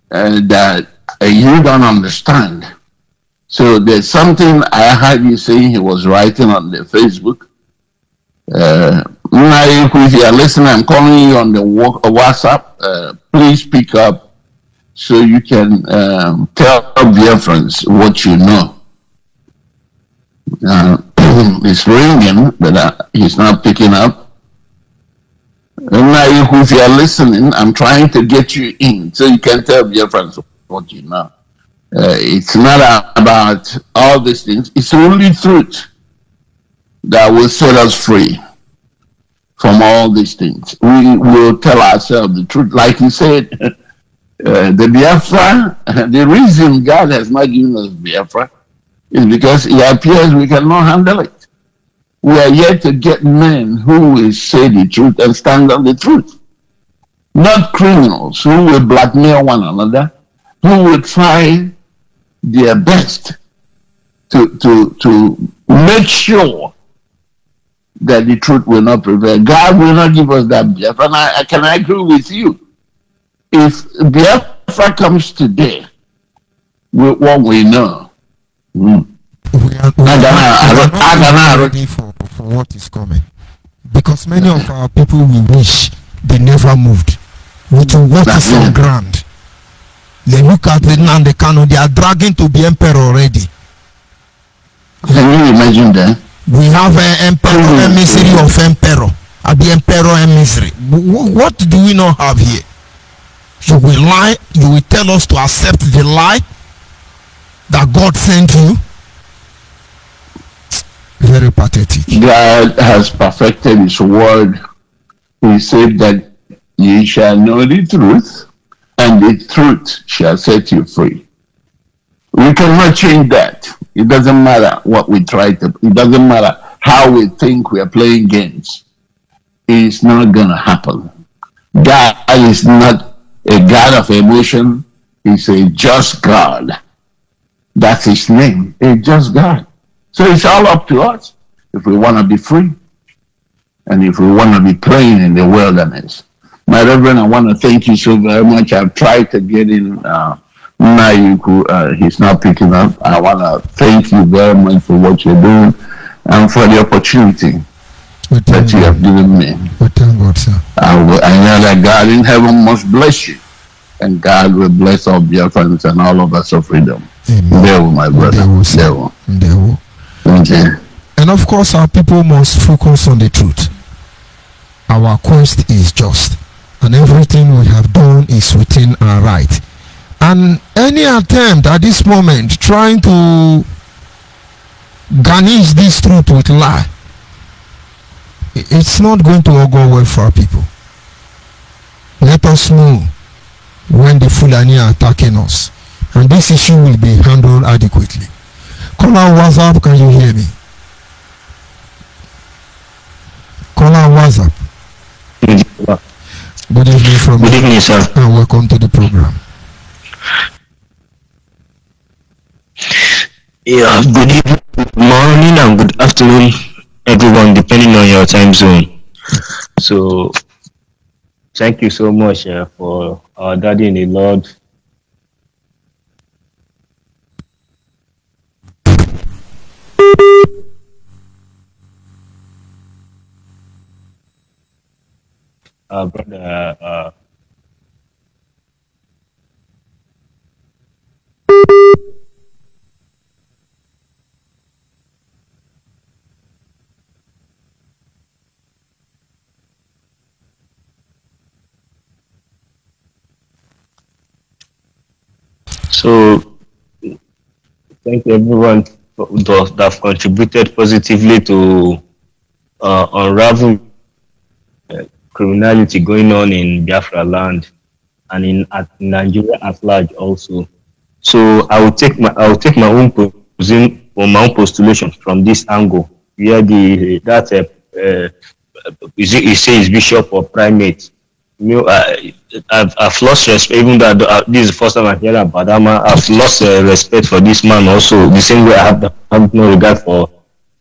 that you don't understand. So there's something I heard you saying he was writing on the Facebook. If you are listening, I'm calling you on the WhatsApp. Please pick up so you can tell Biafrans what you know. It's ringing, but he's not picking up. If you are listening, I'm trying to get you in so you can tell Biafrans what you know. It's not about all these things. It's only truth that will set us free from all these things. We will tell ourselves the truth. Like you said, the Biafra, the reason God has not given us Biafra is because it appears we cannot handle it. We are yet to get men who will say the truth and stand on the truth. Not criminals who will blackmail one another, who will try their best to make sure that the truth will not prevail. God will not give us that Biafra. And I can agree with you. If Biafra comes today with what we know, we are ready for what is coming. Because many of our people we wish they never moved. With what is on ground. They look at the Nnamdi Kanu, they are dragging to be emperor already. Can you imagine that? We have an emperor emissary of emperor. The emperor emissary. What do we not have here? You will lie, you will tell us to accept the lie that God sent you. Very pathetic. God has perfected his word. He said that ye shall know the truth, and the truth shall set you free. We cannot change that. It doesn't matter what we try to, it doesn't matter how we think we are playing games. It's not going to happen. God is not a God of emotion. He's a just God. That's his name, a just God. So it's all up to us if we want to be free and if we want to be praying in the wilderness. My Reverend, I want to thank you so very much. I've tried to get in Nayuku. He's not picking up. I want to thank you very much for what you're doing and for the opportunity that you have given me. Thank God, sir. I know that God in heaven must bless you, and God will bless all Biafrans and all of us of freedom. There, my brother. There. Okay. And of course, our people must focus on the truth. Our quest is just, and everything we have done is within our right. And any attempt at this moment trying to garnish this truth with lie, it's not going to all go well for our people. Let us know when the Fulani are attacking us, and this issue will be handled adequately. Call on WhatsApp, can you hear me? Call on WhatsApp. Good evening from Good evening, sir. And welcome to the program. Yeah, good morning and good afternoon, everyone, depending on your time zone. So, thank you so much for our daddy in the Lord. Brother, so thank you everyone that have contributed positively to unravel criminality going on in Biafra land and in Nigeria at large also. So I will take my own position or my own postulation from this angle, where he says bishop or primate. You know, I've lost respect, even though this is the first time I hear about Adama. I've lost respect for this man also, the same way I have no regard for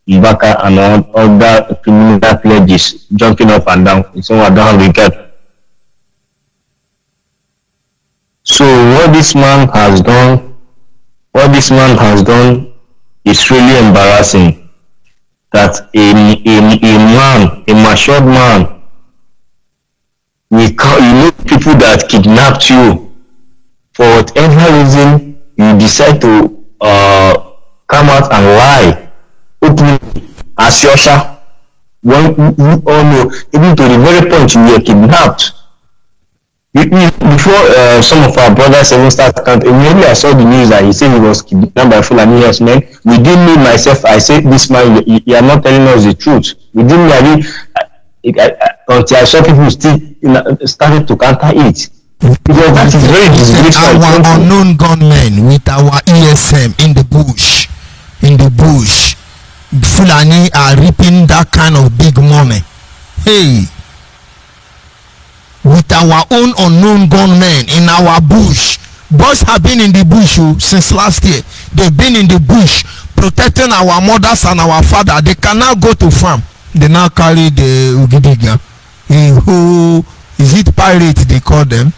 Mbaka and all other criminal pledges jumping up and down. So I don't have regard. So what this man has done is really embarrassing. That a matured man, people that kidnapped you, for whatever reason, you decide to come out and lie openly as Yosha, when you all know, even to the very point you were kidnapped. Before some of our brothers even started counting, immediately I saw the news that he said he was kidnapped by Fulani men. Within me myself, I said, this man, you are not telling us the truth. Within me, until I saw people still started to counter it. Because that is very disgraceful. Our unknown gunmen with our ESM in the bush. Fulani are reaping that kind of big money. Hey, with our own unknown gunmen in our bush. Boys have been in the bush since last year. They've been in the bush protecting our mothers and our father. They cannot go to farm. They now carry the Ugidiga. Who is it? Pirates they call them.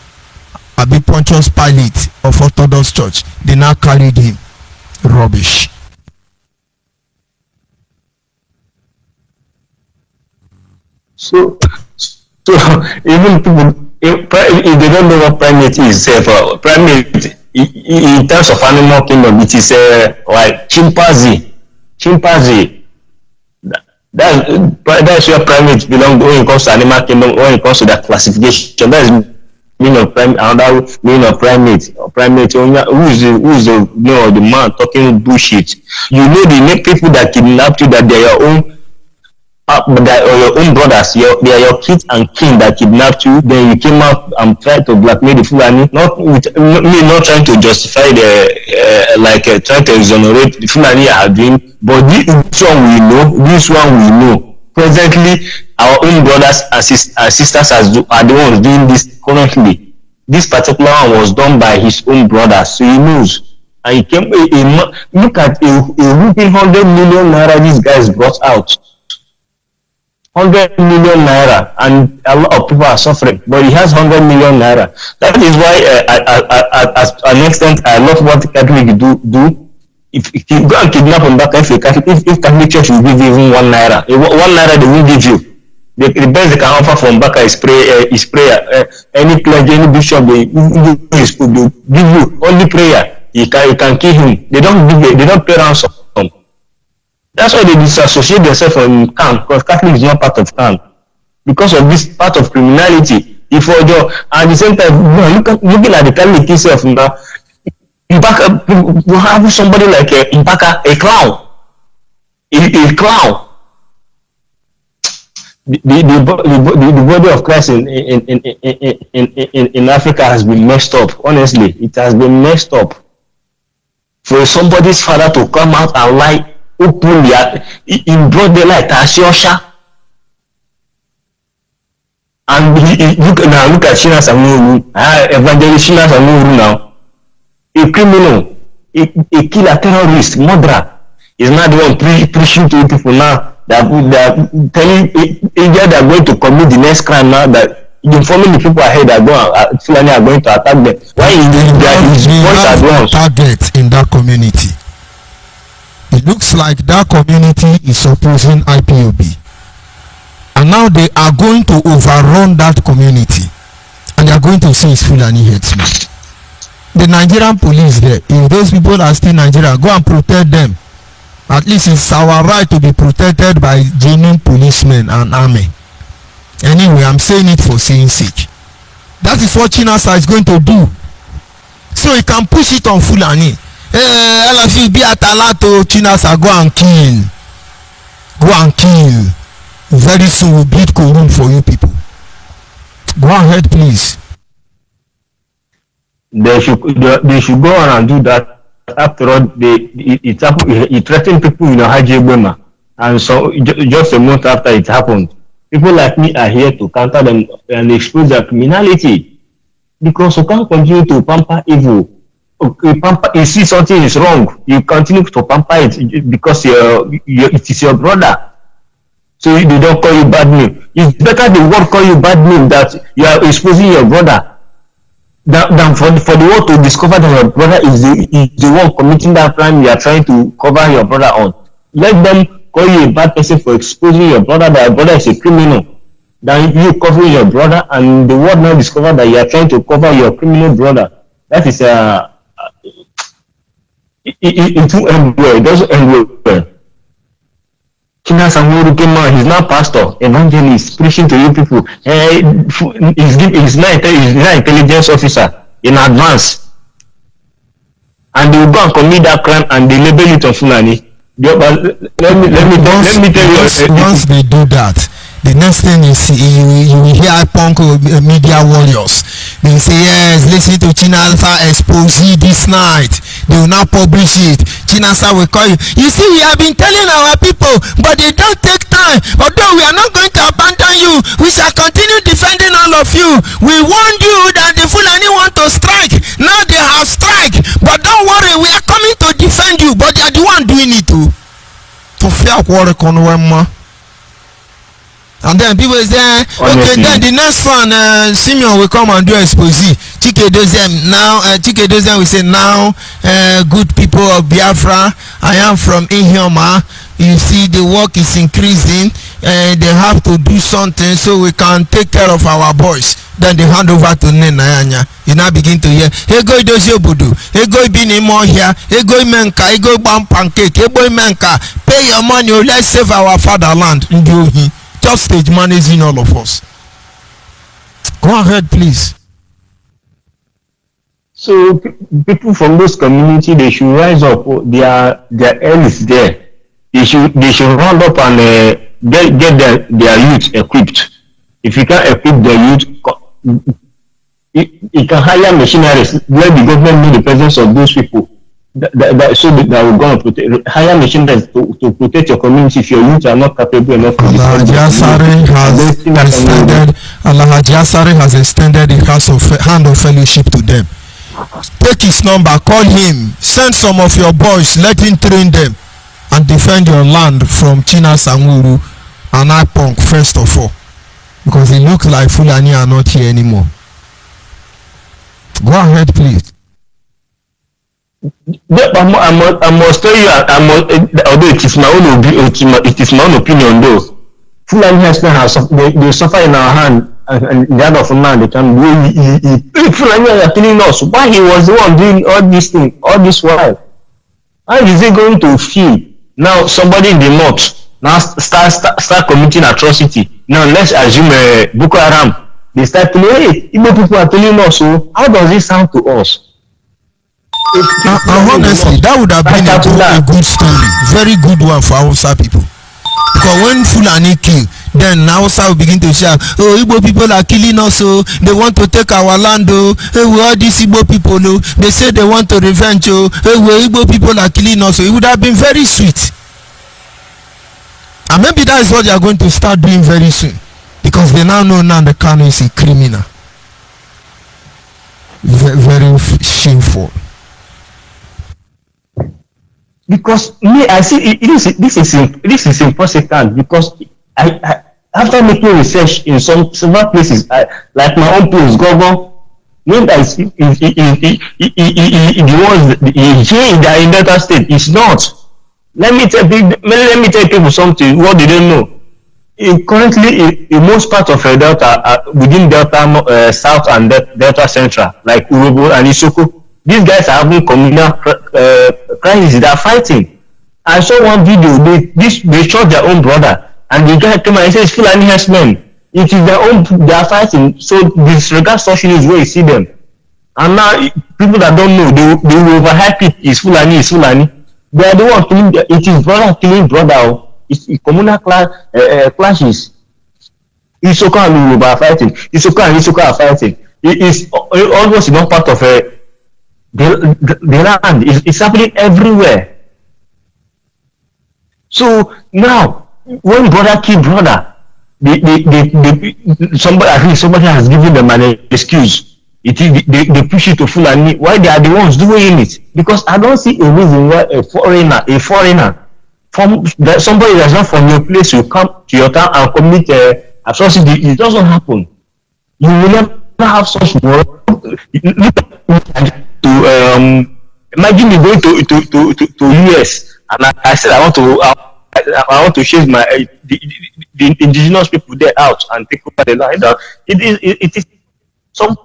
Abi Pontius Pilate of Orthodox Church. They now carried him. Rubbish. So even people, if they don't know what primate is, primate in terms of animal kingdom, it is like chimpanzee. That's where primates belong when it comes to animal kingdom. When it comes to that classification, that is meaning of primate. Another meaning of primate. Who is the man talking bullshit? You know the people that kidnapped you, that they are your own. Your own brothers, they are your kids and kin that kidnapped you. Then you came out and tried to blackmail the Fulani. Not trying to justify trying to exonerate the Fulani are doing. But this one we know. Presently, our own brothers and sisters are the ones doing this currently. This particular one was done by his own brothers, so he knows. And he came. Look at a whooping 100 million naira these guys brought out. 100 million naira, and a lot of people are suffering, but he has 100 million naira. That is why, as an extent, I love what the Catholic do. If you go and kidnap him back, if Catholic Church will give you even 1 naira, 1 naira they will give you. The best they can offer from Baka is prayer. Any clergy, any bishop, they give you only prayer. You can kill him. They don't pay ransom. That's why they disassociate themselves from CAN, because Catholic is not part of CAN. Because of this part of criminality. At the same time, looking at the Catholic itself now, you have somebody like Ibaka, a clown. A clown. The body of Christ in Africa has been messed up. Honestly, it has been messed up. For somebody's father to come out and lie openly in broad daylight, and look at Shina Samuru, evangelist Shina Samuru now, a criminal, a killer, terrorist, murderer, is not the one preaching to people now that telling India they are going to commit the next crime now, that informing the people ahead that Fulani are going to attack them. Why is his voice advance? Target in that community. It looks like that community is opposing IPOB, and now they are going to overrun that community, and they are going to say it's Fulani headsmen. The Nigerian police there, if those people are still Nigeria, go and protect them. At least it's our right to be protected by genuine policemen and army. Anyway, I'm saying it for saying sake. That is what Chinasa is going to do. So he can push it on Fulani. LFU be at Alato, Chinasa, go and kill. Very soon we'll build Korun for you people. Go ahead, please. They should go on and do that. After all, it threatened people in Haji, and so just a month after it happened, people like me are here to counter them and expose their criminality, because you can't continue to pamper evil. You see something is wrong, you continue to pamper it because it is your brother. So they don't call you bad name. It's better the world call you bad name that you are exposing your brother than for the world to discover that your brother is the one committing that crime you are trying to cover your brother on. Let them call you a bad person for exposing your brother, that your brother is a criminal, than you covering your brother and the world now discover that you are trying to cover your criminal brother. That is it will end well. It doesn't end well. Kina Samuru came out, he's now pastor, evangelist, preaching to you people. He's not intelligence officer in advance. And they will go and commit that crime and they label it on Fulani. Let me tell you. Once they do that, The next thing is you will hear punk media warriors. They say, yes, listen to Chinasa expose this night. They will not publish it. Chinasa will call you. You see, we have been telling our people, but they don't take time. Although we are not going to abandon you, we shall continue defending all of you. We warned you that the Fulani want to strike. Now they have strike. But don't worry, we are coming to defend you. But they are the one doing it too. To fear work on one more. And then people say, okay, then the next one, Simeon will come and do expose. Chike Dozem now, Chike Dozem will say, now, good people of Biafra, I am from Ihioma. You see, the work is increasing. They have to do something so we can take care of our boys. Then they hand over to Nenayanya. You now begin to hear, hey, go Dojo Budu, hey, go Binimo here, hey, go Menka, hey, go Bam Pancake, hey, go Menka, pay your money, let's save our fatherland. Just stage managing all of us. Go ahead, please. So people from those community, they should rise up. Their L is there. They should round up and get their youth equipped. If you can't equip the youth, you can hire machineries where the government know the presence of those people. That will go and protect, hire machineries to protect your community if your youth are not capable enough. Alhaji Asare has extended the hand of fellowship to them. Take his number, call him, send some of your boys, let him train them and defend your land from China Sanguru and Ipong first of all, because it looks like Fulani are not here anymore. Go ahead, please. I must tell you, although it is my own opinion though, Fulani they suffer in our hand and the other of man, they can do Fulani are killing us. Why he was the one doing all these things, all this while? How is he going to feel? Now somebody in the north now start committing atrocity. Now let's assume Boko Haram, they start telling, hey, Igbo people are telling us, so how does it sound to us? Honestly, that would have been a good story, very good one for Hausa people. Because when Fulani kill, then Hausa will begin to shout, oh, Igbo people are killing us, oh, they want to take our land, oh, hey, we all these Igbo people, oh, they say they want to revenge, oh, hey, Igbo people are killing us, oh. It would have been very sweet. And maybe that is what they are going to start doing very soon, because they now know now the Kano is a criminal. Very shameful. Because me, I see this is impossible, because I after making research in several places, like my own place, Gogo, when I see the ones here in the Delta State, it's not. Let me tell people something what they don't know. Currently, in most parts of Delta, within Delta South and Delta Central, like Urobo and Isoko, these guys are having communal crises. They are fighting. I saw one video. They shot their own brother, and the guy came and says, "Fulani herdsmen. It is their own. They are fighting." So disregard social news where you see them. And now people that don't know, they will overhype it. Is Fulani? Is Fulani? They are the one killing. It is brother killing brother. It's communal clashes. Isoko and Urobo are fighting. Isoko and Isoko are fighting. It is almost not part of the land. It's happening everywhere. So now, when brother kill brother, somebody has given them an excuse. They push it to Fulani. Why they are the ones doing it? Because I don't see a reason why a foreigner from somebody that's not from your place will come to your town and commit atrocity. It doesn't happen. You will never have such moral. Imagine me going to US and I said I want to chase the indigenous people there out and take over the land. It is some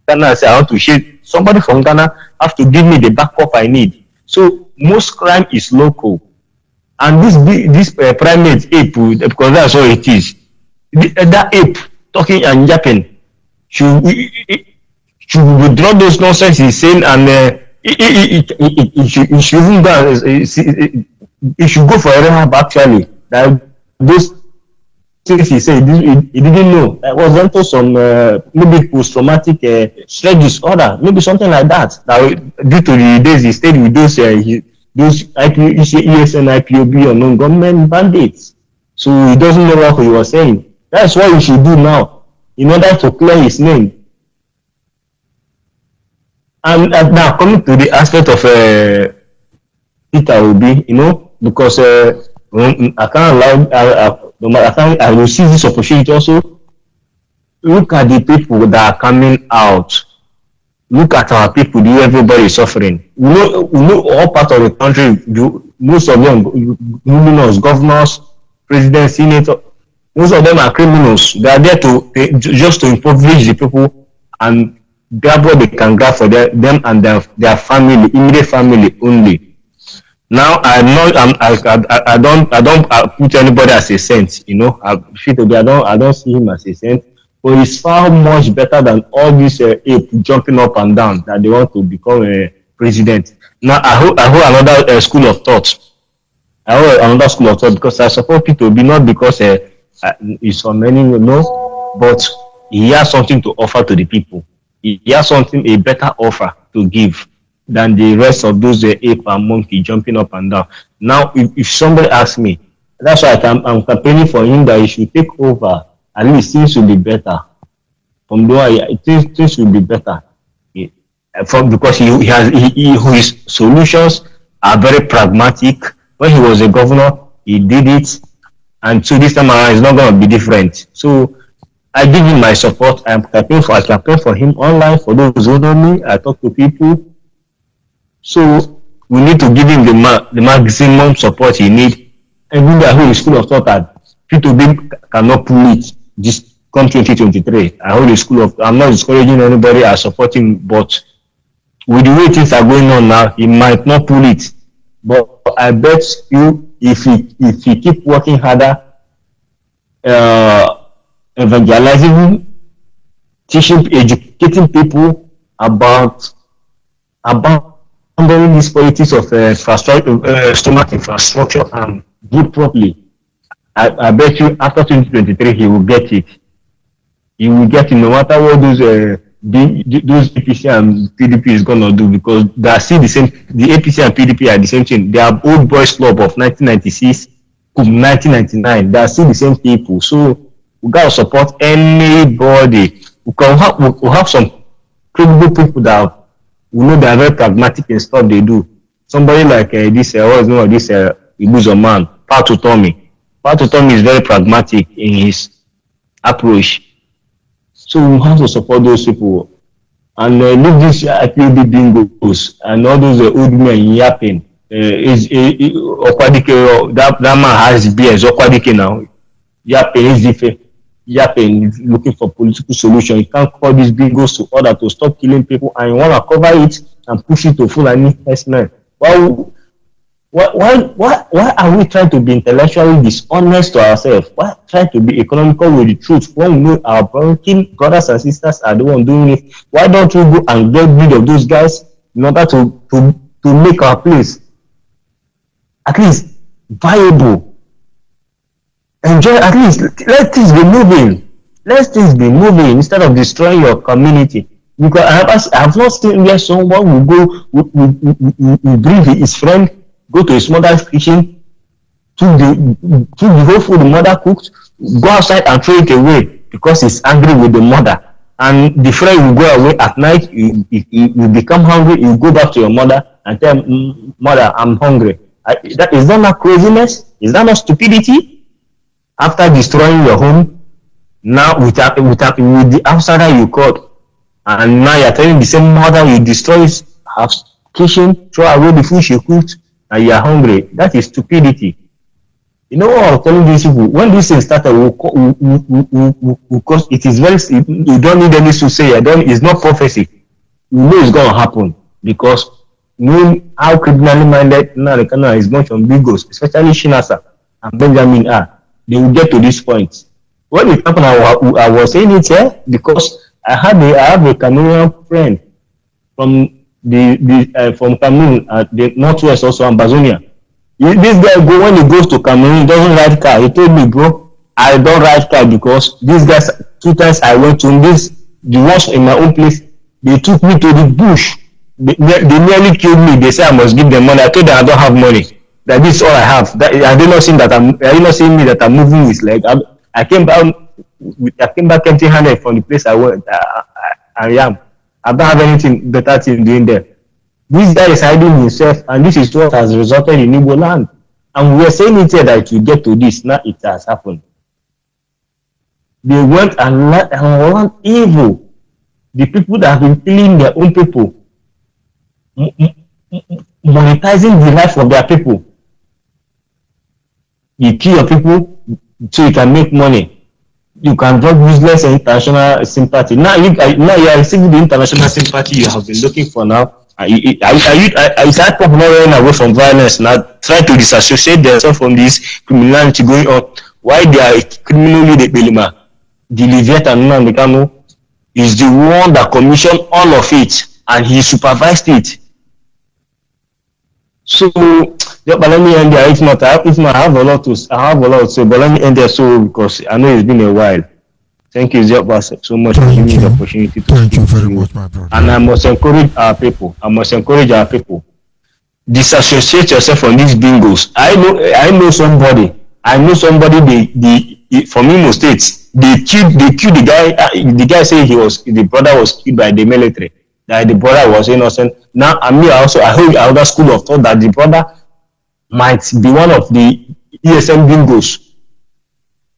Ghana say I want to chase somebody from Ghana have to give me the backup I need. So most crime is local, and this primate ape, because that's all it is. That ape talking and yapping should withdraw those nonsense he's saying, and it should even go he should go for a rehab actually. That those things he said, he didn't know. That was into some maybe post-traumatic stress disorder, maybe something like that. That due to the days he stayed with those ESN, IPOB, or non-government bandits. So he doesn't know what he was saying. That's what we should do now in order to clear his name. And now coming to the aspect of Peter Obi, because I can't allow, I will seize this opportunity also. Look at the people that are coming out. Look at our people, everybody is suffering. We know all parts of the country, most of them, governors, presidents, senators, most of them are criminals. They are there just to impoverish the people and grab what they can grab for them and their family, immediate family only. Now I don't put anybody as a saint, I don't see him as a saint, but he's far much better than all these ape jumping up and down that they want to become a president. Now I hold another school of thought. I hold another school of thought because I support Peter Obi, not because he's from many, but he has something to offer to the people. He has a better offer to give than the rest of those ape and monkey jumping up and down. Now, if somebody asks me, that's why I'm campaigning for him that he should take over. At least things will be better. From there, things will be better. Because his solutions are very pragmatic. When he was a governor, he did it, and so this time around, it's not going to be different. So I give him my support. I campaign for him online. For those who know me, I talk to people. So we need to give him the maximum support he needs. And even the whole school of thought that P2B cannot pull it this come 2023. I hold a school of. I'm not discouraging anybody. I support him, but with the way things are going on now, he might not pull it. But I bet you, if he keep working harder, evangelizing, teaching, educating people about this politics of stomach infrastructure and do it properly, I bet you after 2023 he will get it. He will get it no matter what those APC and PDP is gonna do, because they are still the same. The APC and PDP are the same thing. They are old boys club of 1996 to 1999. They are still the same people. So we gotta support anybody. We have some credible people that we know they are very pragmatic in stuff they do. Somebody like this Ibuzo man, Patu Tommy. Patu Tommy is very pragmatic in his approach. So we have to support those people. And leave this IPOB bingos and all those old men yapping. Okwadike, that man has beers, Okwadike now. Yapping is different. Yapping, looking for political solution. You can't call these bingos to order to stop killing people, and you want to cover it and push it to Fulani herdsmen. Why are we trying to be intellectually dishonest to ourselves? Why try to be economical with the truth when we know our broken brothers and sisters are the one doing it? Why don't we go and get rid of those guys in order to make our place at least viable? Enjoy, at least let things be moving. Let things be moving instead of destroying your community. Because I have not seen where someone will bring his friend, go to his mother's kitchen, to the whole food the mother cooked, go outside and throw it away because he's angry with the mother. And the friend will go away at night, you become hungry, you go back to your mother and tell mother, I'm hungry. Is that not craziness? Is that not stupidity? After destroying your home, now with the outsider you caught, and now you're telling the same mother you destroy her kitchen, throw away the food she cooked, and you're hungry. That is stupidity. You know what I'm telling these people? When this thing started, because it is very, you don't need any to say, it's not prophecy. You know it's going to happen, because knowing how criminally minded Narikana is much on bigos, especially Shinasa and Benjamin are, they will get to this point. When it happened, I was saying it here because I have a Cameroonian friend from from Cameroon, the northwest, also Ambazonia. This guy when he goes to Cameroon, he doesn't ride car. He told me, bro, I don't ride car because these guys, 2 times I went to the ones in my own place, they took me to the bush. They nearly killed me. They say I must give them money. I told them I don't have money. That this is all I have. That I did not see that are you not seeing me that I'm moving with leg? I came back empty-handed from the place I went. I am. I don't have anything better thing doing there. This guy is hiding himself, and this is what has resulted in Igbo land. And we are saying it here that you get to this. Now it has happened. They went and learned evil. The people that have been killing their own people, monetizing the life of their people. You kill your people so you can make money. You can drop useless international sympathy. Now you are receiving the international sympathy you have been looking for now. Is that people not running away from violence now, try to disassociate themselves from this criminality going on? Why they are criminally the Belima? The Leviathan Nnamdi is the one that commissioned all of it, and he supervised it. So, but let me end there. If not, I have a lot to say, but let me end there because I know it's been a while. Thank you, so much for giving me the opportunity to Thank you very much, my brother. And I must encourage our people. Disassociate yourself from these bingos. I know somebody. From Imo State. They killed the guy. The guy said the brother was killed by the military. That the brother was innocent. Now, I heard another school of thought that the brother might be one of the ESM bingos.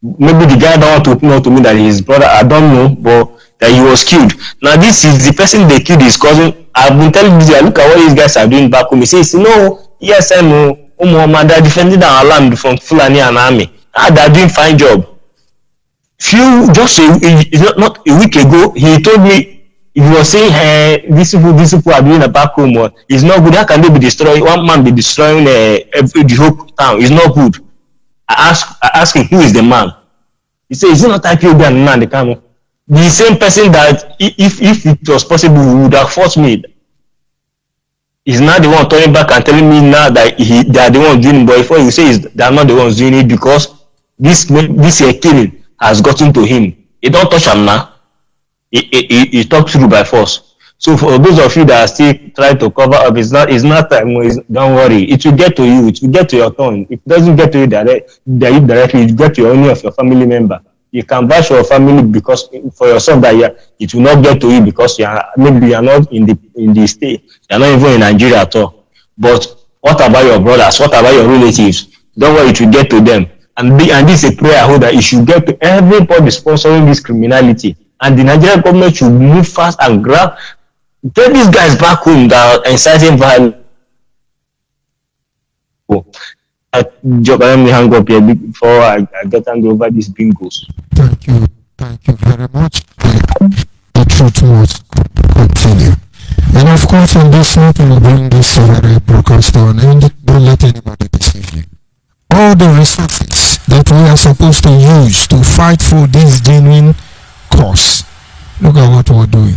Maybe the guy don't want to know to me that his brother, I don't know, but that he was killed. Now, this is the person they killed, his cousin. I've been telling you, look at what these guys are doing back home. He says, no, ESM, they're defending our land from Fulani and army. They're doing fine job. Not a week ago, he told me, if you were saying, hey, these people are doing a back home, it's not good. How can they be destroying? One man be destroying the whole town. It's not good. I asked him, who is the man? He said, is it not IPOB and man the camel? The same person that, if it was possible, would have forced me. He's not the one turning back and telling me now that they are the ones doing it. But before you say they are not the ones doing it because this killing has gotten to him. He don't touch him now. He talks through by force. So for those of you that are still trying to cover up, it's not time. Don't worry. It will get to you. It will get to your turn. If it doesn't get to you directly, it will get to any of your family member. You can vouch for your family because for yourself that it will not get to you because maybe you are not in the state. You are not even in Nigeria at all. But what about your brothers? What about your relatives? Don't worry, it will get to them. And this is a prayer I hold that it should get to everybody sponsoring this criminality. And the Nigerian government should move fast and get these guys back home that are inciting violence. Let me hang up here before I get hand over these bingos. Thank you very much. The truth must continue. And of course, on this note, we will bring this broadcast to an end. Don't let anybody deceive you. All the resources that we are supposed to use to fight for this genuine cause, look at what we're doing.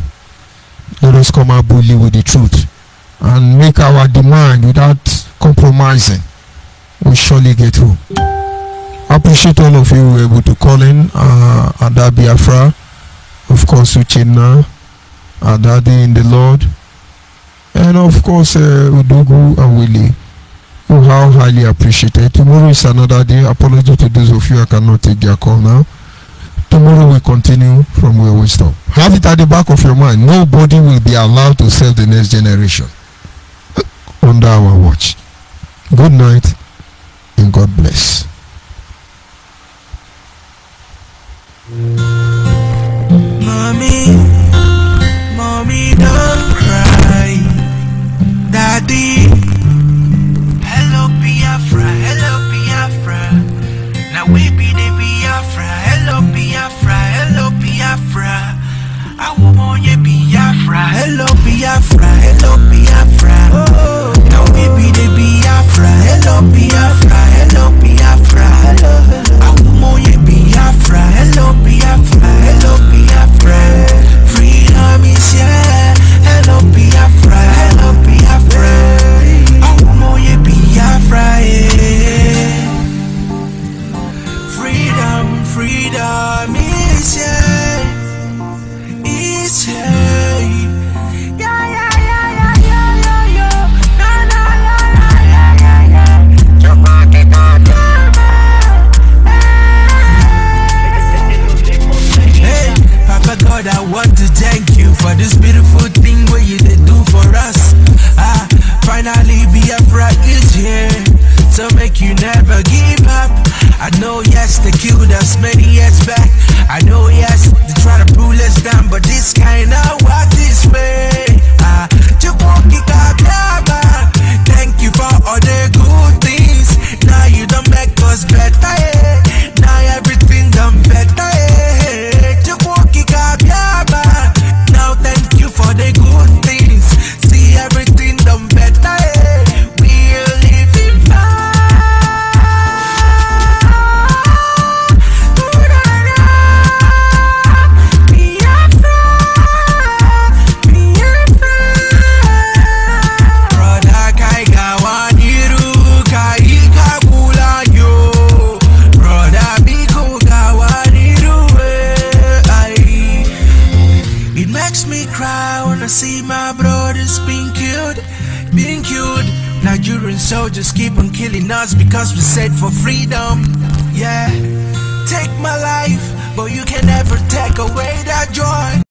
Let us come out boldly with the truth and make our demand without compromising. We surely get through. I appreciate all of you who were able to call in. Ada Biafra, of course, Uchenna, Adadi in the Lord, and of course, Udugu and Willie. Oh, how highly appreciated. Tomorrow is another day. Apology to those of you I cannot take their call now. Tomorrow we continue from where we stop. Have it at the back of your mind. Nobody will be allowed to save the next generation under our watch. Good night and God bless. Mommy, don't cry. Daddy, hello Biafra. Now we be the Biafra. Hello Biafra. I want you Biafra. Hello Biafra. Now we be the Biafra. Hello Biafra. I want you Biafra. Hello Biafra. Freedom is here. Hello Biafra. I want you Biafra. cry when I see my brothers being killed. Nigerian soldiers keep on killing us because we said for freedom. Yeah, take my life, but you can never take away that joy.